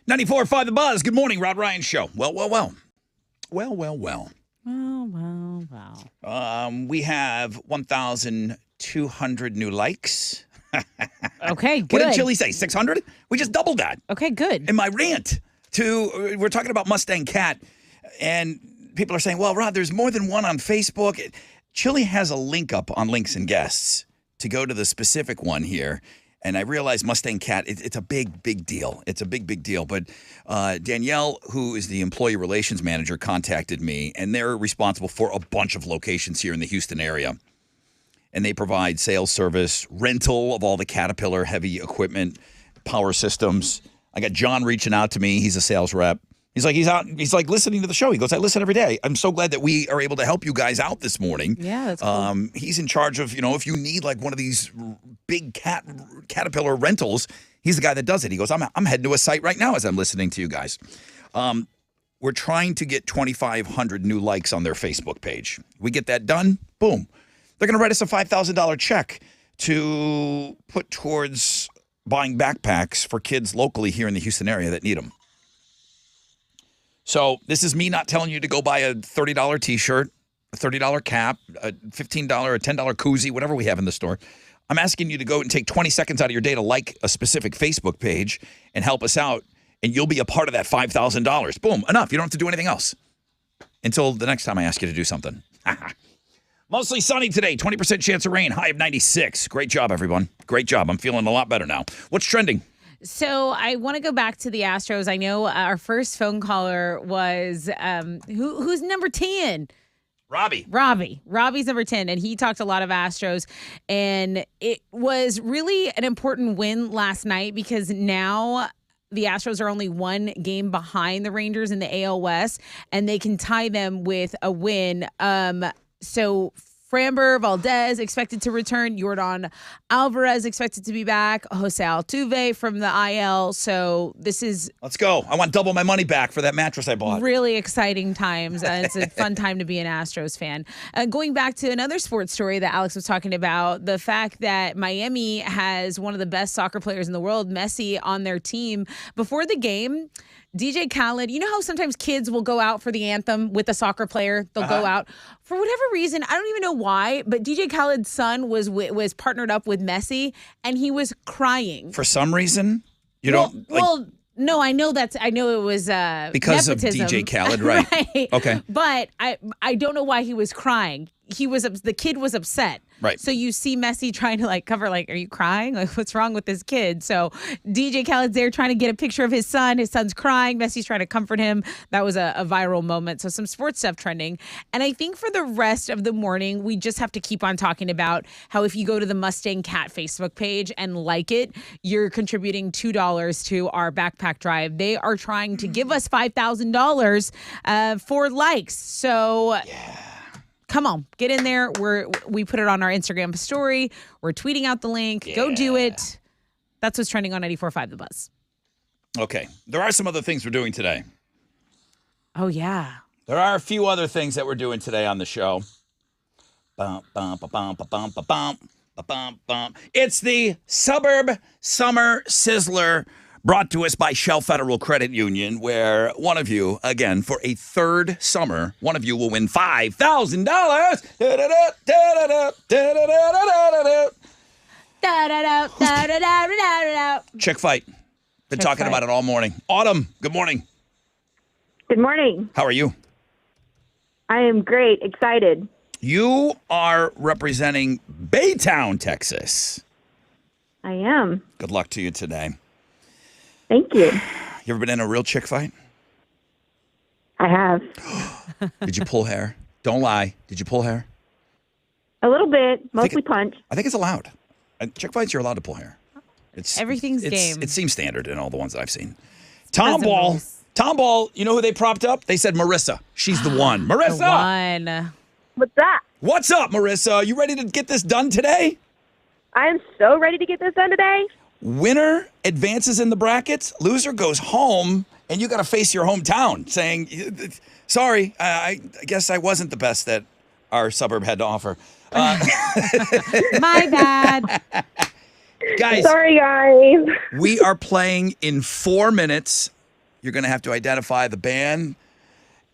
Speaker 1: .94.5 The Buzz. Good morning, Rod Ryan Show. Well. We have 1,200 new likes.
Speaker 2: Okay, good.
Speaker 1: What did Chili say, 600? We just doubled that.
Speaker 2: Okay, good.
Speaker 1: In my rant, we're talking about Mustang Cat, and people are saying, well, Rod, there's more than one on Facebook. Chili has a link up on Links and Guests to go to the specific one here. And I realize Mustang Cat, it's a big deal. It's a big deal. But Danielle, who is the employee relations manager, contacted me, and they're responsible for a bunch of locations here in the Houston area. And they provide sales service, rental of all the Caterpillar heavy equipment, power systems. I got John reaching out to me. He's a sales rep. He's like listening to the show. He goes, I listen every day. I'm so glad that we are able to help you guys out this morning.
Speaker 2: Yeah, that's cool.
Speaker 1: He's in charge of, if you need like one of these big Caterpillar rentals, he's the guy that does it. He goes, I'm heading to a site right now as I'm listening to you guys. We're trying to get 2,500 new likes on their Facebook page. We get that done, boom. They're going to write us a $5,000 check to put towards buying backpacks for kids locally here in the Houston area that need them. So this is me not telling you to go buy a $30 T-shirt, a $30 cap, a $15 or $10 koozie, whatever we have in the store. I'm asking you to go and take 20 seconds out of your day to like a specific Facebook page and help us out, and you'll be a part of that $5,000. Boom, enough. You don't have to do anything else until the next time I ask you to do something. Mostly sunny today, 20% chance of rain, high of 96. Great job, everyone. Great job. I'm feeling a lot better now. What's trending?
Speaker 2: So I want to go back to the Astros. I know our first phone caller was who's number 10?
Speaker 1: Robbie.
Speaker 2: Robbie's number 10, and he talked a lot of Astros. And it was really an important win last night because now the Astros are only one game behind the Rangers in the AL West, and they can tie them with a win. So Framber Valdez expected to return. Yordan Alvarez expected to be back. Jose Altuve from the IL. So this is...
Speaker 1: Let's go. I want double my money back for that mattress I bought.
Speaker 2: Really exciting times. It's a fun time to be an Astros fan. Going back to another sports story that Alex was talking about, the fact that Miami has one of the best soccer players in the world, Messi, on their team. Before the game, DJ Khaled, you know how sometimes kids will go out for the anthem with a soccer player? They'll go out. For whatever reason, I don't even know why, but DJ Khaled's son was partnered up with Messi, and he was crying.
Speaker 1: For some reason?
Speaker 2: No, I know it was
Speaker 1: because
Speaker 2: nepotism.
Speaker 1: of DJ Khaled, right?
Speaker 2: Right.
Speaker 1: Okay.
Speaker 2: But I don't know why he was crying. The kid was upset.
Speaker 1: Right.
Speaker 2: So you see Messi trying to cover, are you crying? What's wrong with this kid? So DJ Khaled's there trying to get a picture of his son. His son's crying. Messi's trying to comfort him. That was a viral moment. So some sports stuff trending. And I think for the rest of the morning, we just have to keep on talking about how if you go to the Mustang Cat Facebook page and like it, you're contributing $2 to our backpack drive. They are trying to give us $5,000 for likes. So... yeah. Come on, get in there. We put it on our Instagram story. We're tweeting out the link. Yeah. Go do it. That's what's trending on 94.5 The Buzz.
Speaker 1: Okay. There are some other things we're doing today.
Speaker 2: Oh, yeah.
Speaker 1: There are a few other things that we're doing today on the show. It's the Suburb Summer Sizzler brought to us by Shell Federal Credit Union, where one of you, again, for a third summer, one of you will win $5,000. Chick fight. Been talking about it all morning. Autumn, good morning.
Speaker 10: Good morning.
Speaker 1: How are you?
Speaker 10: I am great. Excited.
Speaker 1: You are representing Baytown, Texas.
Speaker 10: I am.
Speaker 1: Good luck to you today.
Speaker 10: Thank you.
Speaker 1: You ever been in a real chick fight?
Speaker 10: I have.
Speaker 1: Did you pull hair? Don't lie. Did you pull hair?
Speaker 10: A little bit. Mostly punch.
Speaker 1: I think it's allowed. Chick fights, you're allowed to pull hair.
Speaker 2: Everything's game.
Speaker 1: It seems standard in all the ones I've seen. Tom Ball, you know who they propped up? They said Marissa. She's the one. Marissa!
Speaker 2: The one.
Speaker 10: What's that?
Speaker 1: What's up, Marissa? You ready to get this done today?
Speaker 10: I am so ready to get this done today.
Speaker 1: Winner advances in the brackets. Loser goes home, and you got to face your hometown saying, sorry, I guess I wasn't the best that our suburb had to offer.
Speaker 2: My bad.
Speaker 1: Guys.
Speaker 10: Sorry, guys.
Speaker 1: We are playing in 4 minutes. You're going to have to identify the band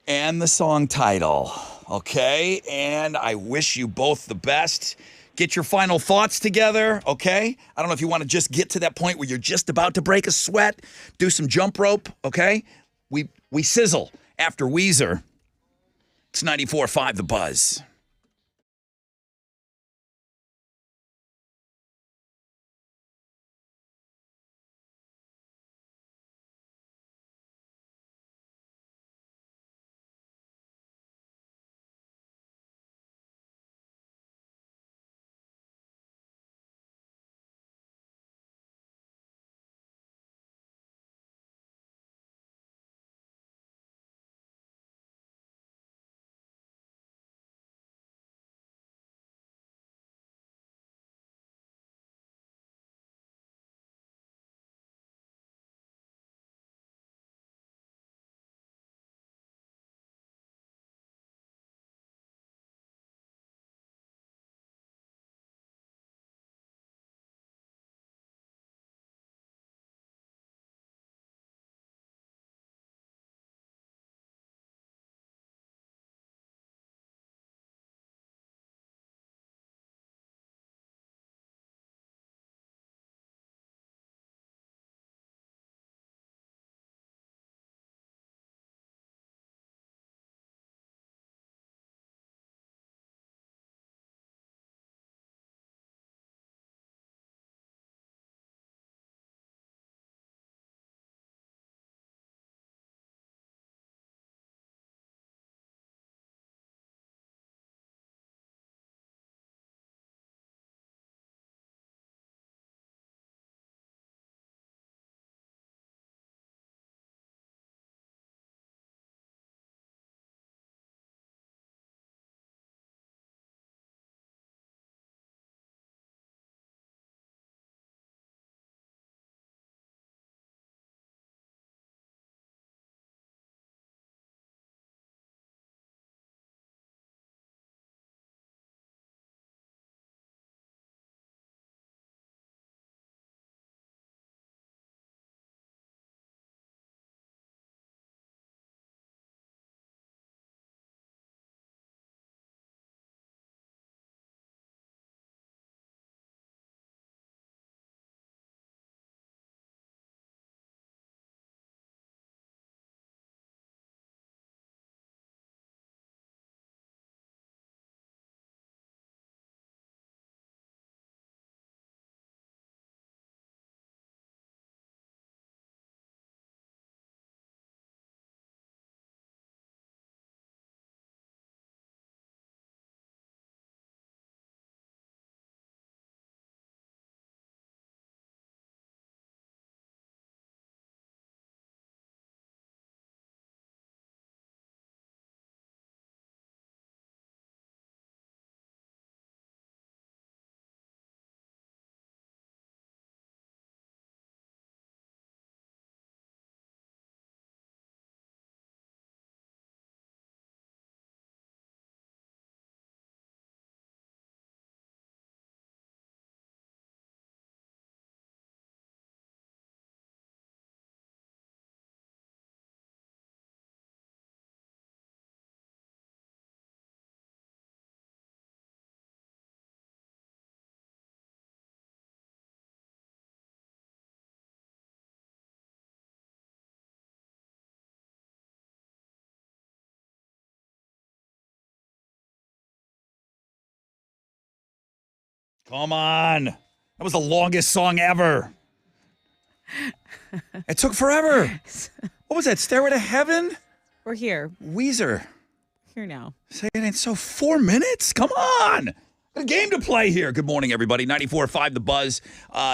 Speaker 1: and the song title. Okay? And I wish you both the best. Get your final thoughts together, okay? I don't know if you want to just get to that point where you're just about to break a sweat, do some jump rope, okay? We sizzle after Weezer. It's 94.5 The Buzz. Come on. That was the longest song ever. It took forever. What was that? Stairway to Heaven?
Speaker 2: We're here.
Speaker 1: Weezer.
Speaker 2: Here now.
Speaker 1: Say it ain't so. 4 minutes? Come on. A game to play here. Good morning, everybody. 94.5 The Buzz.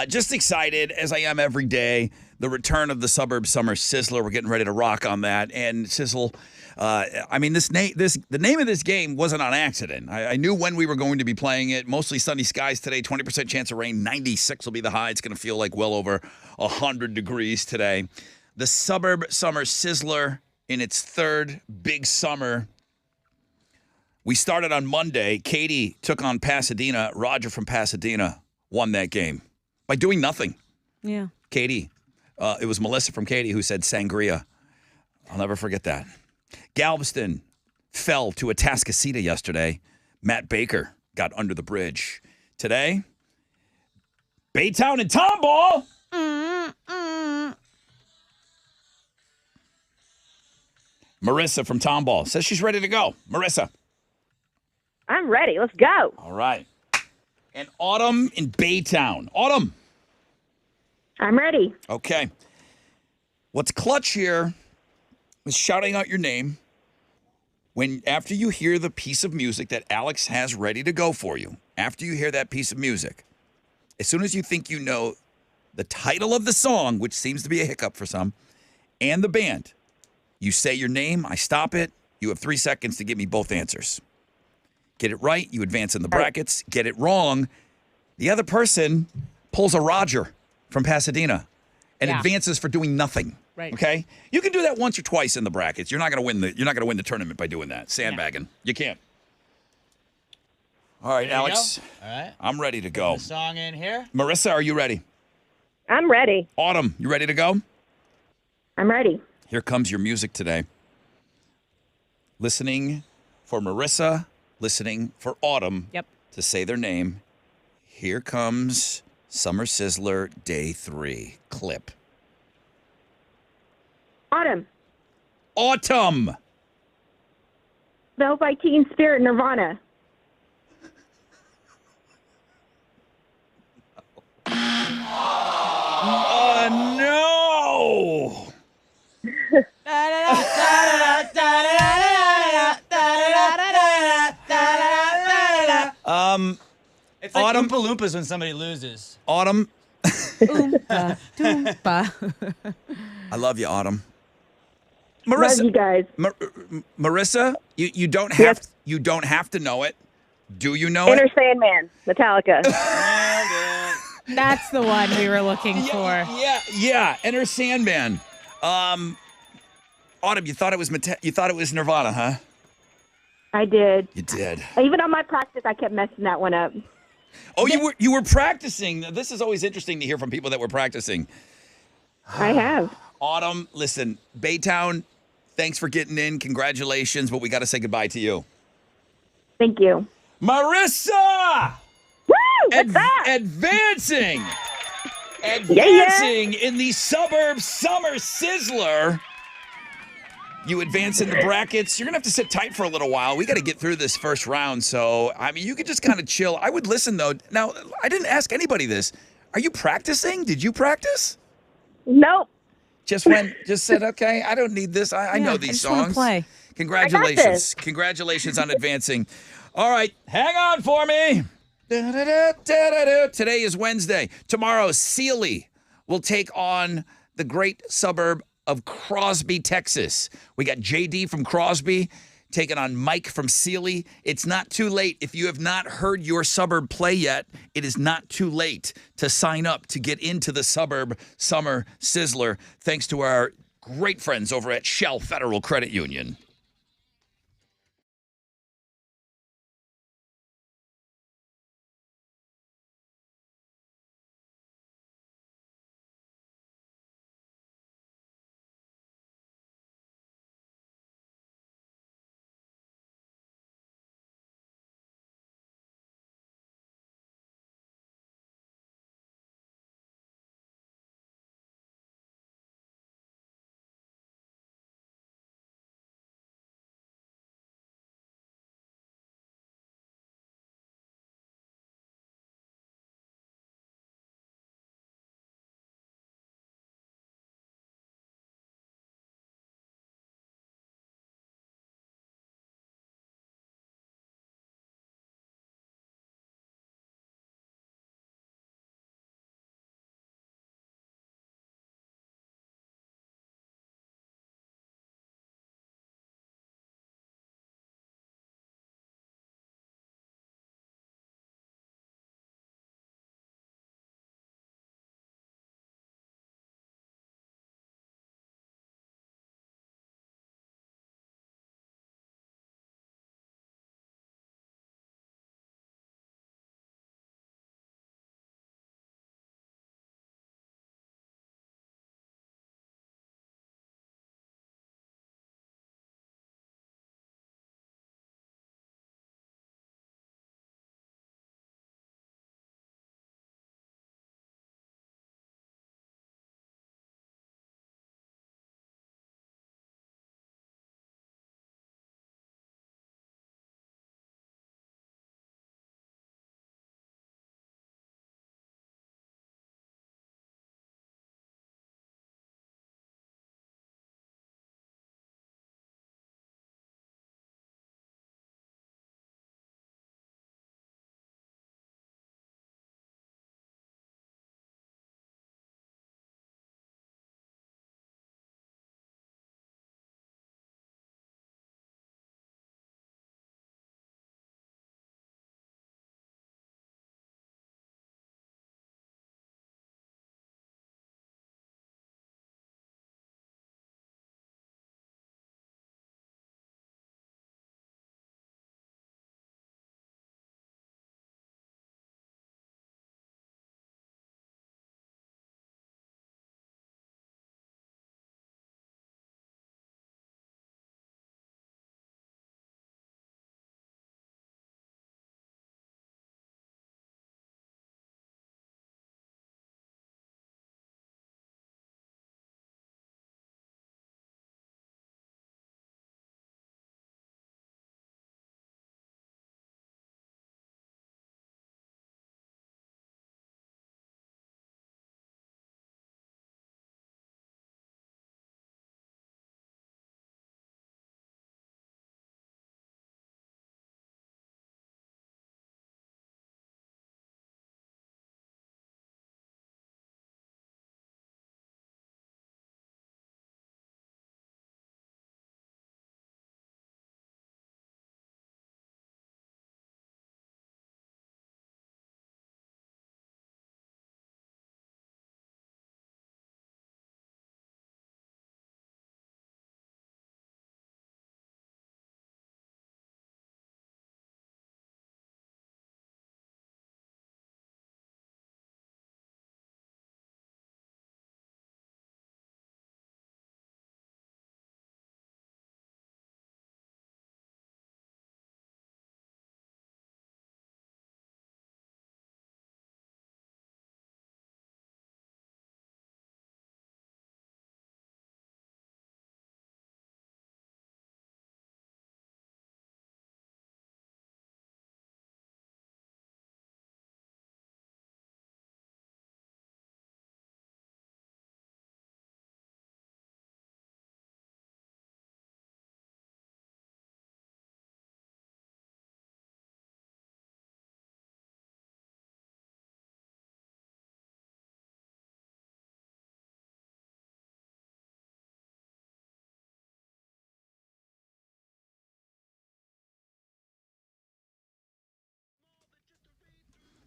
Speaker 1: Just excited, as I am every day, the return of the Suburb Summer Sizzler. We're getting ready to rock on that. And Sizzle, the name of this game wasn't on accident. I knew when we were going to be playing it. Mostly sunny skies today, 20% chance of rain, 96 will be the high. It's going to feel like well over 100 degrees today. The Suburb Summer Sizzler in its third big summer. We started on Monday. Katie took on Pasadena. Roger from Pasadena won that game by doing nothing.
Speaker 2: Yeah.
Speaker 1: Katie. It was Melissa from Katie who said sangria. I'll never forget that. Galveston fell to Atascocita yesterday. Matt Baker got under the bridge. Today, Baytown and Tomball. Marissa from Tomball says she's ready to go. Marissa.
Speaker 10: I'm ready. Let's go.
Speaker 1: All right. And Autumn in Baytown. Autumn.
Speaker 10: I'm ready.
Speaker 1: Okay. What's clutch here is shouting out your name after you hear the piece of music that Alex has ready to go for you. After you hear that piece of music, as soon as you think you know the title of the song, which seems to be a hiccup for some, and the band, you say your name, I stop it. You have 3 seconds to give me both answers. Get it right, you advance in the brackets. Get it wrong, the other person pulls a Roger from Pasadena and advances for doing nothing.
Speaker 2: Right.
Speaker 1: Okay? You can do that once or twice in the brackets. You're not going to win the tournament by doing that. Sandbagging. You can't. All right,
Speaker 3: There you
Speaker 1: Alex.
Speaker 3: go. All right.
Speaker 1: I'm ready to go.
Speaker 3: The song in here.
Speaker 1: Marissa, are you ready?
Speaker 10: I'm ready.
Speaker 1: Autumn, you ready to go?
Speaker 10: I'm ready.
Speaker 1: Here comes your music today. Listening for Marissa, listening for Autumn to say their name. Here comes Summer Sizzler Day 3 clip.
Speaker 10: Autumn.
Speaker 1: Autumn.
Speaker 10: Bell by Teen Spirit Nirvana.
Speaker 1: No.
Speaker 3: It's like
Speaker 1: Autumn.
Speaker 3: Oompa Loompas when somebody loses.
Speaker 1: Autumn.
Speaker 2: Oompa doompa.
Speaker 1: I love you, Autumn.
Speaker 10: Love you guys.
Speaker 1: Marissa, you don't have you don't have to know it. Do you know
Speaker 10: Enter
Speaker 1: it?
Speaker 10: Sandman. Metallica.
Speaker 2: That's the one we were looking for.
Speaker 1: Yeah. Enter Sandman. Autumn, you thought it was Nirvana, huh?
Speaker 10: I did.
Speaker 1: You did.
Speaker 10: Even on my practice, I kept messing that one up.
Speaker 1: Oh, you were practicing. This is always interesting to hear from people that were practicing.
Speaker 10: I have.
Speaker 1: Autumn, listen, Baytown, thanks for getting in. Congratulations, but we got to say goodbye to you.
Speaker 10: Thank you.
Speaker 1: Marissa!
Speaker 10: Woo! What's up?
Speaker 1: Advancing in the Suburb Summer Sizzler. You advance in the brackets. You're going to have to sit tight for a little while. We got to get through this first round. So, I mean, you could just kind of chill. I would listen, though. Now, I didn't ask anybody this. Are you practicing? Did you practice?
Speaker 10: Nope.
Speaker 1: Just said, okay, I don't need this. I know these
Speaker 2: I just wanna
Speaker 1: songs.
Speaker 2: play.
Speaker 1: Congratulations. Congratulations on advancing. All right, hang on for me. Today is Wednesday. Tomorrow, Sealy will take on the great suburb of Crosby, Texas. We got JD from Crosby taking on Mike from Sealy. It's not too late. If you have not heard your suburb play yet, it is not too late to sign up to get into the Suburb Summer Sizzler, thanks to our great friends over at Shell Federal Credit Union.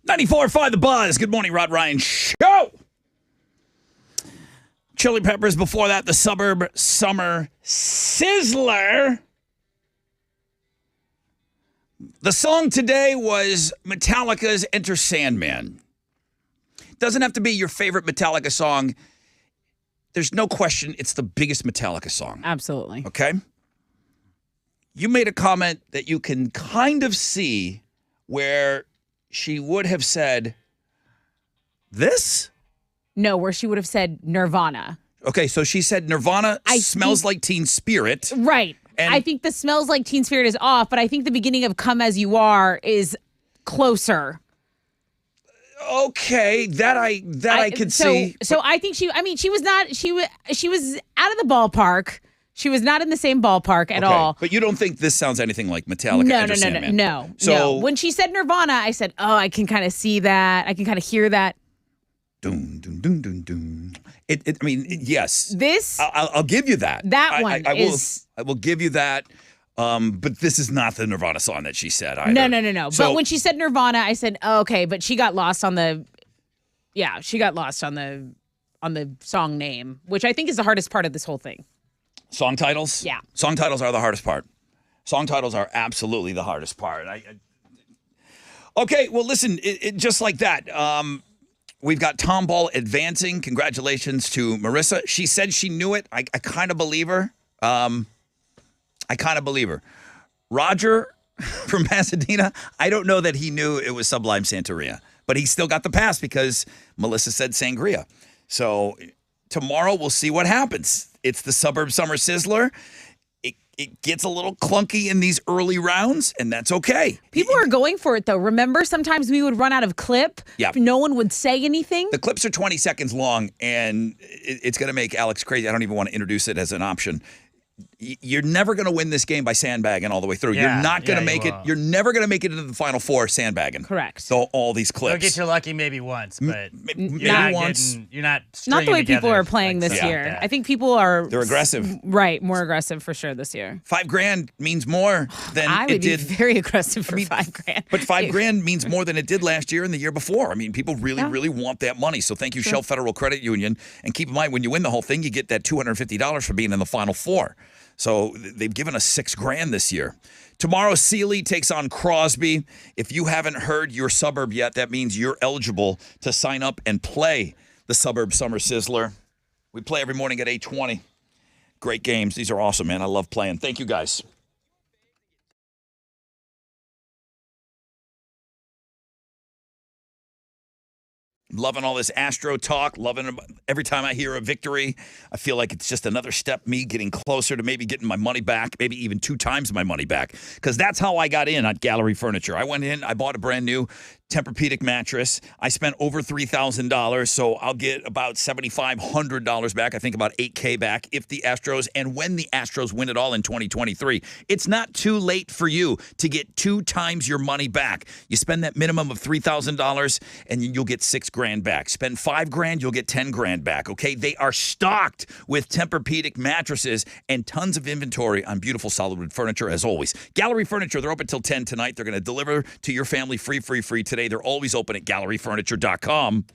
Speaker 1: 94.5 The Buzz. Good morning, Rod Ryan Show. Chili Peppers before that, the Suburb Summer Sizzler. The song today was Metallica's Enter Sandman. Doesn't have to be your favorite Metallica song. There's no question it's the biggest Metallica song.
Speaker 2: Absolutely.
Speaker 1: Okay? You made a comment that you can kind of see where she would have said, this?
Speaker 2: No, where she would have said Nirvana.
Speaker 1: Okay, so she said Nirvana smells like Teen Spirit.
Speaker 2: Right.
Speaker 1: And
Speaker 2: I think the smells like Teen Spirit is off, but I think the beginning of Come As You Are is closer.
Speaker 1: Okay, I could see.
Speaker 2: So I think she was not she was out of the ballpark. She was not in the same ballpark at all.
Speaker 1: But you don't think this sounds anything like Metallica?
Speaker 2: No.
Speaker 1: So
Speaker 2: when she said Nirvana, I said, "Oh, I can kind of see that. I can kind of hear that."
Speaker 1: Doom, doom, doom, doom, doom. Yes.
Speaker 2: This
Speaker 1: I'll give you that.
Speaker 2: That one is.
Speaker 1: I will give you that. But this is not the Nirvana song that she said either.
Speaker 2: No.
Speaker 1: So,
Speaker 2: but when she said Nirvana, I said, oh, okay, but she got lost on the song name, which I think is the hardest part of this whole thing.
Speaker 1: Song titles?
Speaker 2: Yeah.
Speaker 1: Song titles are the hardest part. Song titles are absolutely the hardest part. Okay, well, listen, just like that, we've got Tom Ball advancing. Congratulations to Marissa. She said she knew it. I kind of believe her. Roger from Pasadena, I don't know that he knew it was Sublime Santeria, but he still got the pass because Melissa said Sangria. So tomorrow we'll see what happens. It's the Suburb Summer Sizzler. It gets a little clunky in these early rounds, and that's okay.
Speaker 2: People are going for it, though. Remember, sometimes we would run out of clip.
Speaker 1: Yeah.
Speaker 2: No one would say anything.
Speaker 1: The clips are 20 seconds long, and it's going to make Alex crazy. I don't even want to introduce it as an option. You're never going to win this game by sandbagging all the way through.
Speaker 3: Yeah,
Speaker 1: you're not going to make it.
Speaker 3: won't.
Speaker 1: You're never going to make it into the Final Four sandbagging.
Speaker 2: Correct.
Speaker 1: So all these
Speaker 3: You'll
Speaker 1: clips.
Speaker 3: get you lucky maybe once, but
Speaker 1: maybe once.
Speaker 3: You're not.
Speaker 2: Not the way people
Speaker 3: together
Speaker 2: are playing
Speaker 3: like
Speaker 2: this
Speaker 3: so.
Speaker 2: year.
Speaker 3: Yeah.
Speaker 2: I think people are.
Speaker 1: They're aggressive.
Speaker 2: Right, more aggressive for sure this year.
Speaker 1: $5,000 means more than
Speaker 2: I
Speaker 1: it
Speaker 2: would be
Speaker 1: did.
Speaker 2: very aggressive for $5,000.
Speaker 1: But $5,000 means more than it did last year and the year before. I mean, people really want that money. So thank you, Shell Federal Credit Union. And keep in mind, when you win the whole thing, you get that $250 for being in the Final Four. So they've given us $6,000 this year. Tomorrow, Sealy takes on Crosby. If you haven't heard your suburb yet, that means you're eligible to sign up and play the Suburb Summer Sizzler. We play every morning at 8:20. Great games. These are awesome, man. I love playing. Thank you, guys. Loving all this Astro talk, loving every time I hear a victory. I feel like it's just another step me getting closer to maybe getting my money back, maybe even 2 times my money back. Because that's how I got in at Gallery Furniture. I went in, I bought a brand new Tempur-Pedic mattress. I spent over $3,000, so I'll get about $7,500 back. I think about $8,000 back if the Astros, and when the Astros win it all in 2023. It's not too late for you to get 2 times your money back. You spend that minimum of $3,000 and you'll get $6,000 back. Spend $5,000, you'll get $10,000 back, okay? They are stocked with Tempur-Pedic mattresses and tons of inventory on beautiful solid wood furniture as always. Gallery Furniture, they're open till 10 tonight. They're going to deliver to your family free today. They're always open at galleryfurniture.com.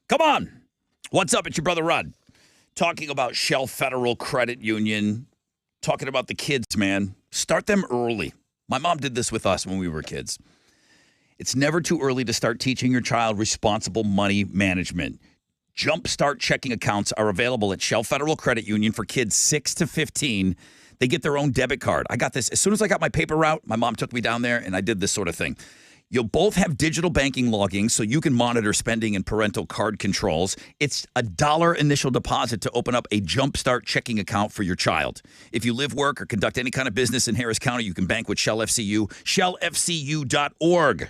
Speaker 1: Come on. What's up? It's your brother Rod. Talking about Shell Federal Credit Union. Talking about the kids, man. Start them early. My mom did this with us when we were kids. It's never too early to start teaching your child responsible money management. Jumpstart checking accounts are available at Shell Federal Credit Union for kids 6 to 15. They get their own debit card. I got this. As soon as I got my paper route, my mom took me down there, and I did this sort of thing. You'll both have digital banking login, so you can monitor spending and parental card controls. It's $1 initial deposit to open up a Jumpstart checking account for your child. If you live, work, or conduct any kind of business in Harris County, you can bank with Shell FCU, shellfcu.org.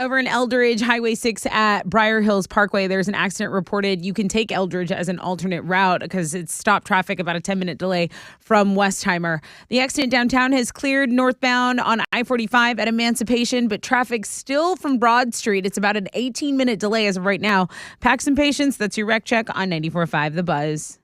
Speaker 2: Over in Eldridge, Highway 6 at Briar Hills Parkway, there's an accident reported. You can take Eldridge as an alternate route because it's stopped traffic, about a 10-minute delay from Westheimer. The accident downtown has cleared northbound on I-45 at Emancipation, but traffic still from Broad Street. It's about an 18-minute delay as of right now. Pack some patience. That's your wreck check on 94.5 The Buzz.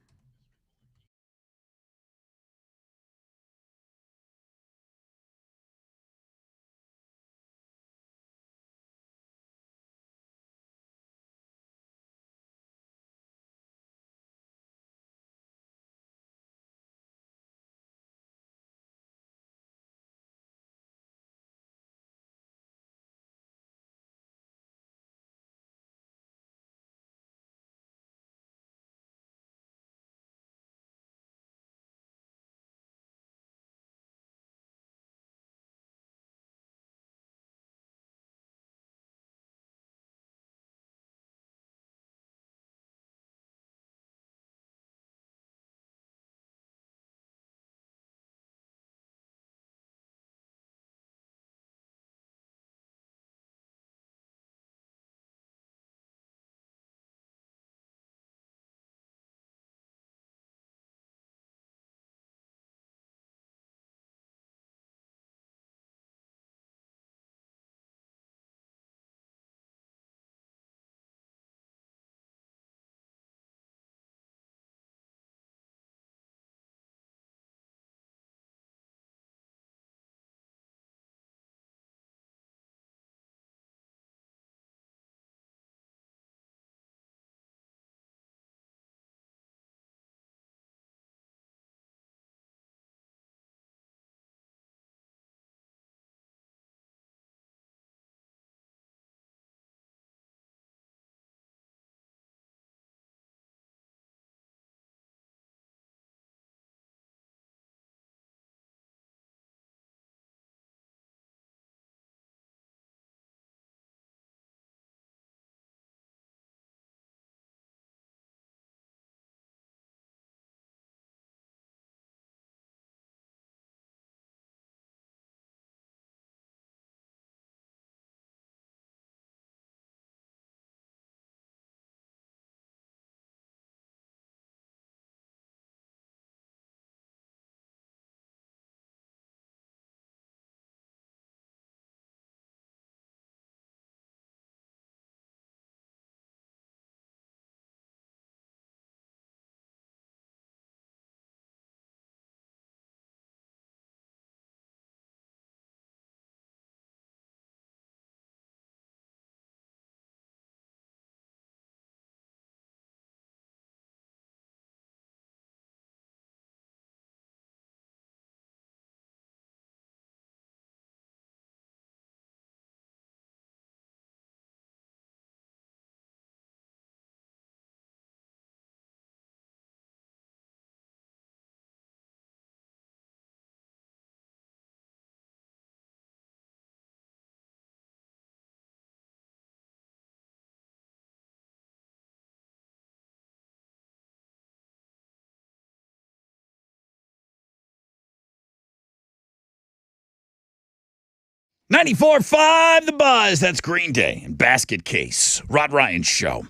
Speaker 1: .94.5 The Buzz. That's Green Day and Basket Case. Rod Ryan Show.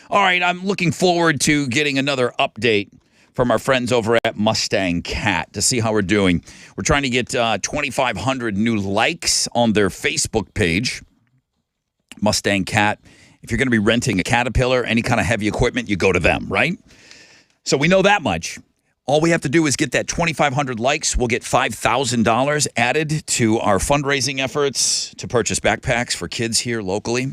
Speaker 1: All right, I'm looking forward to getting another update from our friends over at Mustang Cat to see how we're doing. We're trying to get 2,500 new likes on their Facebook page, Mustang Cat. If you're going to be renting a Caterpillar, any kind of heavy equipment, you go to them, right? So we know that much. All we have to do is get that 2,500 likes. We'll get $5,000 added to our fundraising efforts to purchase backpacks for kids here locally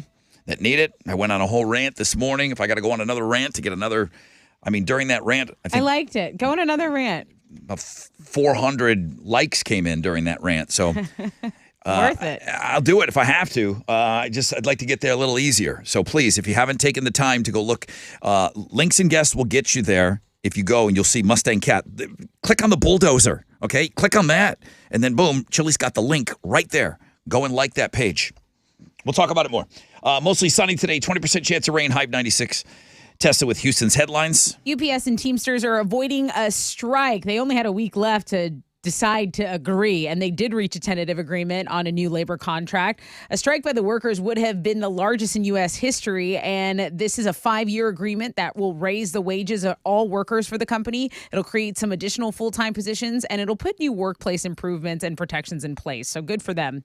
Speaker 1: that need it. I went on a whole rant this morning. If I got to go on another rant to get another, during that rant,
Speaker 2: I liked it. Go on another rant.
Speaker 1: 400 likes came in during that rant. So
Speaker 2: worth it.
Speaker 1: I'll do it if I have to. I'd like to get there a little easier. So please, if you haven't taken the time to go look, Links and Guests will get you there. If you go and you'll see Mustang Cat, click on the bulldozer, okay? Click on that, and then boom, Chili's got the link right there. Go and like that page. We'll talk about it more. Mostly sunny today, 20% chance of rain, high 96. Tested with Houston's headlines.
Speaker 2: UPS and Teamsters are avoiding a strike. They only had a week left to decide to agree, and they did reach a tentative agreement on a new labor contract. A strike by the workers would have been the largest in U.S. history, and this is a 5-year agreement that will raise the wages of all workers for the company. It'll create some additional full-time positions, and it'll put new workplace improvements and protections in place. So good for them.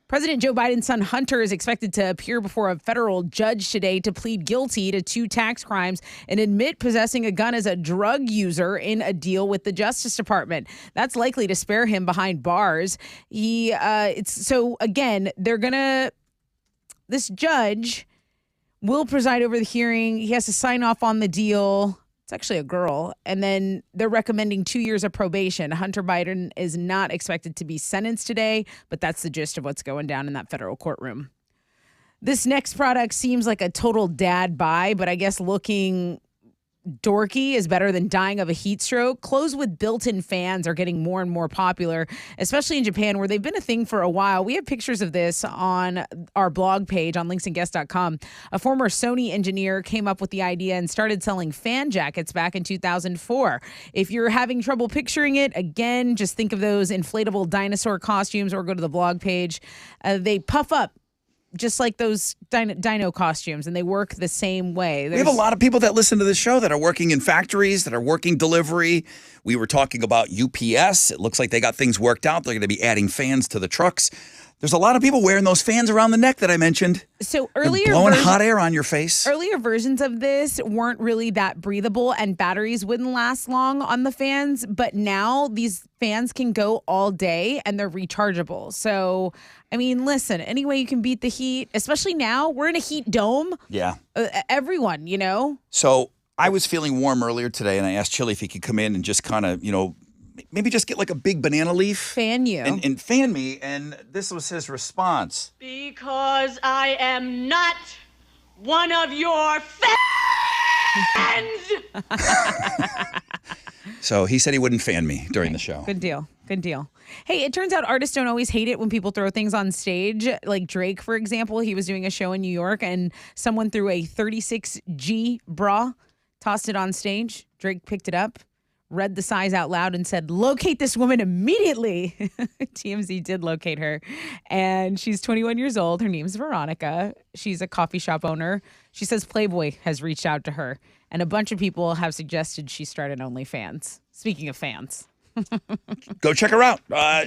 Speaker 2: President Joe Biden's son Hunter is expected to appear before a federal judge today to plead guilty to 2 tax crimes and admit possessing a gun as a drug user in a deal with the Justice Department. That's likely to spare him behind bars. This judge will preside over the hearing. He has to sign off on the deal. It's actually a girl. And then they're recommending 2 years of probation. Hunter Biden is not expected to be sentenced today, but that's the gist of what's going down in that federal courtroom. This next product seems like a total dad buy, but I guess looking dorky is better than dying of a heat stroke. Clothes with built-in fans are getting more and more popular, especially in Japan, where they've been a thing for a while. We have pictures of this on our blog page on linksandguests.com. A former Sony engineer came up with the idea and started selling fan jackets back in 2004. If you're having trouble picturing it, again, just think of those inflatable dinosaur costumes or go to the blog page. They puff up just like those dino costumes, and they work the same way.
Speaker 1: We have a lot of people that listen to this show that are working in factories, that are working delivery. We were talking about UPS. It looks like they got things worked out. They're going to be adding fans to the trucks. There's a lot of people wearing those fans around the neck that I mentioned.
Speaker 2: So
Speaker 1: They're
Speaker 2: earlier
Speaker 1: blowing hot air on your face.
Speaker 2: Earlier versions of this weren't really that breathable, and batteries wouldn't last long on the fans. But now these fans can go all day, and they're rechargeable. So, I mean, listen, any way you can beat the heat, especially now, we're in a heat dome.
Speaker 1: Yeah.
Speaker 2: Everyone, you know.
Speaker 1: So I was feeling warm earlier today, and I asked Chili if he could come in and just kind of, maybe just get like a big banana leaf.
Speaker 2: Fan you.
Speaker 1: And fan me. And this was his response.
Speaker 11: Because I am not one of your fans.
Speaker 1: So he said he wouldn't fan me during the show.
Speaker 2: Good deal. Good deal. Hey, it turns out artists don't always hate it when people throw things on stage. Like Drake, for example, he was doing a show in New York and someone threw a 36G bra, tossed it on stage. Drake picked it up, read the size out loud and said, "Locate this woman immediately." TMZ did locate her. And she's 21 years old. Her name's Veronica. She's a coffee shop owner. She says Playboy has reached out to her. And a bunch of people have suggested she start an OnlyFans. Speaking of fans.
Speaker 1: Go check her out.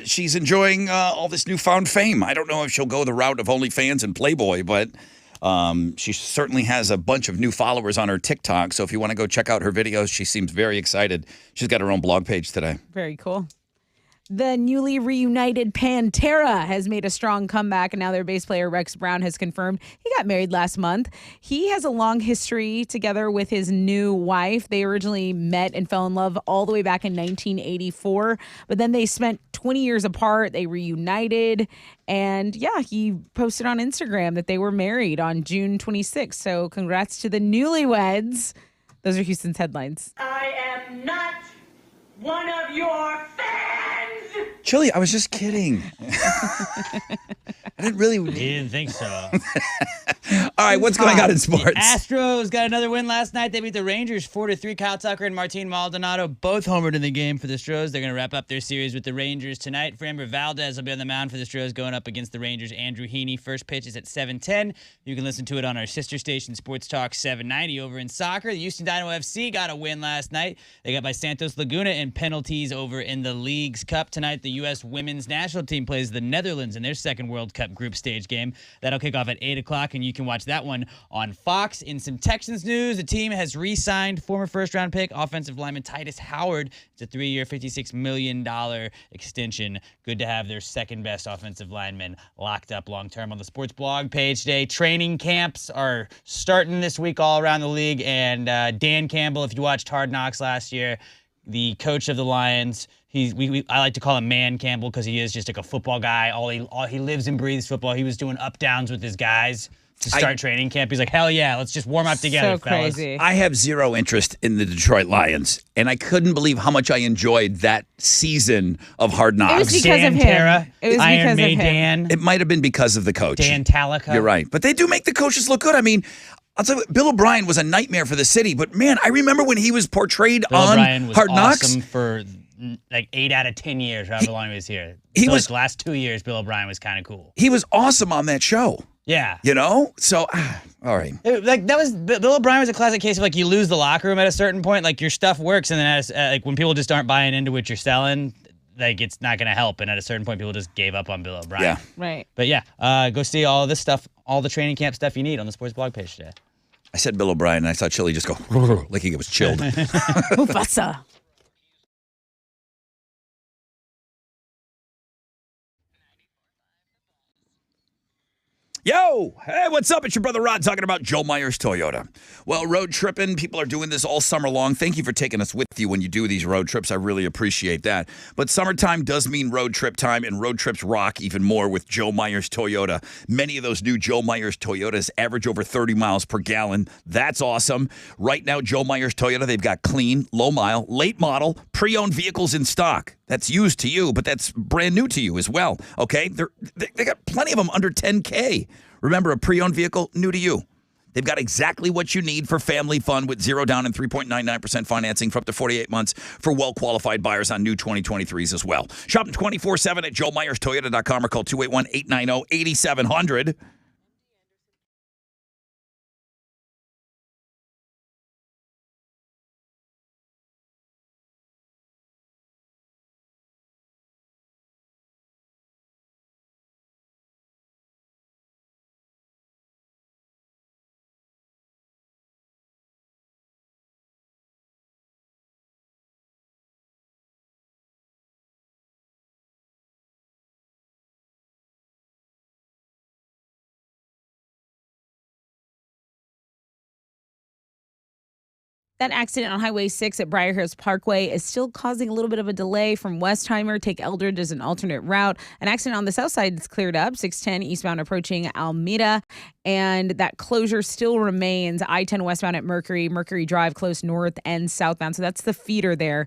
Speaker 1: She's enjoying all this newfound fame. I don't know if she'll go the route of OnlyFans and Playboy, but she certainly has a bunch of new followers on her TikTok. So if you want to go check out her videos, she seems very excited. She's got her own blog page today.
Speaker 2: Very cool. The newly reunited Pantera has made a strong comeback, and now their bass player Rex Brown has confirmed he got married last month. He has a long history together with his new wife. They originally met and fell in love all the way back in 1984, but then they spent 20 years apart. They reunited, and yeah, he posted on Instagram that they were married on June 26th. So congrats to the newlyweds. Those are Houston's headlines.
Speaker 11: I am not one of your fans.
Speaker 1: Chili, I was just kidding. I didn't really.
Speaker 3: You didn't think so.
Speaker 1: All right, what's going on in sports?
Speaker 3: The Astros got another win last night. They beat the Rangers 4-3. Kyle Tucker and Martin Maldonado both homered in the game for the Astros. They're going to wrap up their series with the Rangers tonight. Framber Valdez will be on the mound for the Astros going up against the Rangers. Andrew Heaney. First pitch is at 7:10. You can listen to it on our sister station, Sports Talk 790. Over in soccer, the Houston Dynamo FC got a win last night. They got by Santos Laguna in penalties over in the Leagues Cup. Tonight, the U.S. women's national team plays the Netherlands in their second World Cup group stage game. That'll kick off at 8 o'clock, and you can watch that one on Fox. In some Texans news, the team has re-signed former first-round pick offensive lineman Titus Howard. It's a 3-year, $56 million extension. Good to have their second-best offensive lineman locked up long-term. On the sports blog page today, training camps are starting this week all around the league, and Dan Campbell, if you watched Hard Knocks last year, the coach of the Lions, I like to call him Man Campbell because he is just like a football guy. He lives and breathes football. He was doing up-downs with his guys to start training camp. He's like, hell yeah, let's just warm up together, fellas.
Speaker 2: Crazy.
Speaker 1: I have zero interest in the Detroit Lions, and I couldn't believe how much I enjoyed that season of Hard Knocks.
Speaker 2: It was because of him.
Speaker 3: Terra,
Speaker 2: It was
Speaker 3: Iron
Speaker 2: because
Speaker 3: May
Speaker 2: of him.
Speaker 3: Dan.
Speaker 1: It might have been because of the coach.
Speaker 3: Dan Talica.
Speaker 1: You're right. But they do make the coaches look good. I mean, I'll tell you what, Bill O'Brien was a nightmare for the city, but man, I remember when he was portrayed
Speaker 3: Bill
Speaker 1: on
Speaker 3: O'Brien was
Speaker 1: Hard Knocks.
Speaker 3: awesome for like 8 out of 10 years, however long he was here.
Speaker 1: He
Speaker 3: So,
Speaker 1: was-
Speaker 3: like, the last 2 years, Bill O'Brien was kind of cool.
Speaker 1: He was awesome on that show.
Speaker 3: Yeah.
Speaker 1: You know? So, all right.
Speaker 3: Like that was Bill O'Brien was a classic case of like you lose the locker room at a certain point, like your stuff works, and then like when people just aren't buying into what you're selling, like it's not going to help. And at a certain point, people just gave up on Bill O'Brien.
Speaker 1: Yeah.
Speaker 2: Right.
Speaker 3: But yeah, go see all this stuff, all the training camp stuff you need on the sports blog page today.
Speaker 1: I said Bill O'Brien, and I saw Chili just go like he was chilled.
Speaker 2: Mufasa.
Speaker 1: Yo, hey, what's up? It's your brother Rod talking about Joe Myers Toyota. Well, road tripping, people are doing this all summer long. Thank you for taking us with you when you do these road trips. I really appreciate that. But summertime does mean road trip time, and road trips rock even more with Joe Myers Toyota. Many of those new Joe Myers Toyotas average over 30 miles per gallon. That's awesome. Right now, Joe Myers Toyota, they've got clean, low mile, late model, pre-owned vehicles in stock. That's used to you, but that's brand new to you as well, okay? They got plenty of them under 10K. Remember, a pre-owned vehicle, new to you. They've got exactly what you need for family fun with 0 down and 3.99% financing for up to 48 months for well-qualified buyers on new 2023s as well. Shop them 24/7 at joemyerstoyota.com or call 281-890-8700.
Speaker 2: That accident on Highway 6 at Briar Hills Parkway is still causing a little bit of a delay from Westheimer. Take Eldridge as an alternate route. An accident on the south side is cleared up, 610 eastbound approaching Alameda. And that closure still remains. I-10 westbound at Mercury Drive close north and southbound. So that's the feeder there.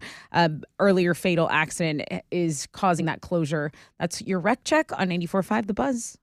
Speaker 2: Earlier fatal accident is causing that closure. That's your wreck check on 94.5 The Buzz.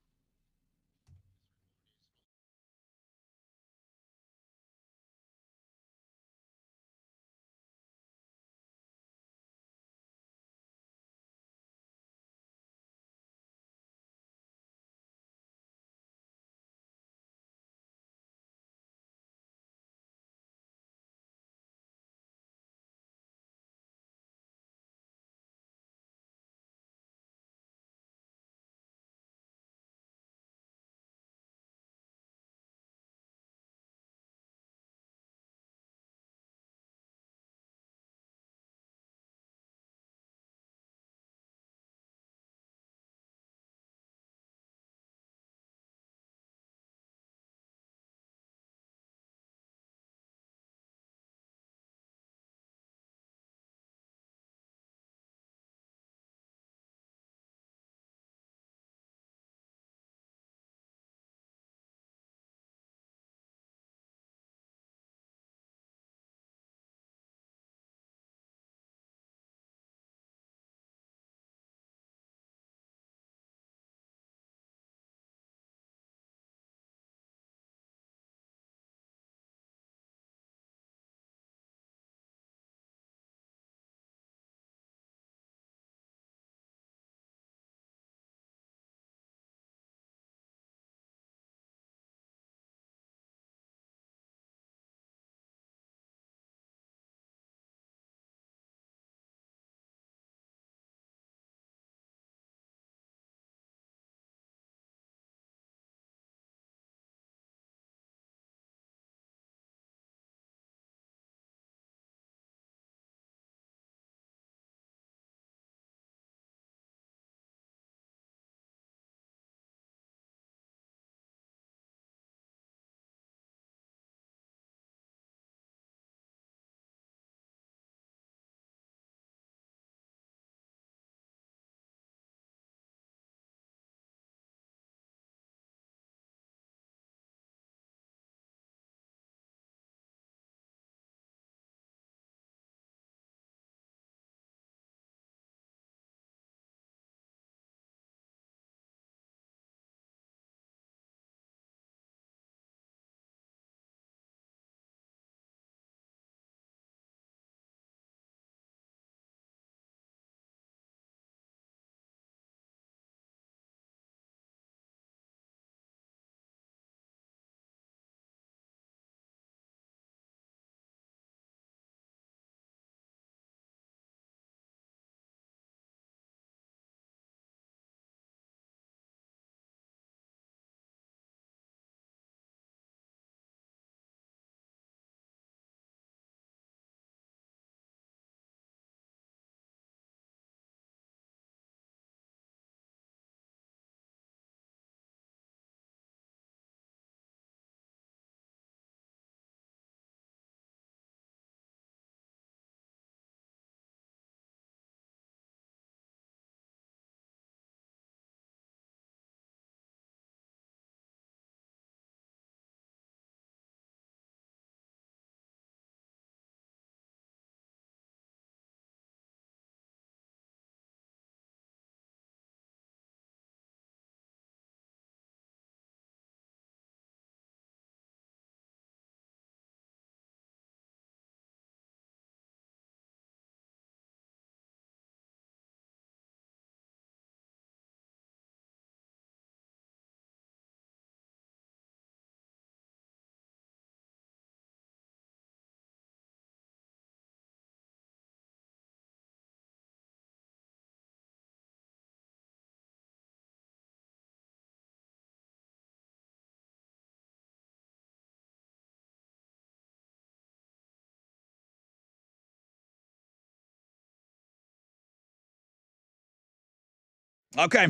Speaker 1: Okay.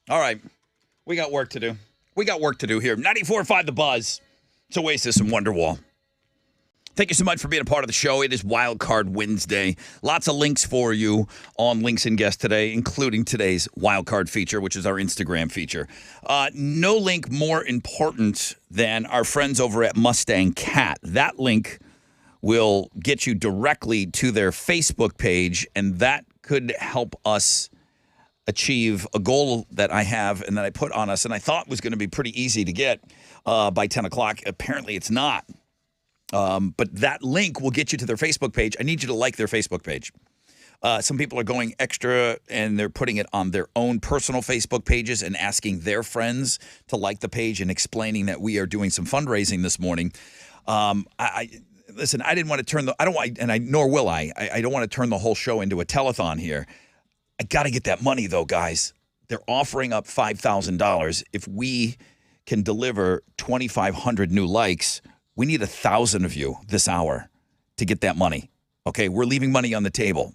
Speaker 1: All right. We got work to do. We got work to do here. 94.5 The Buzz. It's Oasis and Wonderwall. Thank you so much for being a part of the show. It is Wild Card Wednesday. Lots of links for you on Links and Guests today, including today's Wild Card feature, which is our Instagram feature. No link more important than our friends over at Mustang Cat. That link will get you directly to their Facebook page, and that could help us achieve a goal that I have and that I put on us and I thought was going to be pretty easy to get by 10 o'clock. Apparently it's not. But that link will get you to their Facebook page. I need you to like their Facebook page. Some people are going extra and they're putting it on their own personal Facebook pages and asking their friends to like the page and explaining that we are doing some fundraising this morning. Listen, I didn't want to turn nor will I. I don't want to turn the whole show into a telethon here. I got to get that money though, guys. They're offering up $5,000. If we can deliver 2,500 new likes, we need 1,000 of you this hour to get that money. Okay, we're leaving money on the table.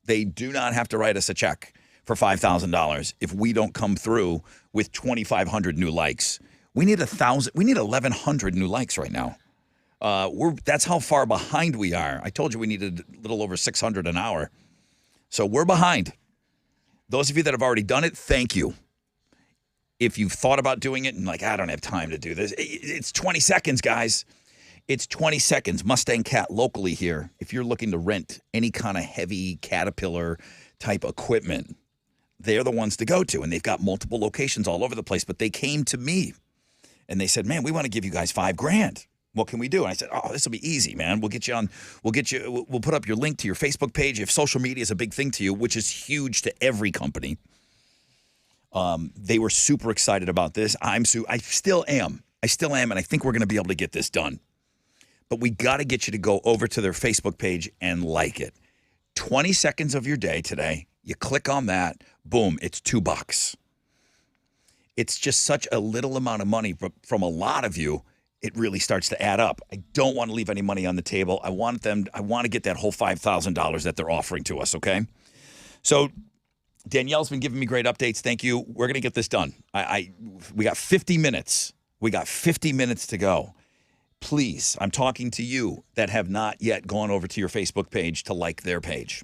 Speaker 1: They do not have to write us a check for $5,000 if we don't come through with 2,500 new likes. We need 1,000. We need 1,100 new likes right now. That's how far behind we are. I told you we needed a little over 600 an hour. So we're behind. Those of you that have already done it, thank you. If you've thought about doing it and like, I don't have time to do this, it's 20 seconds, guys. It's 20 seconds. Mustang Cat locally here. If you're looking to rent any kind of heavy Caterpillar type equipment, they're the ones to go to. And they've got multiple locations all over the place. But they came to me and they said, man, we want to give you guys $5,000. What can we do? And I said, oh, this will be easy, man. We'll put up your link to your Facebook page. If social media is a big thing to you, which is huge to every company. They were super excited about this. I still am. And I think we're going to be able to get this done. But we got to get you to go over to their Facebook page and like it. 20 seconds of your day today. You click on that. Boom. It's $2. It's just such a little amount of money from a lot of you. It really starts to add up. I don't want to leave any money on the table. I want to get that whole $5,000 that they're offering to us, okay? So Danielle's been giving me great updates. Thank you. We're going to get this done. We got 50 minutes. We got 50 minutes to go. Please, I'm talking to you that have not yet gone over to your Facebook page to like their page.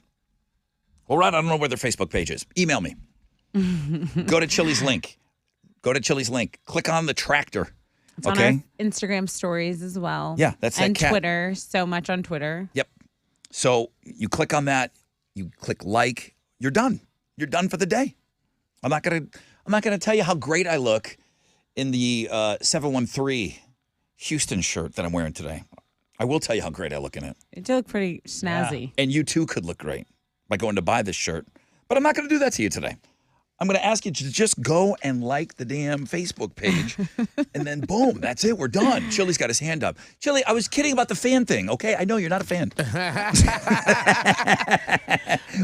Speaker 1: All right, I don't know where their Facebook page is. Email me. Go to Chili's link. Click on the tractor.
Speaker 2: It's on our Instagram stories as well.
Speaker 1: Yeah, that's that
Speaker 2: and
Speaker 1: cat.
Speaker 2: Twitter. So much on Twitter.
Speaker 1: Yep. So you click on that. You click like. You're done. You're done for the day. I'm not gonna tell you how great I look in the 713 Houston shirt that I'm wearing today. I will tell you how great I look in it.
Speaker 2: You do look pretty snazzy.
Speaker 1: Yeah. And you too could look great by going to buy this shirt. But I'm not going to do that to you today. I'm going to ask you to just go and like the damn Facebook page. And then boom, that's it. We're done. Chili's got his hand up. Chili, I was kidding about the fan thing, okay? I know you're not a fan.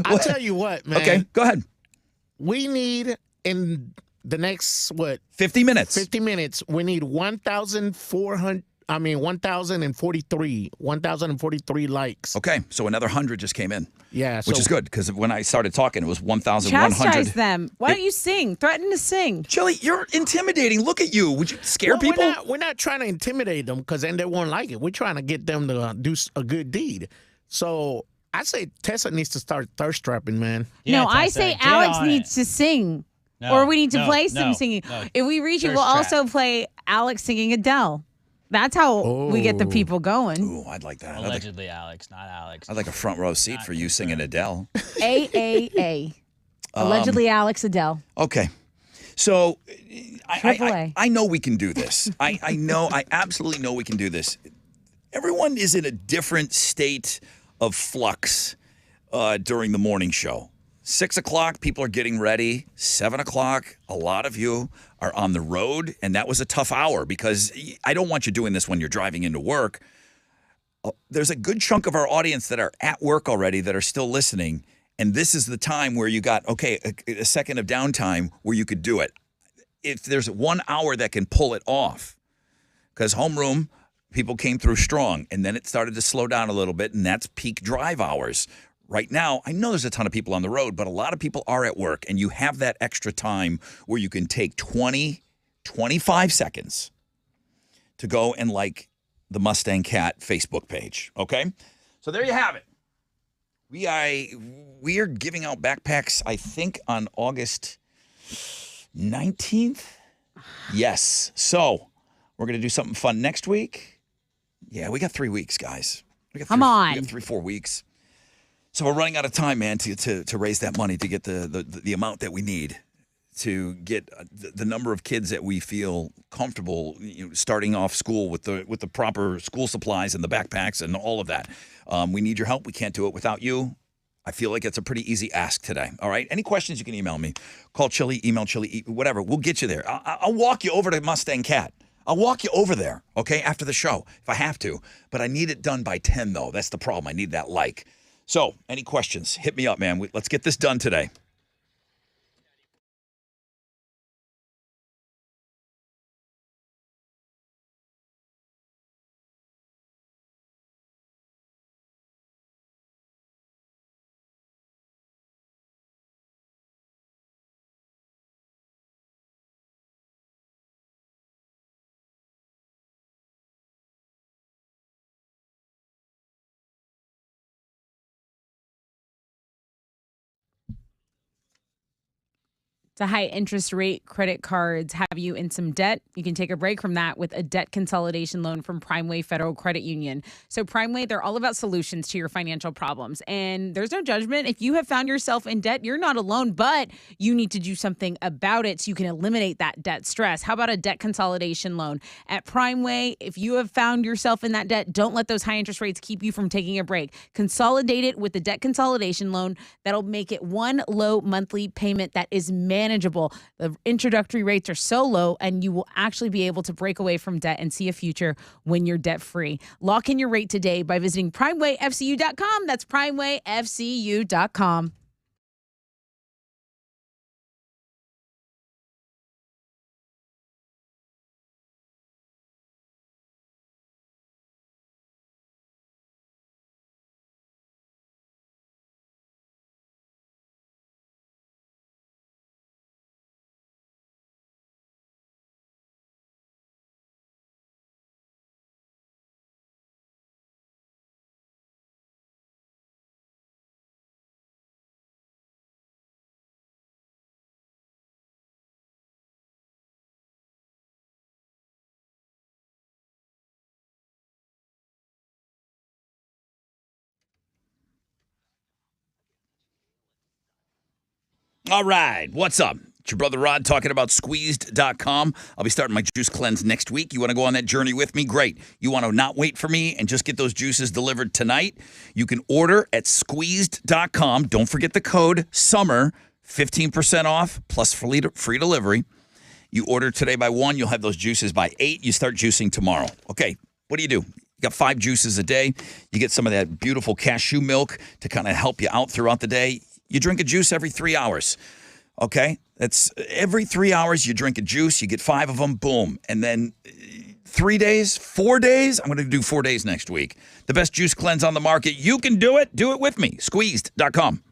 Speaker 4: I'll tell you what, man.
Speaker 1: Okay, go ahead.
Speaker 4: We need in the next
Speaker 1: 50 minutes.
Speaker 4: 50 minutes. We need 1,043 likes.
Speaker 1: Okay, so another 100 just came in.
Speaker 4: Yeah,
Speaker 1: which is good because when I started talking, it was 1,100.
Speaker 2: Chastise them. Why don't you sing? Threaten to sing.
Speaker 1: Chili, you're intimidating. Look at you. Would you scare people?
Speaker 4: We're not trying to intimidate them because then they won't like it. We're trying to get them to do a good deed. So I say Tessa needs to start thirst trapping, man.
Speaker 2: Yeah, no, I say Alex needs to sing.
Speaker 3: No,
Speaker 2: or we need to play some singing.
Speaker 3: No.
Speaker 2: If we reach it, we'll also play Alex singing Adele. That's how we get the people going.
Speaker 1: Ooh, I'd like that.
Speaker 3: Allegedly Alex, not Alex.
Speaker 1: I'd like a front row seat for you singing Adele.
Speaker 2: AAA. Allegedly Alex Adele.
Speaker 1: Okay. So I know we can do this. I absolutely know we can do this. Everyone is in a different state of flux during the morning show. 6 o'clock, people are getting ready. 7 o'clock, a lot of you are on the road, and that was a tough hour because I don't want you doing this when you're driving into work. There's a good chunk of our audience that are at work already that are still listening, and this is the time where you got, a second of downtime where you could do it. If there's 1 hour that can pull it off, because homeroom, people came through strong, and then it started to slow down a little bit, and that's peak drive hours. right now, I know there's a ton of people on the road, but a lot of people are at work, and you have that extra time where you can take 20, 25 seconds to go and like the Mustang Cat Facebook page. Okay? So there you have it. We are giving out backpacks, I think, on August 19th. Yes. So we're going to do something fun next week. Yeah, we got 3 weeks, guys.
Speaker 2: Come on.
Speaker 1: We got 3-4 weeks. So we're running out of time, man, to raise that money to get the amount that we need to get the number of kids that we feel comfortable starting off school with the proper school supplies and the backpacks and all of that. We need your help. We can't do it without you. I feel like it's a pretty easy ask today. All right. Any questions, you can email me. Call Chili, email Chili, whatever. We'll get you there. I'll walk you over to Mustang Cat. I'll walk you over there, okay, after the show if I have to. But I need it done by 10, though. That's the problem. I need that like. So, any questions? Hit me up, man. Let's get this done today.
Speaker 2: The high interest rate credit cards have you in some debt. You can take a break from that with a debt consolidation loan from Primeway Federal Credit Union. So Primeway, they're all about solutions to your financial problems. And there's no judgment. If you have found yourself in debt, you're not alone, but you need to do something about it so you can eliminate that debt stress. How about a debt consolidation loan? At Primeway, if you have found yourself in that debt, don't let those high interest rates keep you from taking a break. Consolidate it with the debt consolidation loan. That'll make it one low monthly payment that is manageable. The introductory rates are so low, and you will actually be able to break away from debt and see a future when you're debt free. Lock in your rate today by visiting primewayfcu.com. That's primewayfcu.com.
Speaker 1: All right, what's up? It's your brother Rod talking about squeezed.com. I'll be starting my juice cleanse next week. You want to go on that journey with me? Great. You want to not wait for me and just get those juices delivered tonight? You can order at squeezed.com. Don't forget the code SUMMER, 15% off plus free delivery. You order today by 1, you'll have those juices by 8. You start juicing tomorrow. Okay, what do? You got 5 juices a day. You get some of that beautiful cashew milk to kind of help you out throughout the day. You drink a juice every 3 hours, okay? That's every 3 hours you drink a juice. You get 5 of them, boom. And then 3 days, 4 days, I'm going to do 4 days next week. The best juice cleanse on the market. You can do it. Do it with me. Squeezed.com.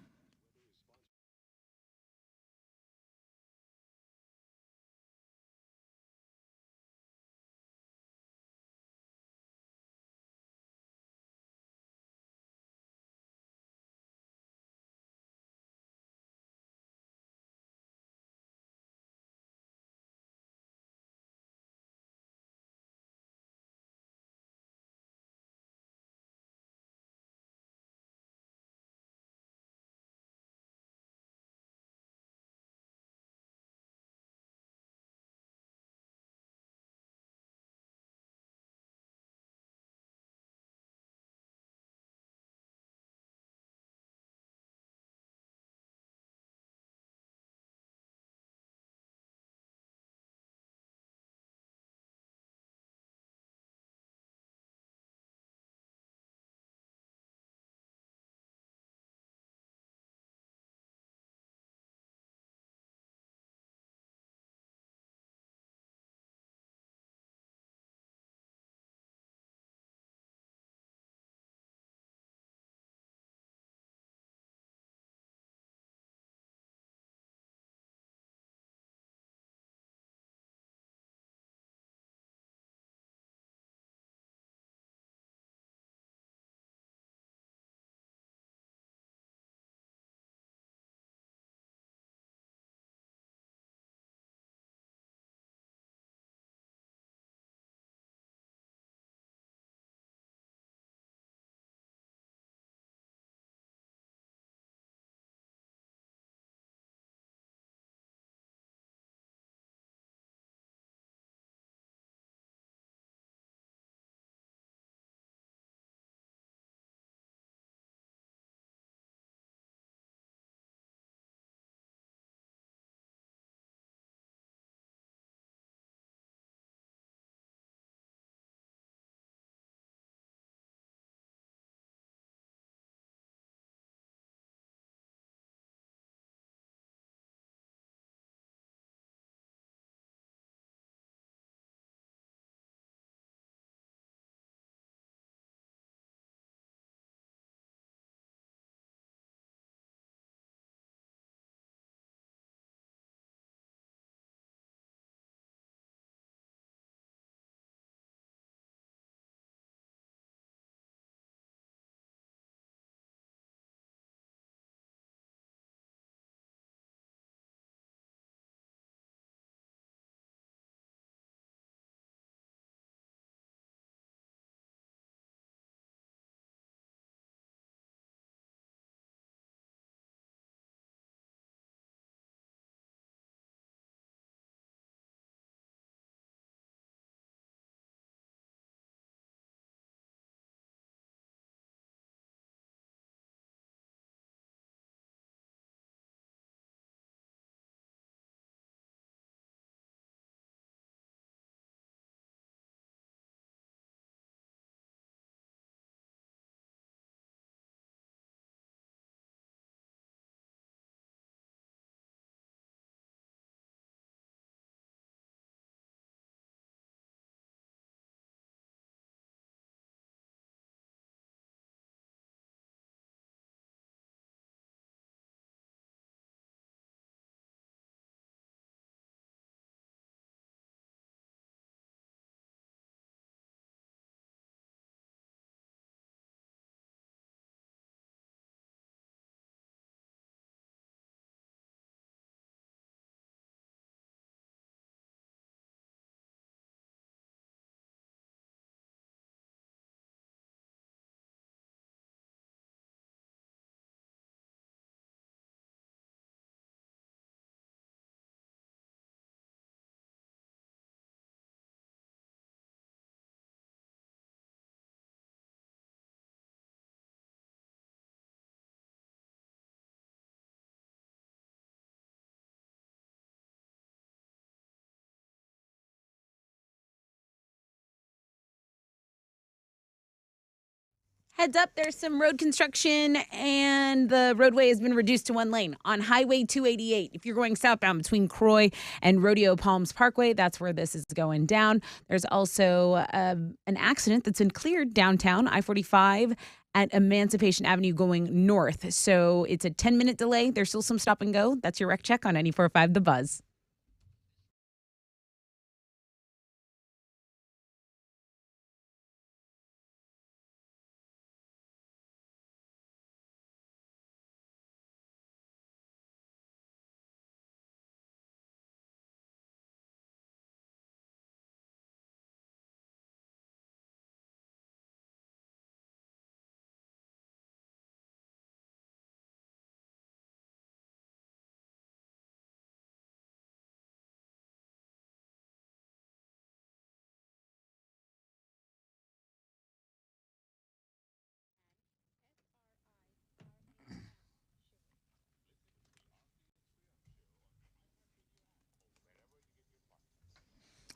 Speaker 2: Heads up, there's some road construction and the roadway has been reduced to one lane on Highway 288. If you're going southbound between Croy and Rodeo Palms Parkway, that's where this is going down. There's also an accident that's been cleared downtown I-45 at Emancipation Avenue going north. So it's a 10-minute delay. There's still some stop and go. That's your wreck check on 94.5 The Buzz.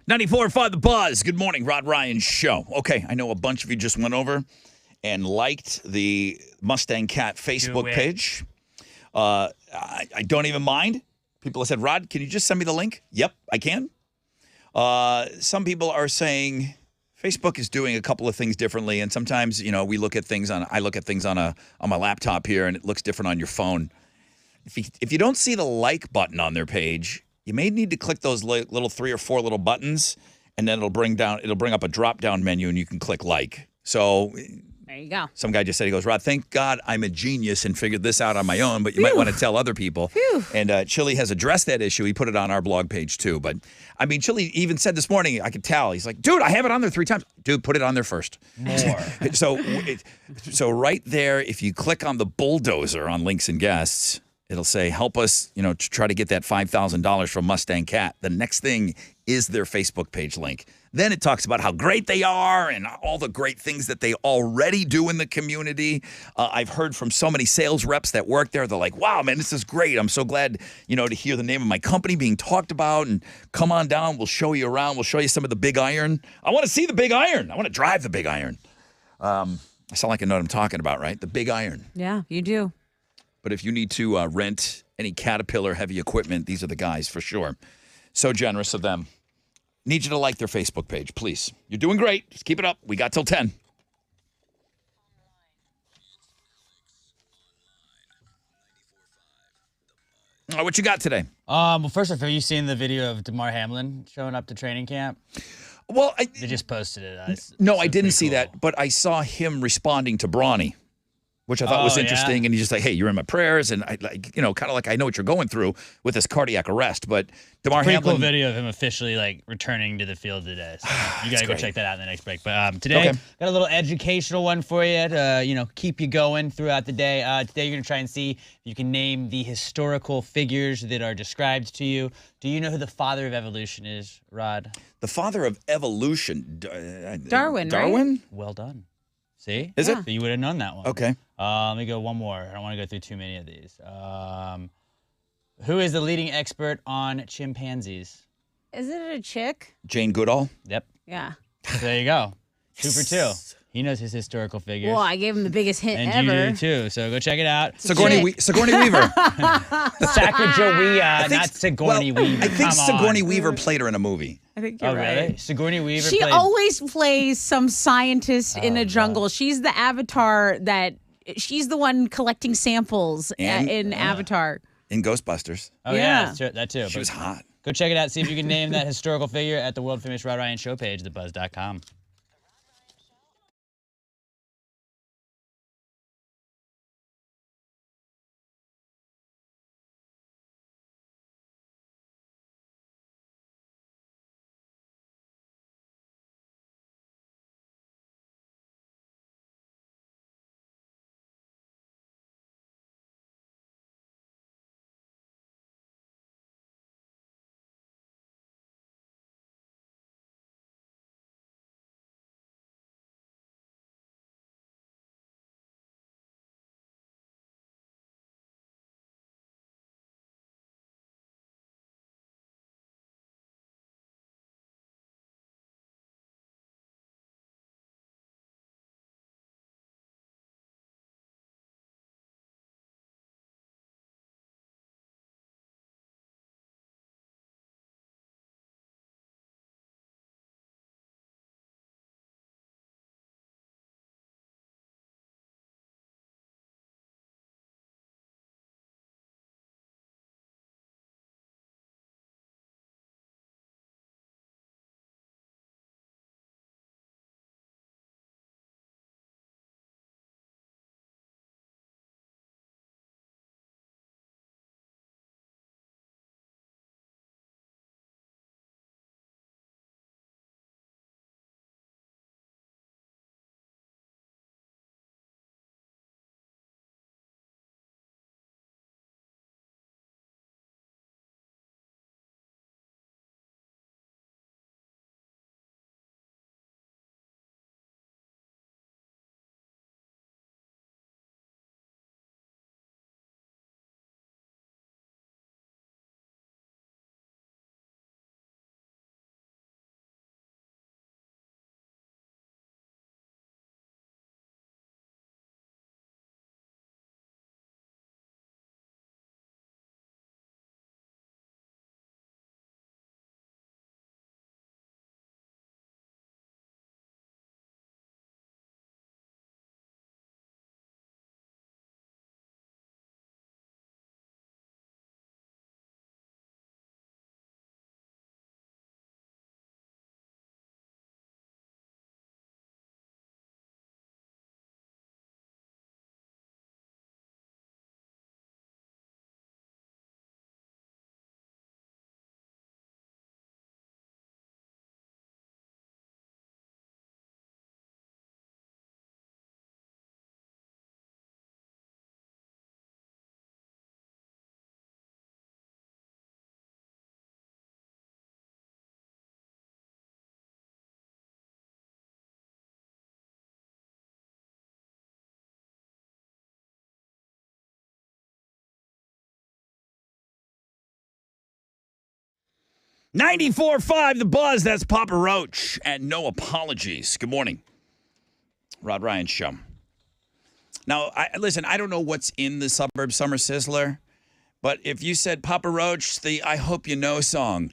Speaker 1: .94.5 The Buzz. Good morning, Rod Ryan Show. Okay, I know a bunch of you just went over and liked the Mustang Cat Facebook page. I don't even mind. People have said, Rod, can you just send me the link? Yep, I can. Some people are saying Facebook is doing a couple of things differently, and sometimes, I look at things on my laptop here, and it looks different on your phone. If you don't see the like button on their page, you may need to click those little 3 or 4 little buttons, and then it'll bring up a drop-down menu, and you can click like. So
Speaker 2: there you go.
Speaker 1: Some guy just said, he goes, Rod, thank God I'm a genius and figured this out on my own, but you might want to tell other people. And Chili has addressed that issue. He put it on our blog page too. But I mean, Chili even said this morning, I could tell. He's like, dude, I have it on there 3 times. Dude, put it on there first.
Speaker 3: More.
Speaker 1: So right there, if you click on the bulldozer on links and guests, it'll say, help us, to try to get that $5,000 from Mustang Cat. The next thing is their Facebook page link. Then it talks about how great they are and all the great things that they already do in the community. I've heard from so many sales reps that work there. They're like, wow, man, this is great. I'm so glad, to hear the name of my company being talked about. And come on down. We'll show you around. We'll show you some of the Big Iron. I want to see the Big Iron. I want to drive the Big Iron. I sound like I know what I'm talking about, right? The Big Iron.
Speaker 2: Yeah, you do.
Speaker 1: But if you need to rent any Caterpillar heavy equipment, these are the guys for sure. So generous of them. Need you to like their Facebook page, please. You're doing great. Just keep it up. We got till 10. All right, what you got today?
Speaker 3: Well, first off, have you seen the video of DeMar Hamlin showing up to training camp?
Speaker 1: Well,
Speaker 3: they just posted it.
Speaker 1: No, I didn't see that, but I saw him responding to Brawny, which I thought was interesting. Yeah? And he's just like, hey, you're in my prayers. And I kind of like, I know what you're going through with this cardiac arrest. But DeMar Hamlin.
Speaker 3: Pretty cool video of him officially returning to the field today. So you got to go check that out in the next break. But today, got a little educational one for you to, keep you going throughout the day. Today, you're going to try and see if you can name the historical figures that are described to you. Do you know who the father of evolution is, Rod?
Speaker 1: The father of evolution?
Speaker 2: Darwin,
Speaker 1: Darwin?
Speaker 2: Right?
Speaker 3: Well done. See?
Speaker 1: Is it?
Speaker 3: So you would have known that one.
Speaker 1: Okay.
Speaker 3: Let me go one more. I don't want to go through too many of these. Who is the leading expert on chimpanzees?
Speaker 2: Isn't it a chick?
Speaker 1: Jane Goodall?
Speaker 3: Yep.
Speaker 2: Yeah.
Speaker 3: So there you go. 2 for 2. He knows his historical figures.
Speaker 2: Well, I gave him the biggest hint
Speaker 3: and
Speaker 2: ever.
Speaker 3: You do too, so go check it out.
Speaker 1: Sigourney Weaver.
Speaker 3: Sacagawea, not Sigourney Weaver.
Speaker 1: I think Sigourney Weaver played her in a movie.
Speaker 2: I think you're right.
Speaker 3: Really? Sigourney Weaver
Speaker 2: She always plays some scientist in a jungle.
Speaker 3: God.
Speaker 2: She's the avatar she's the one collecting samples in Avatar.
Speaker 1: In Ghostbusters.
Speaker 3: Oh, yeah, that too.
Speaker 1: She was hot.
Speaker 3: Go check it out. See if you can name that historical figure at the world famous Rod Ryan Show page, thebuzz.com.
Speaker 1: 94.5 The Buzz. That's Papa Roach. And no apologies. Good morning. Rod Ryan Show. Now, listen, I don't know what's in the Suburb Summer Sizzler, but if you said Papa Roach, the I Hope You Know song,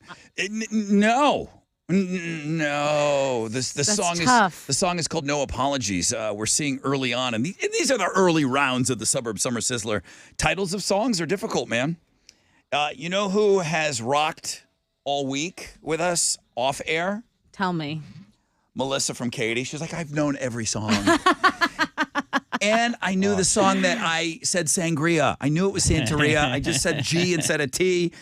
Speaker 1: no. No, the song is called No Apologies. We're seeing early on, and these are the early rounds of the Suburb Summer Sizzler. Titles of songs are difficult, man. You know who has rocked all week with us off air?
Speaker 2: Tell me.
Speaker 1: Melissa from Katie. She's like, I've known every song. And I knew the song that I said sangria. I knew it was Santeria. I just said G instead of T.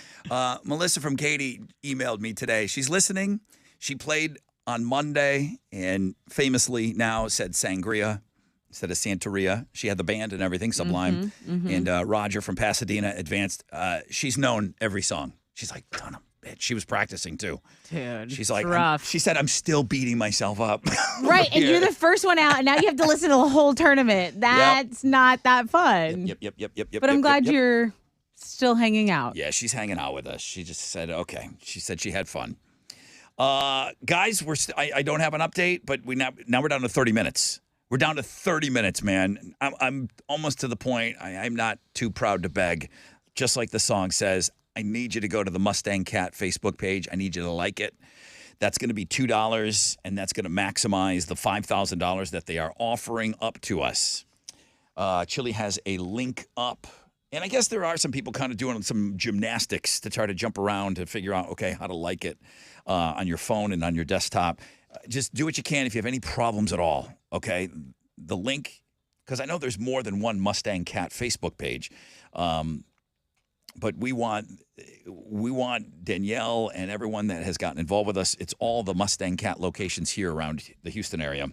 Speaker 1: Melissa from Katie emailed me today. She's listening. She played on Monday and famously now said sangria instead of Santeria. She had the band and everything, Sublime. And Roger from Pasadena Advanced. She's known every song. She's like, son of a bitch. She was practicing too.
Speaker 2: Dude,
Speaker 1: she's like,
Speaker 2: rough.
Speaker 1: She said, I'm still beating myself up.
Speaker 2: Right, and you're the first one out, and now you have to listen to the whole tournament. That's not that fun.
Speaker 1: Yep.
Speaker 2: But I'm glad you're still hanging out.
Speaker 1: Yeah, she's hanging out with us. She just said, okay. She said she had fun. Guys, I don't have an update, but now we're down to 30 minutes. We're down to 30 minutes, man. I'm almost to the point. I'm not too proud to beg. Just like the song says, I need you to go to the Mustang Cat Facebook page. I need you to like it. That's going to be $2, and that's going to maximize the $5,000 that they are offering up to us. Chili has a link up. And I guess there are some people kind of doing some gymnastics to try to jump around to figure out, okay, how to like it on your phone and on your desktop. Just do what you can if you have any problems at all, okay? The link, because I know there's more than one Mustang Cat Facebook page. But we want Danielle and everyone that has gotten involved with us. It's all the Mustang Cat locations here around the Houston area.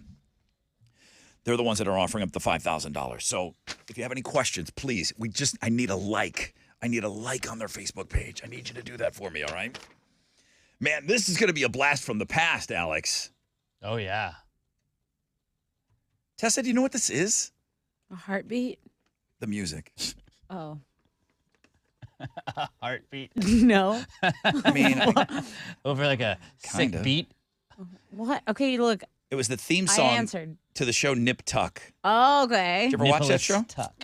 Speaker 1: They're the ones that are offering up the $5,000. So if you have any questions, please, I need a like. I need a like on their Facebook page. I need you to do that for me, all right? Man, this is going to be a blast from the past, Alex.
Speaker 3: Oh, yeah.
Speaker 1: Tessa, do you know what this is?
Speaker 2: A heartbeat?
Speaker 1: The music.
Speaker 2: Oh.
Speaker 3: Heartbeat.
Speaker 2: No.
Speaker 1: I mean,
Speaker 3: over like a sick beat.
Speaker 2: What? Okay, look.
Speaker 1: It was the theme
Speaker 2: I
Speaker 1: song
Speaker 2: answered.
Speaker 1: to the show Nip Tuck.
Speaker 2: Oh, okay.
Speaker 1: Did you ever watch that
Speaker 3: Nicholas
Speaker 1: show?
Speaker 3: Tuck.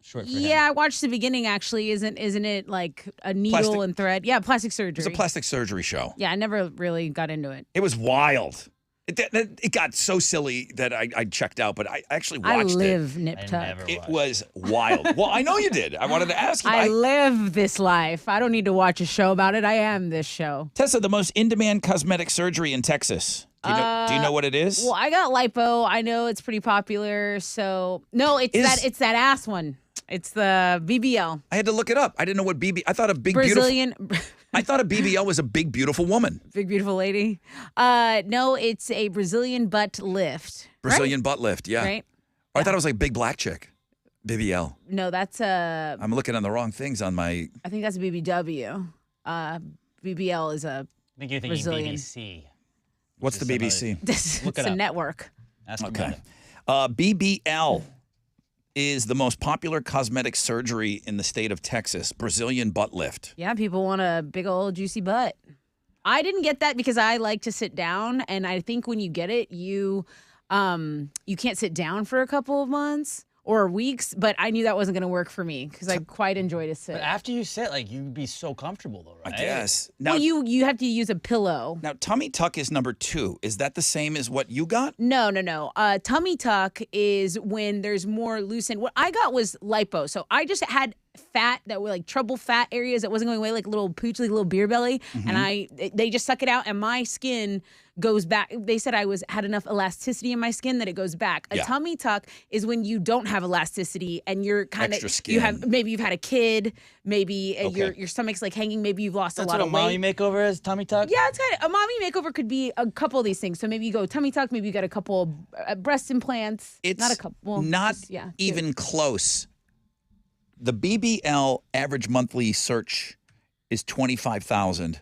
Speaker 3: Short for
Speaker 2: Yeah,
Speaker 3: him.
Speaker 2: I watched the beginning actually. Isn't it like a needle
Speaker 1: Plastic-
Speaker 2: and thread? Yeah, plastic surgery.
Speaker 1: It was a plastic surgery show.
Speaker 2: Yeah, I never really got into it.
Speaker 1: It was wild. It got so silly that I checked out, but I actually
Speaker 2: I
Speaker 1: watched
Speaker 2: live
Speaker 1: it.
Speaker 2: Nip Tuck.
Speaker 1: It was wild. Well, I know you did. I wanted to ask you.
Speaker 2: I live this life. I don't need to watch a show about it. I am this show.
Speaker 1: Tessa, the most in-demand cosmetic surgery in Texas. Do you know what it is?
Speaker 2: Well, I got lipo. I know it's pretty popular. So no, it's that ass one. It's the BBL.
Speaker 1: I had to look it up. I didn't know what I thought a big
Speaker 2: Brazilian.
Speaker 1: I thought a BBL was a big beautiful woman.
Speaker 2: Big beautiful lady. No, it's a Brazilian butt lift.
Speaker 1: Brazilian butt lift. Yeah.
Speaker 2: Right.
Speaker 1: Or I thought it was like big black chick. BBL.
Speaker 2: No, that's a.
Speaker 1: I'm looking on the wrong things on my.
Speaker 2: I think that's a BBW. BBL is a.
Speaker 3: I think you're thinking
Speaker 2: Brazilian.
Speaker 3: BBC.
Speaker 1: What's the BBC?
Speaker 2: It's
Speaker 3: Look it
Speaker 2: a
Speaker 3: up.
Speaker 2: network.
Speaker 3: Ask
Speaker 1: Okay.
Speaker 3: about it.
Speaker 1: BBL is the most popular cosmetic surgery in the state of Texas. Brazilian butt lift.
Speaker 2: Yeah, people want a big old juicy butt. I didn't get that because I like to sit down, and I think when you get it, you can't sit down for a couple of months or weeks. But I knew that wasn't going to work for me because I quite enjoy to sit.
Speaker 3: But after you sit, like, you'd be so comfortable, though, right?
Speaker 1: I guess. Now,
Speaker 2: Well, you have to use a pillow.
Speaker 1: now, tummy tuck is number 2. Is that the same as what you got?
Speaker 2: No. Tummy tuck is when there's more loosened. What I got was lipo. So I just had fat that were like trouble fat areas that wasn't going away, like little pooch, like little beer belly. And they just suck it out and my skin goes back. They said I had enough elasticity in my skin that it goes back. A
Speaker 1: Yeah.
Speaker 2: tummy tuck is when you don't have elasticity and you're kind of,
Speaker 1: Extra skin.
Speaker 2: maybe you've had a kid, maybe
Speaker 1: Okay.
Speaker 2: your stomach's like hanging, maybe you've lost
Speaker 3: That's
Speaker 2: a lot
Speaker 3: what
Speaker 2: of
Speaker 3: a mommy
Speaker 2: weight.
Speaker 3: makeover is, tummy tuck?
Speaker 2: Yeah, it's kind of a mommy makeover could be a couple of these things. So maybe you go tummy tuck, maybe you got a couple breast implants.
Speaker 1: It's
Speaker 2: not a couple. Well,
Speaker 1: not
Speaker 2: just, yeah, two.
Speaker 1: even close. The BBL average monthly search is 25,000.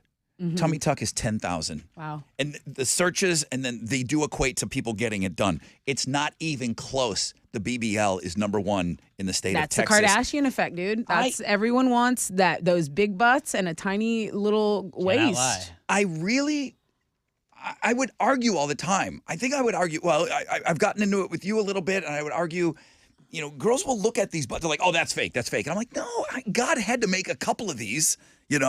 Speaker 1: Tummy tuck is 10,000.
Speaker 2: Wow.
Speaker 1: And the searches, and then they do equate to people getting it done. It's not even close. The BBL is number one in the state
Speaker 2: That's
Speaker 1: of
Speaker 2: the
Speaker 1: Texas.
Speaker 2: Kardashian effect, dude. That's everyone wants those big butts and a tiny little waist.
Speaker 1: I would argue all the time. I think I would argue, well, I've gotten into it with you a little bit, and I would argue, girls will look at these butts, they're like, oh, that's fake, that's fake. And I'm like, no, God had to make a couple of these, and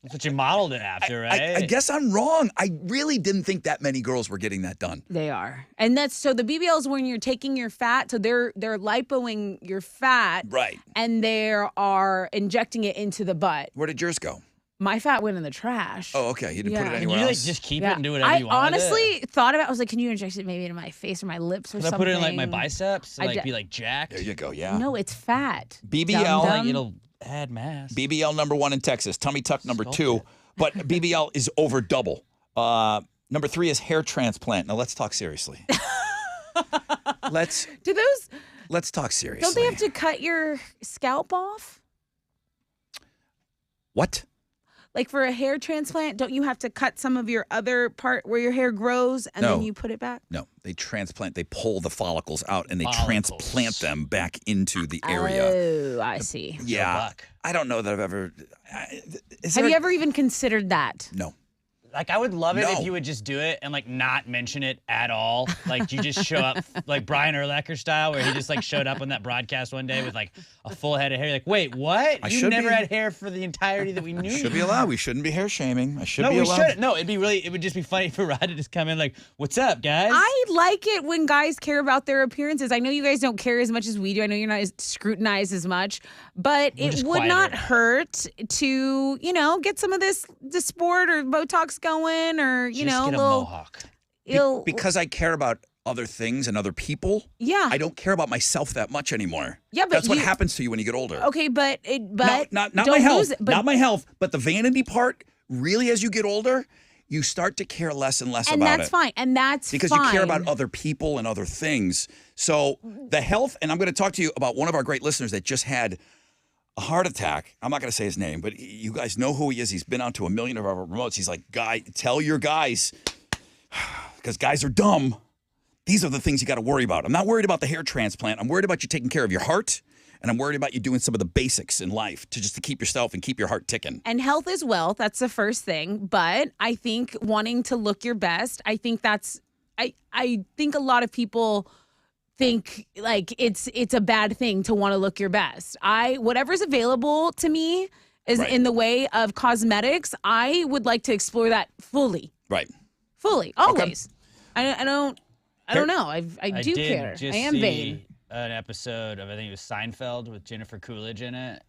Speaker 3: That's what you modeled it after, right?
Speaker 1: I guess I'm wrong. I really didn't think that many girls were getting that done.
Speaker 2: They are. And that's so the BBL is when you're taking your fat, so they're lipoing your fat.
Speaker 1: Right.
Speaker 2: And they are injecting it into the butt.
Speaker 1: Where did yours go?
Speaker 2: My fat went in the trash.
Speaker 1: Oh, okay. You didn't put it
Speaker 2: Yeah.
Speaker 1: anywhere
Speaker 3: You
Speaker 1: else?
Speaker 3: just keep it and do whatever you want.
Speaker 2: I
Speaker 3: with it?
Speaker 2: honestly thought about it. I was like, can you inject it maybe into my face or my lips or
Speaker 3: Can I
Speaker 2: something?
Speaker 3: put it in like my biceps?
Speaker 2: I
Speaker 3: Like
Speaker 2: did-
Speaker 3: be like jacked?
Speaker 1: There you go, yeah.
Speaker 2: No, it's fat.
Speaker 1: BBL.
Speaker 2: Dum-dum.
Speaker 3: It'll add mass.
Speaker 1: BBL number one in Texas. Tummy tuck number two. But BBL is over double. Number three is hair transplant. Now let's talk seriously. Let's talk seriously.
Speaker 2: Don't they have to cut your scalp off?
Speaker 1: What?
Speaker 2: Like for a hair transplant, don't you have to cut some of your other part where your hair grows and then
Speaker 1: No.
Speaker 2: you put it back?
Speaker 1: No, they transplant. They pull the follicles out and they
Speaker 3: Follicles.
Speaker 1: transplant them back into the area.
Speaker 2: Oh, I see.
Speaker 1: Yeah,
Speaker 3: buck.
Speaker 1: I don't know that I've ever.
Speaker 2: Have you ever even considered that?
Speaker 1: No.
Speaker 3: Like I would love it
Speaker 1: No.
Speaker 3: if you would just do it and like not mention it at all. Like you just show up like Brian Urlacher style, where he just like showed up on that broadcast one day with like a full head of hair. You're like, wait, what?
Speaker 1: I
Speaker 3: You
Speaker 1: should
Speaker 3: never
Speaker 1: be-
Speaker 3: had hair for the entirety that we knew.
Speaker 1: Should
Speaker 3: you
Speaker 1: be allowed. We shouldn't be hair shaming. I should
Speaker 3: No,
Speaker 1: be
Speaker 3: we
Speaker 1: allowed.
Speaker 3: shouldn't. No, it would just be funny for Rod to just come in like, what's up, guys?
Speaker 2: I like it when guys care about their appearances. I know you guys don't care as much as we do. I know you're not as scrutinized as much, but
Speaker 3: We're
Speaker 2: it
Speaker 3: just
Speaker 2: would not
Speaker 3: quieter.
Speaker 2: hurt to, get some of this sport or Botox going or,
Speaker 3: Just
Speaker 2: a
Speaker 3: get a
Speaker 2: little.
Speaker 3: mohawk.
Speaker 1: Because I care about other things and other people.
Speaker 2: Yeah.
Speaker 1: I don't care about myself that much anymore.
Speaker 2: Yeah, but
Speaker 1: that's what
Speaker 2: you-
Speaker 1: happens to you when you get older.
Speaker 2: Okay, but
Speaker 1: not
Speaker 2: don't
Speaker 1: my health.
Speaker 2: lose it. But,
Speaker 1: Not my health, but the vanity part. Really, as you get older, you start to care less and less
Speaker 2: and
Speaker 1: about
Speaker 2: that's
Speaker 1: it.
Speaker 2: fine. And that's
Speaker 1: Because
Speaker 2: fine.
Speaker 1: you care about other people and other things. So the health, and I'm going to talk to you about one of our great listeners that just had a heart attack. I'm not going to say his name, but you guys know who he is. He's been on to 1 million of our remotes. He's like, tell your guys, because guys are dumb. These are the things you got to worry about. I'm not worried about the hair transplant. I'm worried about you taking care of your heart, and I'm worried about you doing some of the basics in life to keep yourself and keep your heart ticking.
Speaker 2: And health is wealth. That's the first thing. But I think wanting to look your best, I think I think a lot of people think like it's a bad thing to want to look your best. Whatever's available to me is
Speaker 1: Right.
Speaker 2: in the way of cosmetics. I would like to explore that fully.
Speaker 1: Right.
Speaker 2: Fully. Always. I don't know. I do
Speaker 3: did
Speaker 2: care.
Speaker 3: Just
Speaker 2: I am
Speaker 3: see
Speaker 2: vain.
Speaker 3: an episode of, I think it was Seinfeld with Jennifer Coolidge in it.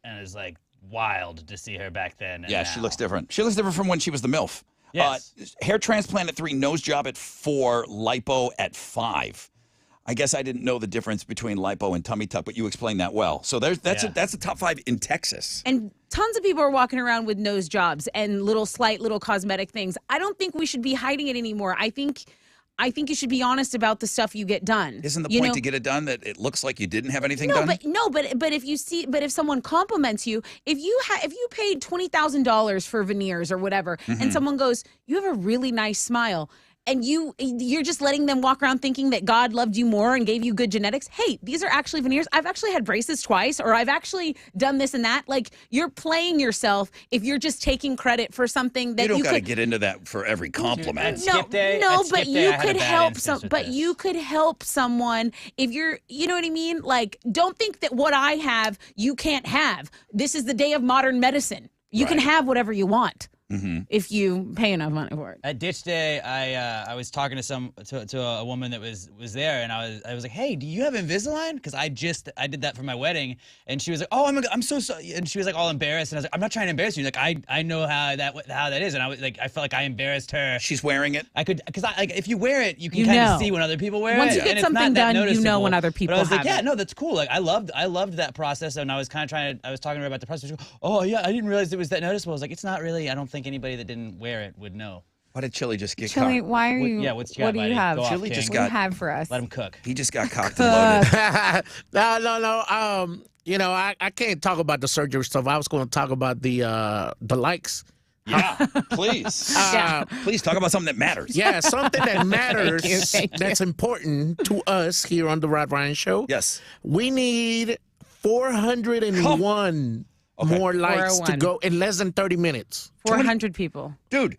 Speaker 3: And it was like wild to see her back then. And
Speaker 1: Yeah, she
Speaker 3: now.
Speaker 1: looks different. She looks different from when she was the MILF.
Speaker 3: Yes.
Speaker 1: Hair transplant at 3, nose job at 4, lipo at 5. I guess I didn't know the difference between lipo and tummy tuck, but you explained that well. So that's the top 5 in Texas.
Speaker 2: And tons of people are walking around with nose jobs and little cosmetic things. I don't think we should be hiding it anymore. I think you should be honest about the stuff you get done.
Speaker 1: Isn't the
Speaker 2: You
Speaker 1: point
Speaker 2: know?
Speaker 1: to get it done that it looks like you didn't have anything done?
Speaker 2: But if someone compliments you, if you paid $20,000 for veneers or whatever,
Speaker 1: Mm-hmm.
Speaker 2: and someone goes, "You have a really nice smile." And you're just letting them walk around thinking that God loved you more and gave you good genetics. Hey, these are actually veneers. I've actually had braces twice, or I've actually done this and that. Like, you're playing yourself if you're just taking credit for something that
Speaker 1: you don't got to
Speaker 2: could.
Speaker 1: get into that for every compliment.
Speaker 3: Skip day-
Speaker 2: No,
Speaker 3: at
Speaker 2: but
Speaker 3: Skip Day,
Speaker 2: you
Speaker 3: I had a
Speaker 2: could
Speaker 3: bad
Speaker 2: help
Speaker 3: instance
Speaker 2: some.
Speaker 3: with
Speaker 2: But
Speaker 3: this.
Speaker 2: you could help someone if you know what I mean. Like, don't think that what I have you can't have. This is the day of modern medicine. You can
Speaker 1: Right.
Speaker 2: have whatever you want
Speaker 1: Mm-hmm.
Speaker 2: if you pay enough money for it.
Speaker 3: At Ditch Day, I was talking to a woman that was there, and I was like, "Hey, do you have Invisalign?" Because I did that for my wedding, and she was like, "Oh, I'm so sorry," and she was like all embarrassed, and I was like, "I'm not trying to embarrass you. Like I know how that is," and I was like, I felt like I embarrassed her.
Speaker 1: She's wearing it.
Speaker 3: I could, because if you wear it, you can
Speaker 2: You
Speaker 3: kind
Speaker 2: know.
Speaker 3: of see when other people wear
Speaker 2: Once
Speaker 3: it.
Speaker 2: you get
Speaker 3: and it's not
Speaker 2: something
Speaker 3: that
Speaker 2: done, you know
Speaker 3: noticeable.
Speaker 2: when other people
Speaker 3: But I was like,
Speaker 2: have
Speaker 3: yeah,
Speaker 2: it.
Speaker 3: no, that's cool. Like I loved that process, and I was kind of I was talking to her about the process. She goes, "Oh yeah, I didn't realize it was that noticeable." I was like, "It's not really. I don't think anybody that didn't wear it would know."
Speaker 1: Why did Chili just get
Speaker 12: Chili,
Speaker 1: cocked?
Speaker 12: why are you?
Speaker 3: Yeah, what you
Speaker 12: what do you have?
Speaker 3: Go off,
Speaker 1: Chili
Speaker 3: King.
Speaker 1: just
Speaker 12: What do you
Speaker 1: got.
Speaker 12: have for us?
Speaker 3: Let him cook.
Speaker 1: He just got cocked and loaded.
Speaker 4: No. I can't talk about the surgery stuff. I was going to talk about the likes
Speaker 1: Yeah, please. Please talk about something that matters.
Speaker 4: Yeah, something that matters,
Speaker 2: Thank you.
Speaker 4: that's important to us here on the Rod Ryan Show.
Speaker 1: Yes.
Speaker 4: We need 401 more likes to
Speaker 2: 401.
Speaker 4: go in less than 30 minutes.
Speaker 2: 400 people.
Speaker 1: Dude,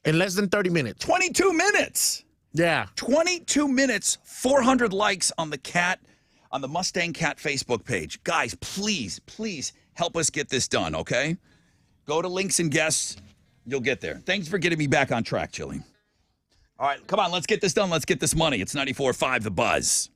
Speaker 4: In less than 30 minutes.
Speaker 1: 22 minutes.
Speaker 4: Yeah.
Speaker 1: 22 minutes, 400 likes on the Mustang Cat Facebook page. Guys, please help us get this done, okay? Go to links and guests. You'll get there. Thanks for getting me back on track, Chili. All right, come on, let's get this done. Let's get this money. It's 94.5 The Buzz.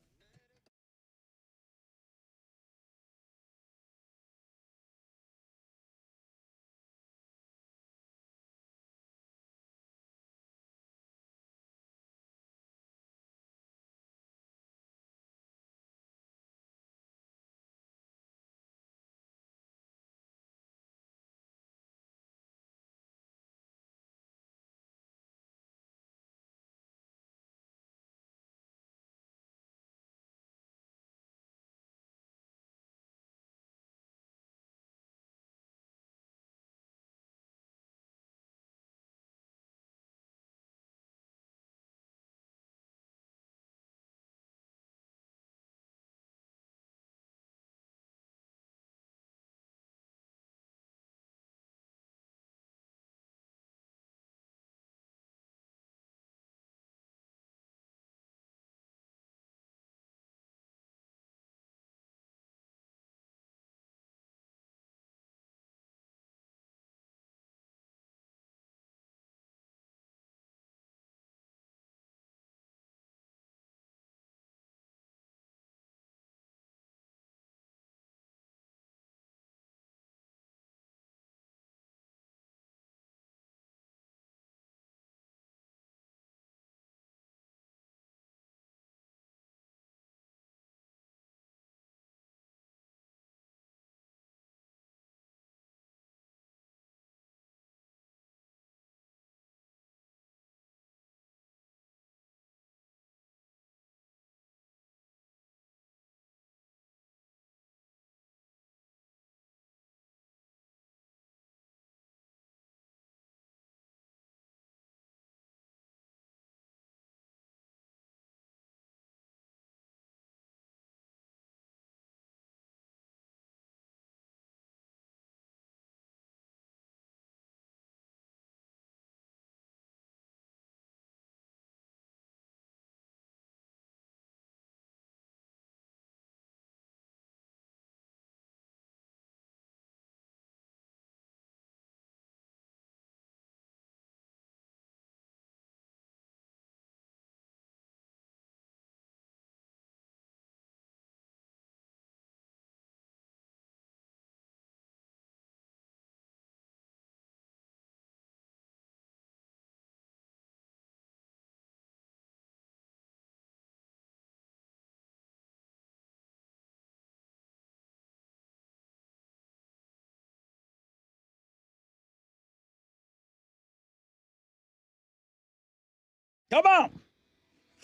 Speaker 1: Come on.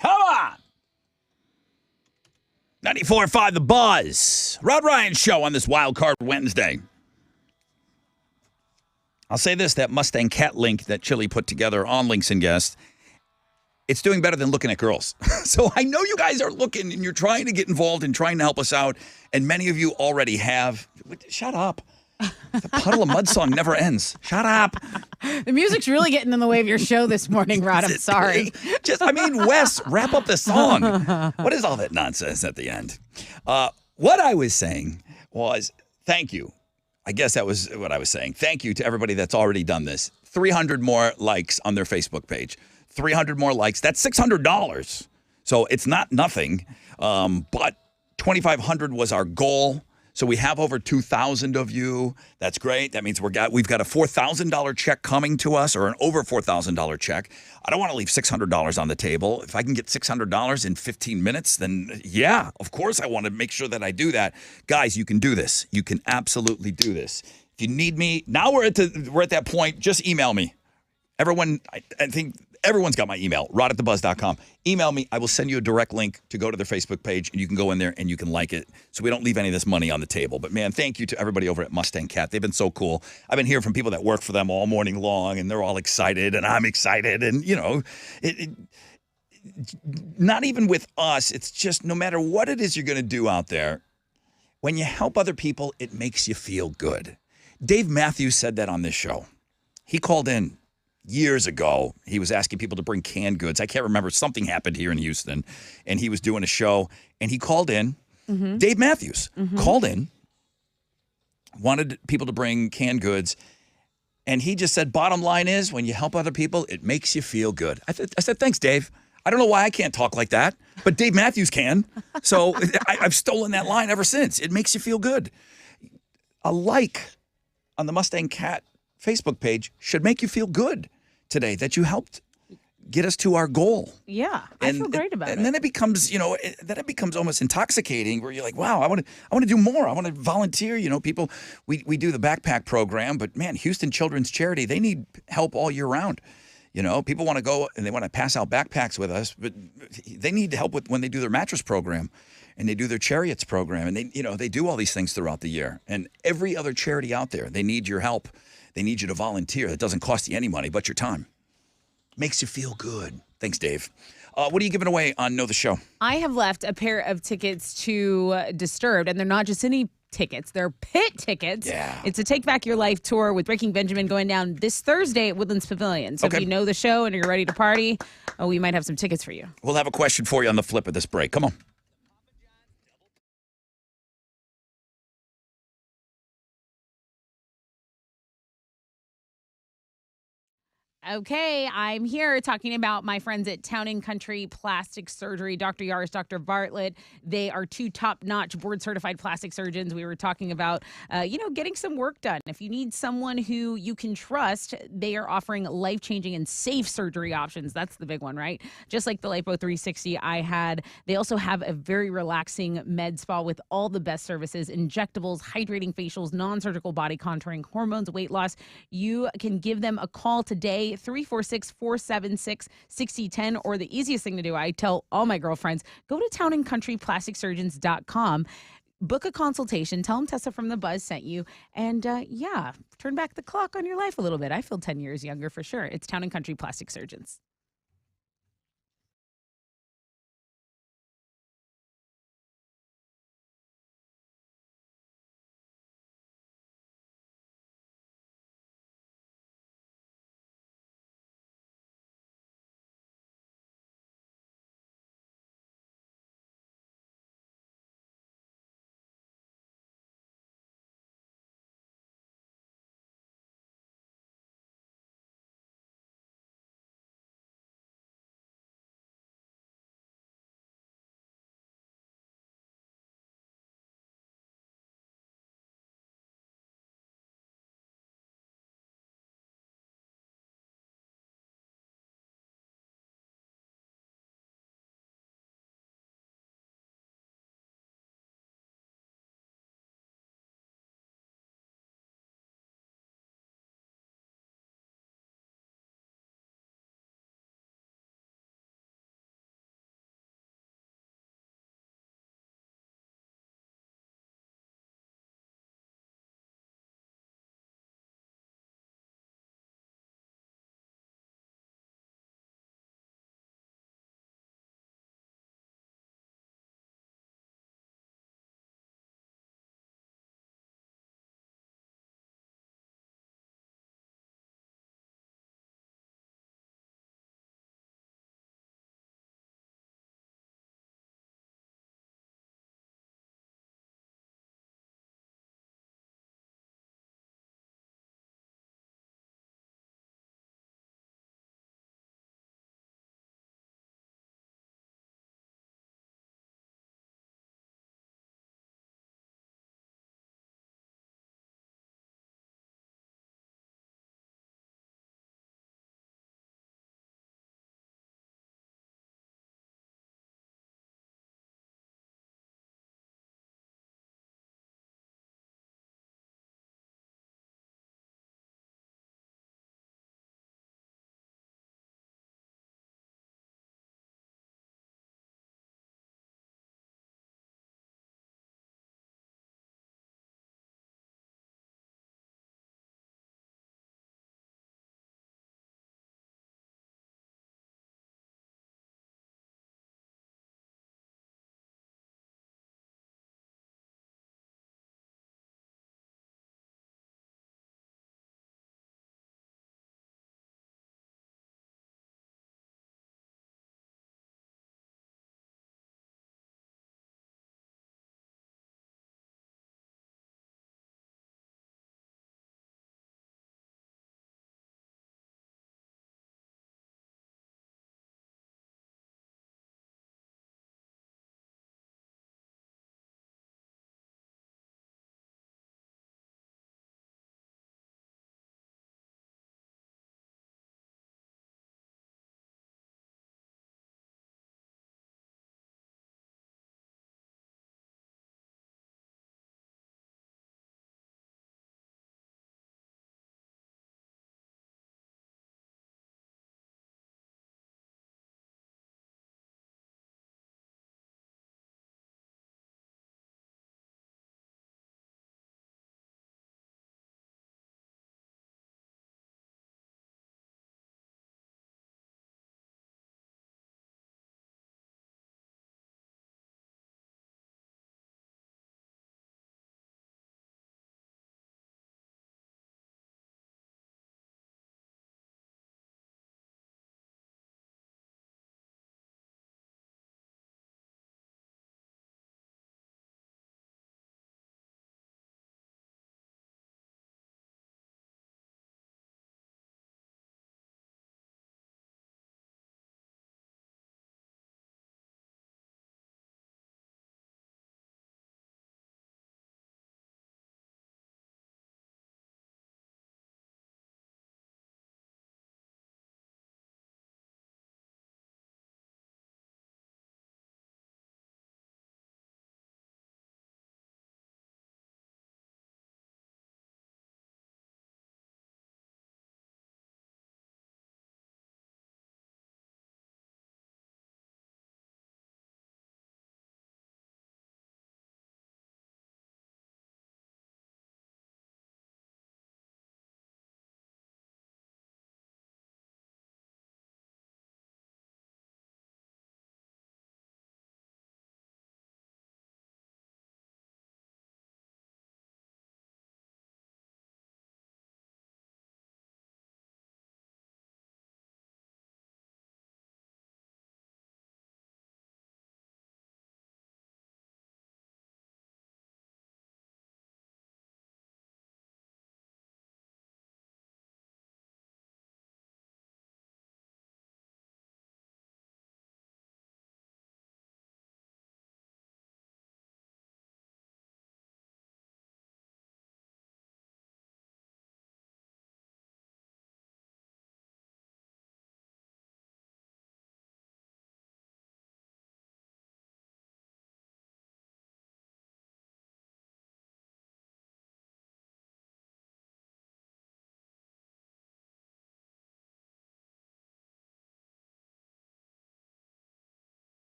Speaker 1: Come on. 94.5 The Buzz. Rod Ryan Show on this Wild Card Wednesday. I'll say this, that Mustang Cat link that Chili put together on Links and Guests, it's doing better than looking at girls. So I know you guys are looking and you're trying to get involved and trying to help us out, and many of you already have. Shut up. The Puddle of Mud song never ends. Shut up.
Speaker 2: The music's really getting in the way of your show this morning, Rod. I'm sorry.
Speaker 1: Wes, wrap up the song. What is all that nonsense at the end? What I was saying was thank you. I guess that was what I was saying. Thank you to everybody that's already done this. 300 more likes on their Facebook page. 300 more likes. That's $600. So it's not nothing. But 2,500 was our goal. So we have over 2,000 of you. That's great. That means we've got a $4,000 check coming to us, or an over $4,000 check. I don't want to leave $600 on the table. If I can get $600 in 15 minutes, then yeah, of course I want to make sure that I do that. Guys, you can do this. You can absolutely do this. If you need me, now we're at that point, just email me. Everyone, I think Everyone's got my email, rod@thebuzz.com. Email me. I will send you a direct link to go to their Facebook page, and you can go in there and you can like it so we don't leave any of this money on the table. But, man, thank you to everybody over at Mustang Cat. They've been so cool. I've been hearing from people that work for them all morning long, and they're all excited, and I'm excited. And, not even with us. It's just no matter what it is you're going to do out there, when you help other people, it makes you feel good. Dave Matthews said that on this show. He called in years ago. He was asking people to bring canned goods. I can't remember. Something happened here in Houston, and he was doing a show, and he called in. Dave Matthews called in, wanted people to bring canned goods, and he just said, bottom line is, when you help other people, it makes you feel good. I said, thanks, Dave. I don't know why I can't talk like that, but Dave Matthews can. So I've stolen that line ever since. It makes you feel good. A like on the Mustang Cat Facebook page should make you feel good today that you helped get us to our goal.
Speaker 2: Yeah, I feel great about it.
Speaker 1: And then it becomes, then it becomes almost intoxicating where you're like, wow, I want to do more. I want to volunteer. People, we do the backpack program, but man, Houston Children's Charity, they need help all year round. People want to go and they want to pass out backpacks with us, but they need help with when they do their mattress program and they do their chariots program. And they do all these things throughout the year. And every other charity out there, they need your help. They need you to volunteer. That doesn't cost you any money but your time. Makes you feel good. Thanks, Dave. What are you giving away on Know the Show?
Speaker 2: I have left a pair of tickets to Disturbed, and they're not just any tickets. They're pit tickets.
Speaker 1: Yeah.
Speaker 2: It's a Take Back Your Life tour with Breaking Benjamin going down this Thursday at Woodlands Pavilion. So if you know the show and you're ready to party, we might have some tickets for you.
Speaker 1: We'll have a question for you on the flip of this break. Come on.
Speaker 2: Okay, I'm here talking about my friends at Town & Country Plastic Surgery, Dr. Yaris, Dr. Bartlett. They are two top-notch board-certified plastic surgeons. We were talking about, getting some work done. If you need someone who you can trust, they are offering life-changing and safe surgery options. That's the big one, right? Just like the Lipo 360 I had. They also have a very relaxing med spa with all the best services, injectables, hydrating facials, non-surgical body contouring, hormones, weight loss. You can give them a call today, 346-476-6010, or the easiest thing to do, I tell all my girlfriends, go to townandcountryplasticsurgeons.com, book a consultation, tell them Tessa from The Buzz sent you, and turn back the clock on your life a little bit. I feel 10 years younger for sure. It's Town & Country Plastic Surgeons.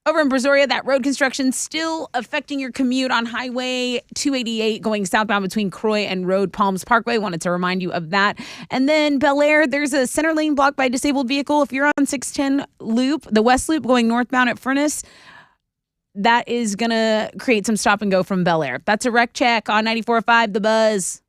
Speaker 2: Over in Brazoria, that road construction still affecting your commute on Highway 288 going southbound between Croy and Road Palms Parkway. Wanted to remind you of that. And then Bel Air, there's a center lane blocked by a disabled vehicle. If you're on 610 Loop, the West Loop going northbound at Furnace, that is going to create some stop and go from Bel Air. That's a wreck check on 94.5 The Buzz.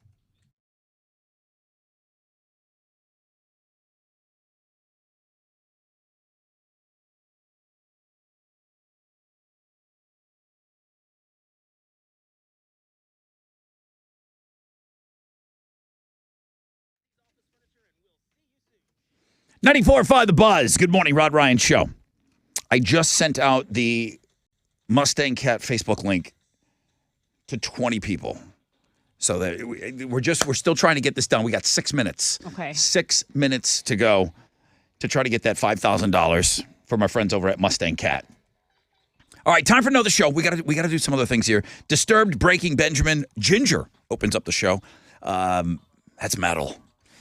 Speaker 1: .94.5 The Buzz. Good morning, Rod Ryan Show. I just sent out the Mustang Cat Facebook link to 20 people. So that we're still trying to get this done. We got 6 minutes.
Speaker 2: Okay.
Speaker 1: 6 minutes to go to try to get that $5,000 from our friends over at Mustang Cat. All right, time for another show. We got to do some other things here. Disturbed, Breaking Benjamin, Ginger opens up the show. That's metal.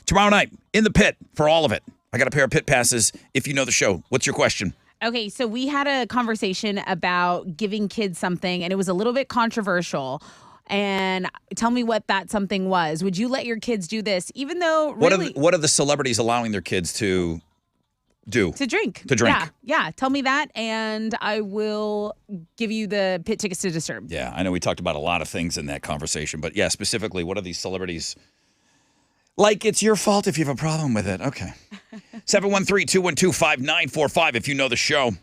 Speaker 1: Tomorrow night in the pit for all of it. I got a pair of pit passes. If you know the show, what's your question?
Speaker 2: Okay, so we had a conversation about giving kids something, and it was a little bit controversial. And tell me what that something was. Would you let your kids do this, even though really...
Speaker 1: What are the celebrities allowing their kids to do?
Speaker 2: To drink.
Speaker 1: To drink.
Speaker 2: Yeah. Tell me that, and I will give you the pit tickets to Disturbed.
Speaker 1: Yeah, I know we talked about a lot of things in that conversation, but yeah, specifically, what are these celebrities... Like it's your fault if you have a problem with it. Okay. 713-212-5945 if you know the show.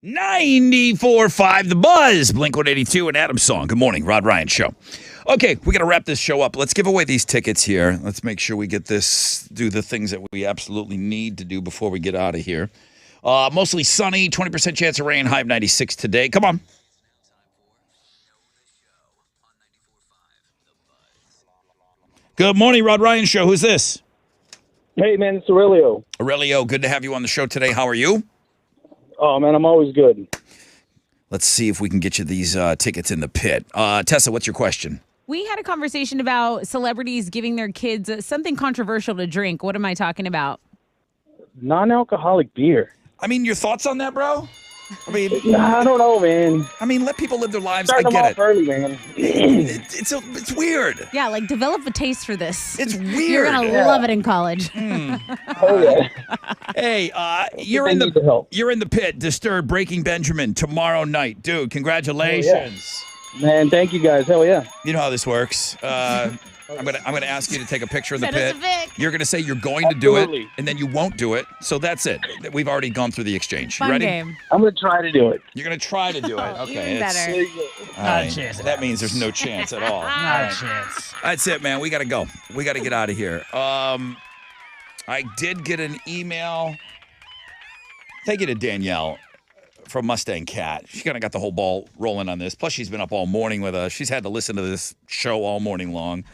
Speaker 1: 94.5 The Buzz, Blink-182 and Adam Song. Good morning, Rod Ryan Show. Okay, we got to wrap this show up. Let's give away these tickets here. Let's make sure we get this, do the things that we absolutely need to do before we get out of here. Mostly sunny, 20% chance of rain, high of 96 today. Come on. Good morning, Rod Ryan Show. Who's this?
Speaker 9: Hey, man, it's Aurelio.
Speaker 1: Aurelio, good to have you on the show today. How are you?
Speaker 9: Oh, man, I'm always good.
Speaker 1: Let's see if we can get you these tickets in the pit. Tessa, what's your question?
Speaker 2: We had a conversation about celebrities giving their kids something controversial to drink. What am I talking about?
Speaker 9: Non-alcoholic beer.
Speaker 1: I mean, your thoughts on that, bro? I mean,
Speaker 9: I don't know, man.
Speaker 1: I mean, let people live their lives.
Speaker 9: Start
Speaker 1: I
Speaker 9: them
Speaker 1: get
Speaker 9: off
Speaker 1: it.
Speaker 9: early, man.
Speaker 1: It's weird.
Speaker 2: Yeah, like develop a taste for this.
Speaker 1: It's weird.
Speaker 2: You're going to love it in college.
Speaker 9: Oh, yeah.
Speaker 1: Hey, you're in the pit. Disturbed, Breaking Benjamin tomorrow night, dude. Congratulations.
Speaker 9: Oh, yeah. Man, thank you guys. Hell yeah.
Speaker 1: You know how this works. I'm gonna ask you to take a picture in the
Speaker 2: Send us
Speaker 1: pit.
Speaker 2: a pic.
Speaker 1: You're gonna say you're going to do it,
Speaker 9: Absolutely.
Speaker 1: and then you won't do it. So that's it. We've already gone through the exchange. You
Speaker 2: Fun
Speaker 1: ready?
Speaker 2: game.
Speaker 9: I'm going to try to do it.
Speaker 1: You're gonna try to do it.
Speaker 2: Oh,
Speaker 1: Okay.
Speaker 2: even better.
Speaker 1: All right.
Speaker 3: chance.
Speaker 1: That means there's no chance at all.
Speaker 3: Not a chance.
Speaker 1: That's it, man. We gotta go. We gotta get out of here. I did get an email. Thank you to Danielle from Mustang Cat. She kind of got the whole ball rolling on this. Plus, she's been up all morning with us. She's had to listen to this show all morning long.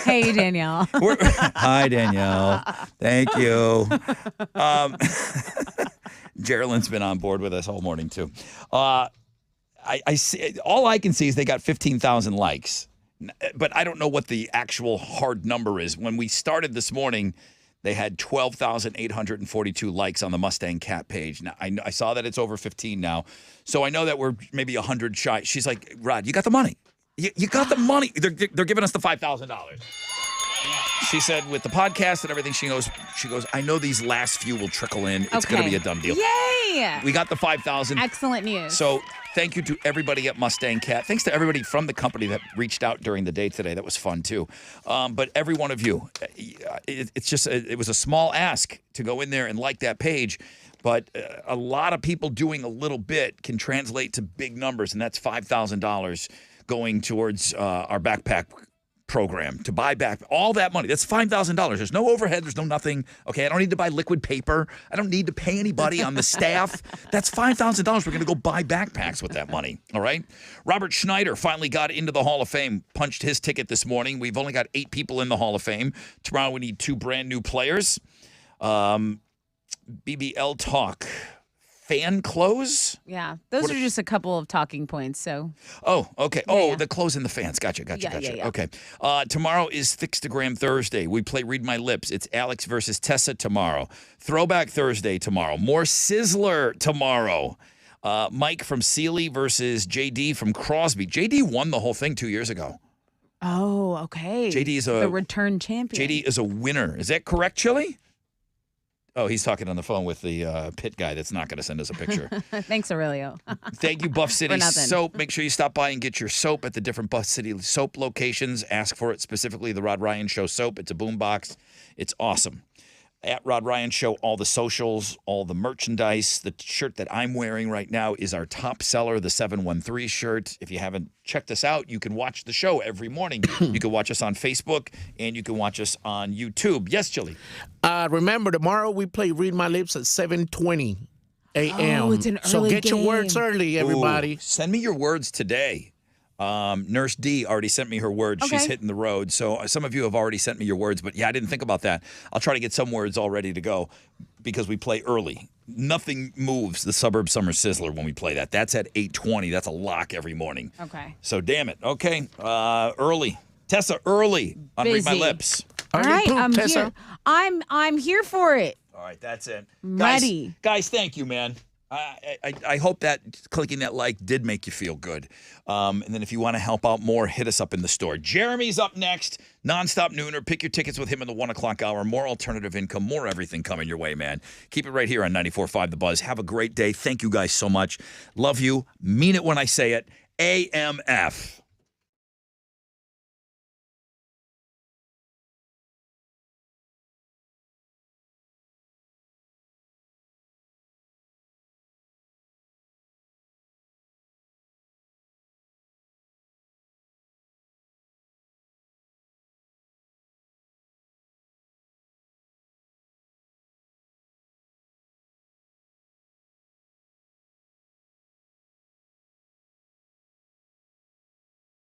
Speaker 2: Hey, Danielle.
Speaker 1: Hi, Danielle. Thank you. Geraldine's been on board with us all morning, too. I see, all I can see is they got 15,000 likes. But I don't know what the actual hard number is. When we started this morning, they had 12,842 likes on the Mustang Cat page. Now, I saw that it's over 15 now. So I know that we're maybe 100 shy. She's like, Rod, you got the money. You got the money. They're giving us the $5,000. She said with the podcast and everything, she goes, I know these last few will trickle in. It's going to be a done deal.
Speaker 2: Yay!
Speaker 1: We got the 5,000.
Speaker 2: Excellent news.
Speaker 1: So thank you to everybody at Mustang Cat. Thanks to everybody from the company that reached out during the day today. That was fun, too. But every one of you, it was a small ask to go in there and like that page. But a lot of people doing a little bit can translate to big numbers, and that's $5,000 going towards our backpack program to buy back all that money. That's $5,000. There's no overhead. There's no nothing. Okay, I don't need to buy liquid paper. I don't need to pay anybody on the staff. That's $5,000. We're going to go buy backpacks with that money. All right. Robert Schneider finally got into the Hall of Fame, punched his ticket this morning. We've only got 8 people in the Hall of Fame. Tomorrow we need 2 brand new players. BBL Talk. Fan close?
Speaker 2: Yeah, those are just a couple of talking points. So.
Speaker 1: Oh, okay.
Speaker 2: Yeah.
Speaker 1: The close in the fans. Gotcha.
Speaker 2: Yeah.
Speaker 1: Okay. Tomorrow is Thickstagram Thursday. We play Read My Lips. It's Alex versus Tessa tomorrow. Throwback Thursday tomorrow. More Sizzler tomorrow. Mike from Sealy versus JD from Crosby. JD won the whole thing 2 years ago.
Speaker 2: Oh, okay.
Speaker 1: JD is
Speaker 2: the return champion.
Speaker 1: JD is a winner. Is that correct, Chili? Oh, he's talking on the phone with the pit guy that's not going to send us a picture.
Speaker 2: Thanks, Aurelio.
Speaker 1: Thank you, Buff City
Speaker 2: For nothing.
Speaker 1: Soap. Make sure you stop by and get your soap at the different Buff City soap locations. Ask for it, specifically the Rod Ryan Show soap. It's a boombox. It's awesome. At Rod Ryan Show, all the socials, all the merchandise. The shirt that I'm wearing right now is our top seller, the 713 shirt. If you haven't checked this out, you can watch the show every morning. You can watch us on Facebook, and you can watch us on YouTube. Yes, Chili?
Speaker 4: Remember, tomorrow we play Read My Lips at 7:20 a.m.
Speaker 2: Oh, it's an
Speaker 4: so
Speaker 2: early
Speaker 4: get your words
Speaker 2: game.
Speaker 4: early, everybody.
Speaker 1: Ooh, send me your words today. Nurse D already sent me her words.
Speaker 2: Okay.
Speaker 1: She's hitting the road. So some of you have already sent me your words, but yeah, I didn't think about that. I'll try to get some words all ready to go because we play early. Nothing moves the Suburb Summer Sizzler when we play that. That's at 8:20. That's a lock every morning.
Speaker 2: Okay.
Speaker 1: So damn it. Okay. Early. Tessa, early on Read My
Speaker 2: Busy.
Speaker 1: Lips.
Speaker 2: All right, I'm
Speaker 4: Tessa?
Speaker 2: here. I'm here for it.
Speaker 1: All right, that's it.
Speaker 2: Ready.
Speaker 1: Guys, thank you, man. I hope that clicking that like did make you feel good. And then if you want to help out more, hit us up in the store. Jeremy's up next. Nonstop Nooner. Pick your tickets with him in the 1 o'clock hour. More alternative income, more everything coming your way, man. Keep it right here on 94.5 The Buzz. Have a great day. Thank you guys so much. Love you. Mean it when I say it. AMF.